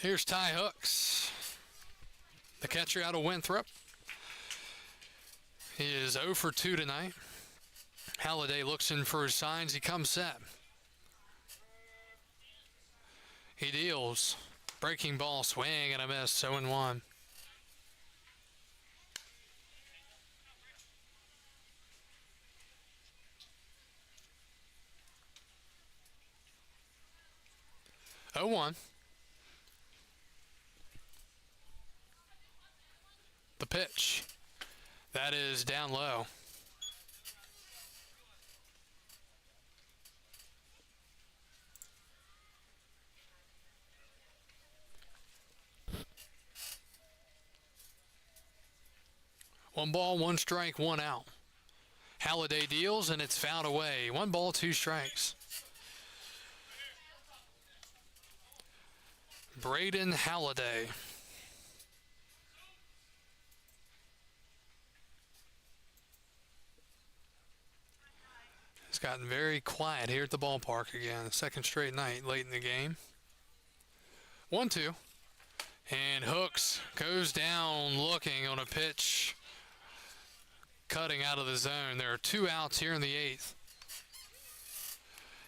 Here's Ty Hooks. The catcher out of Winthrop. He is 0 for 2 tonight. Halliday looks in for his signs. He comes set. He deals. Breaking ball, swing and a miss. 0-1. Oh, 1. The pitch. That is down low. One ball, one strike, one out. Halliday deals, and it's fouled away. 1 ball, 2 strikes. Braden Halliday. It's gotten very quiet here at the ballpark again. Second straight night late in the game. 1-2. And Hooks goes down looking on a pitch. Cutting out of the zone. There are 2 outs here in the 8th.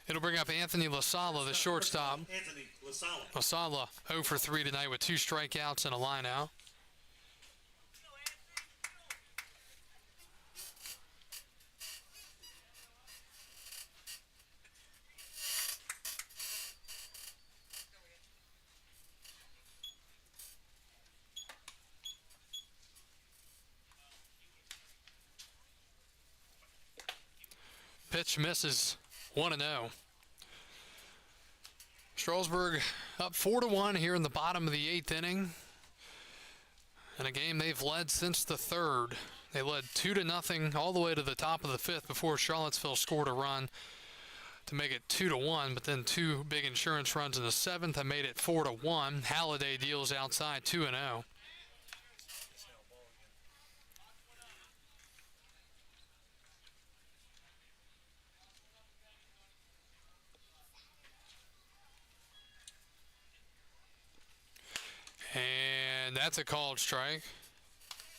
It'll bring up Anthony LaSala, the shortstop. Anthony LaSala. LaSala 0 for 3 tonight with 2 strikeouts and a line out. Pitch misses. 1-0. Strasburg up 4-1 here in the bottom of the 8th inning. In a game they've led since the 3rd. They led 2-0 all the way to the top of the 5th before Charlottesville scored a run to make it 2-1, but then 2 big insurance runs in the 7th and made it 4-1. Halliday deals outside 2-0. And that's a called strike.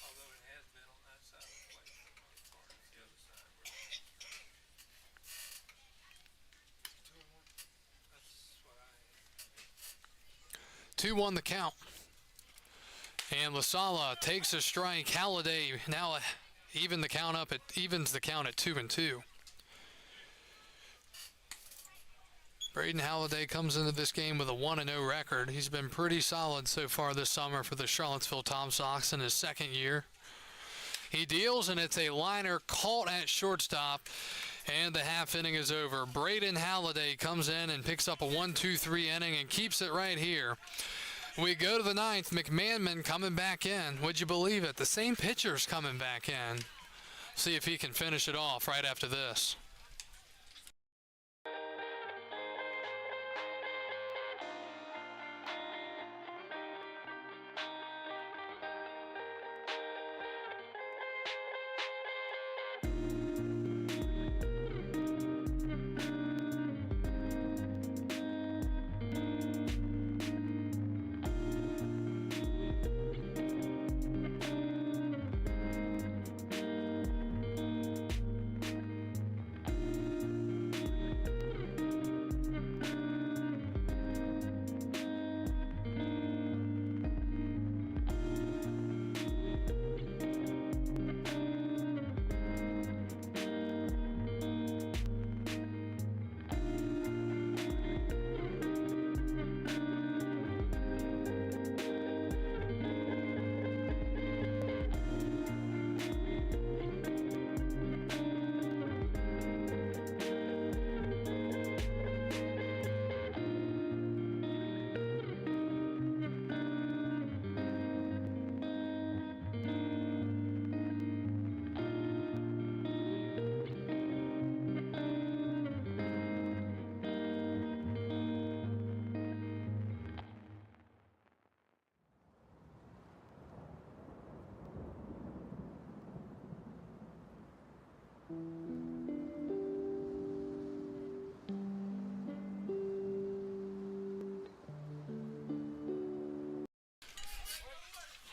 Although it has been on that side of the plate for the most part, it's the other side where that's what I 2-1 the count. And LaSala takes a strike. Halliday now evens the count at 2-2. Braden Halliday comes into this game with a 1-0 record. He's been pretty solid so far this summer for the Charlottesville Tom Sox in his 2nd year. He deals, and it's a liner caught at shortstop, and the half inning is over. Braden Halliday comes in and picks up a 1-2-3 inning and keeps it right here. We go to the 9th. McMahon coming back in. Would you believe it? The same pitcher's coming back in. See if he can finish it off right after this.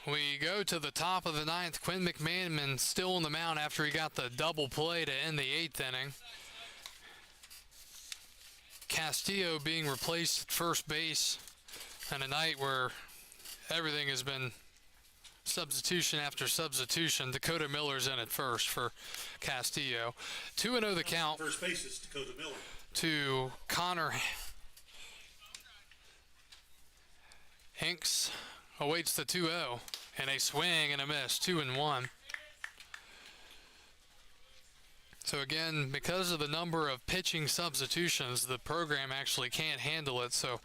We go to the top of the ninth. Quinn McMahon still on the mound after he got the double play to end the 8th inning. Castillo being replaced at first base on a night where everything has been substitution after substitution. Dakota Miller's in at first for Castillo. 2-0 the count. First base is Dakota Miller. To Connor Hinks awaits the 2-0, and a swing and a miss, 2-1. So again, because of the number of pitching substitutions, the program actually can't handle it, so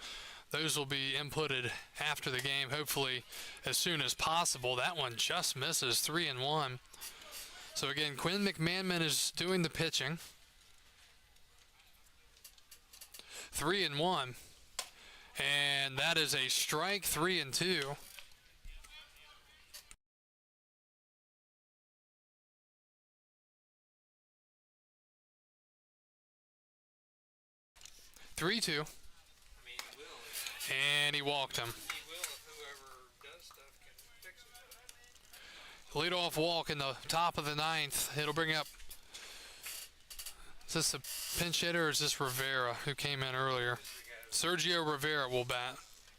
those will be inputted after the game, hopefully as soon as possible. That one just misses, 3-1. So again, Quinn McMahon is doing the pitching. 3-1. And that is a strike, 3-2. I 3-2. mean, he will. And he walked him. He will if whoever does stuff can fix it. Leadoff walk in the top of the ninth. It'll bring up. Is this a pinch hitter or is this Rivera who came in earlier? Sergio Rivera will bat.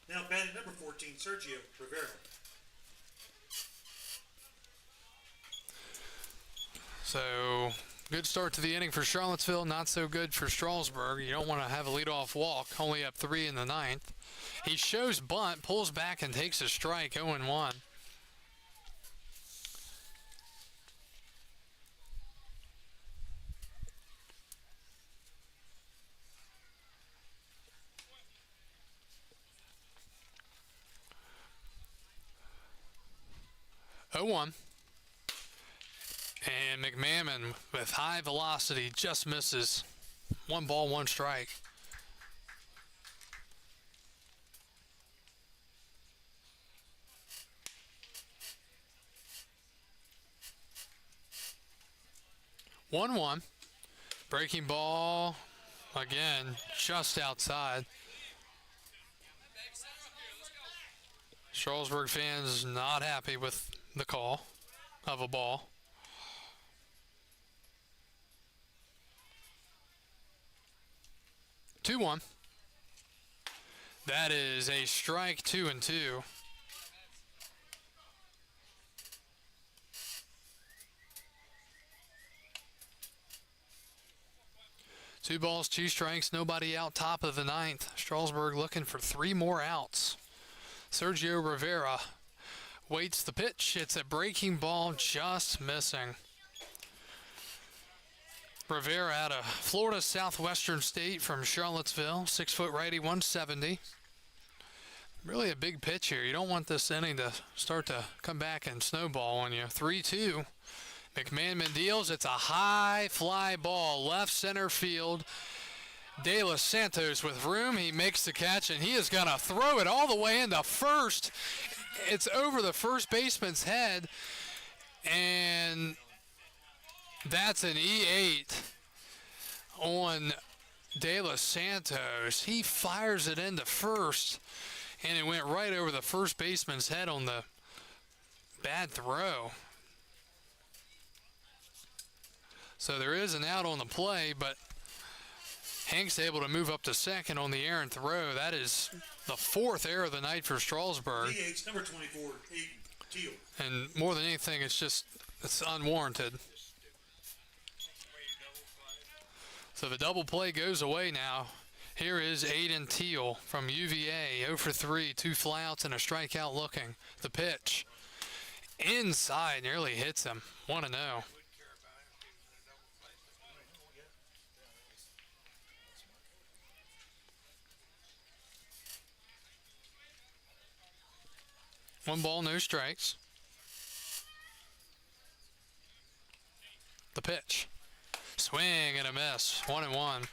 Now batting number 14, Sergio Rivera. So, good start to the inning for Charlottesville, not so good for Strasburg. You don't want to have a leadoff walk, only up 3 in the ninth. He shows bunt, pulls back, and takes a strike, 0-1. And McMahon with high velocity just misses. 1 ball, 1 strike. One. Breaking ball again, just outside. Strasburg fans not happy with the call of a ball. 2-1. That is a strike, 2-2. Two balls, 2 strikes, nobody out, top of the ninth. Strasburg looking for 3 more outs. Sergio Rivera waits the pitch. It's a breaking ball, just missing. Rivera out of Florida Southwestern State from Charlottesville, 6-foot righty, 170. Really a big pitch here. You don't want this inning to start to come back and snowball on you. 3-2. McMahon deals. It's a high fly ball, left center field. De Los Santos with room. He makes the catch, and he is going to throw it all the way into first. It's over the first baseman's head, and that's an E8 on De Los Santos. He fires it into first, and it went right over the first baseman's head on the bad throw. So there is an out on the play, but Hank's able to move up to second on the errant throw. That is the 4th error of the night for Strasburg. DH number 24, Aiden Teal. And more than anything, it's unwarranted. So the double play goes away now. Here is Aiden Teal from UVA, 0 for 3, 2 flyouts and a strikeout looking. The pitch inside, nearly hits him. 1-0. One ball, no strikes. The pitch. Swing and a miss. 1-1.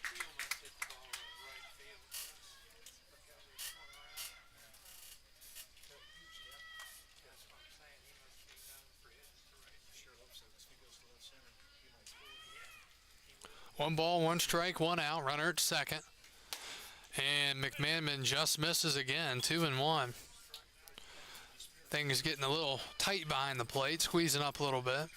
One ball, 1 strike, 1 out. Runner at second. And McMahon just misses again. 2-1. Things getting a little tight behind the plate, squeezing up a little bit.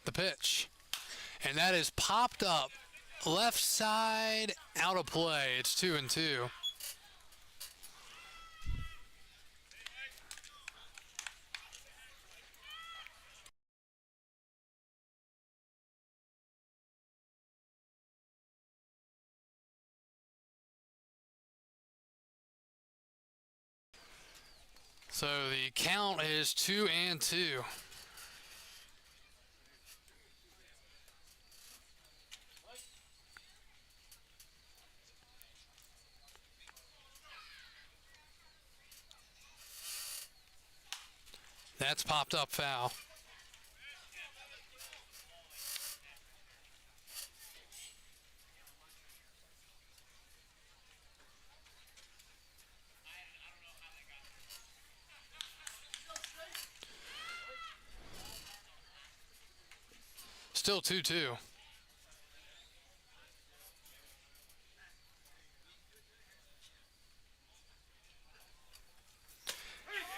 The pitch. And that is popped up left side, out of play. It's 2-2. So the count is 2-2. That's popped up foul. Still 2-2.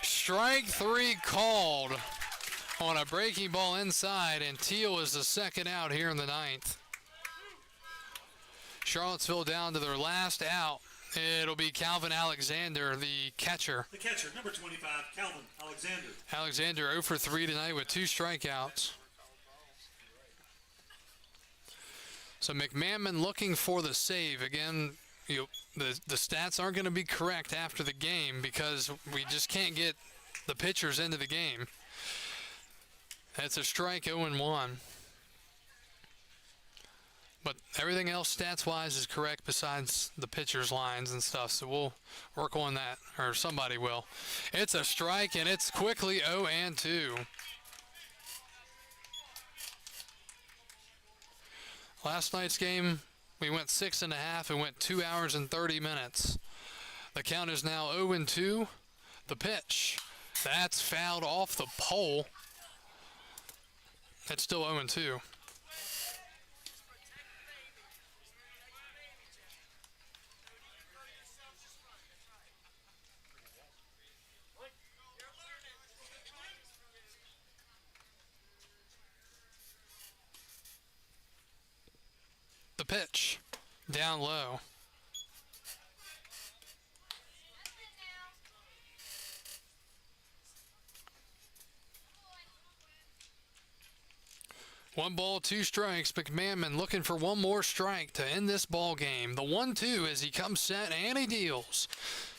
Strike 3 called on a breaking ball inside, and Teal is the second out here in the ninth. Charlottesville down to their last out. It'll be Calvin Alexander, the catcher. The catcher, number 25, Calvin Alexander. Alexander 0 for 3 tonight with 2 strikeouts. So McMahon looking for the save. Again, the stats aren't going to be correct after the game because we just can't get the pitchers into the game. That's a strike, 0-1. But everything else stats-wise is correct besides the pitcher's lines and stuff, so we'll work on that, or somebody will. It's a strike, and it's quickly 0-2. Last night's game, we went 6.5 and went 2 hours and 30 minutes. The count is now 0-2. The pitch, that's fouled off the pole. It's still 0-2. The pitch, down low. One ball, 2 strikes. McMahon looking for one more strike to end this ball game. The 1-2 as he comes set and he deals.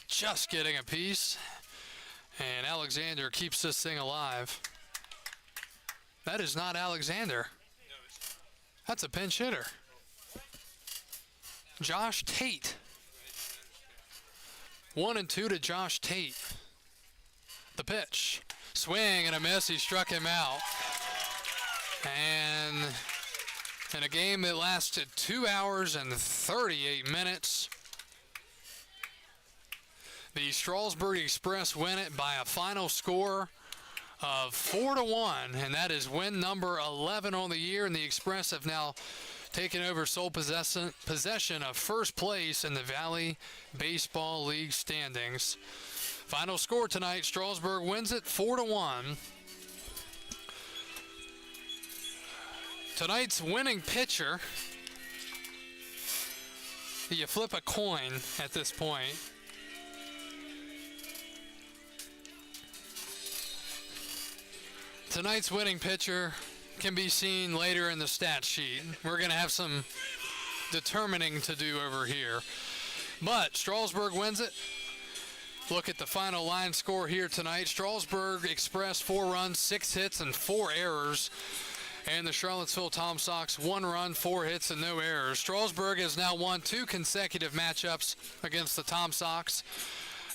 Just getting a piece. And Alexander keeps this thing alive. That is not Alexander. That's a pinch hitter. Josh Tate. 1-2 to Josh Tate. The pitch. Swing and a miss. He struck him out. And in a game that lasted 2 hours and 38 minutes, the Strasburg Express win it by a final score of 4-1, and that is win number 11 on the year, and the Express have now taken over sole possession of first place in the Valley Baseball League standings. Final score tonight, Strasburg wins it 4-1. Tonight's winning pitcher, you flip a coin at this point. Tonight's winning pitcher can be seen later in the stat sheet. We're going to have some determining to do over here. But Strasburg wins it. Look at the final line score here tonight. Strasburg Express 4 runs, 6 hits, and 4 errors. And the Charlottesville Tom Sox 1 run, 4 hits, and no errors. Strasburg has now won 2 consecutive matchups against the Tom Sox.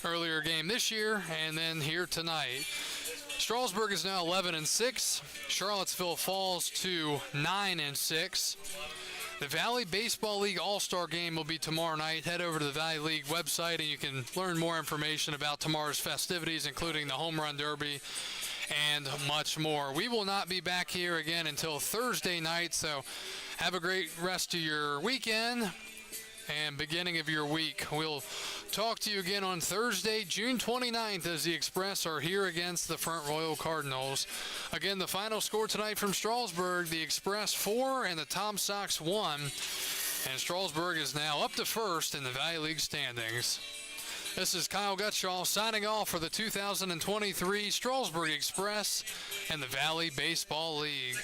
Earlier game this year and then here tonight. Strasburg is now 11-6. Charlottesville falls to 9-6. The Valley Baseball League All-Star Game will be tomorrow night. Head over to the Valley League website and you can learn more information about tomorrow's festivities, including the Home Run Derby and much more. We will not be back here again until Thursday night, so have a great rest of your weekend. and beginning of your week. We'll talk to you again on Thursday, June 29th, as the Express are here against the Front Royal Cardinals. Again, the final score tonight from Strasburg, the Express 4 and the Tom Sox 1. And Strasburg is now up to first in the Valley League standings. This is Kyle Gutschall signing off for the 2023 Strasburg Express and the Valley Baseball League.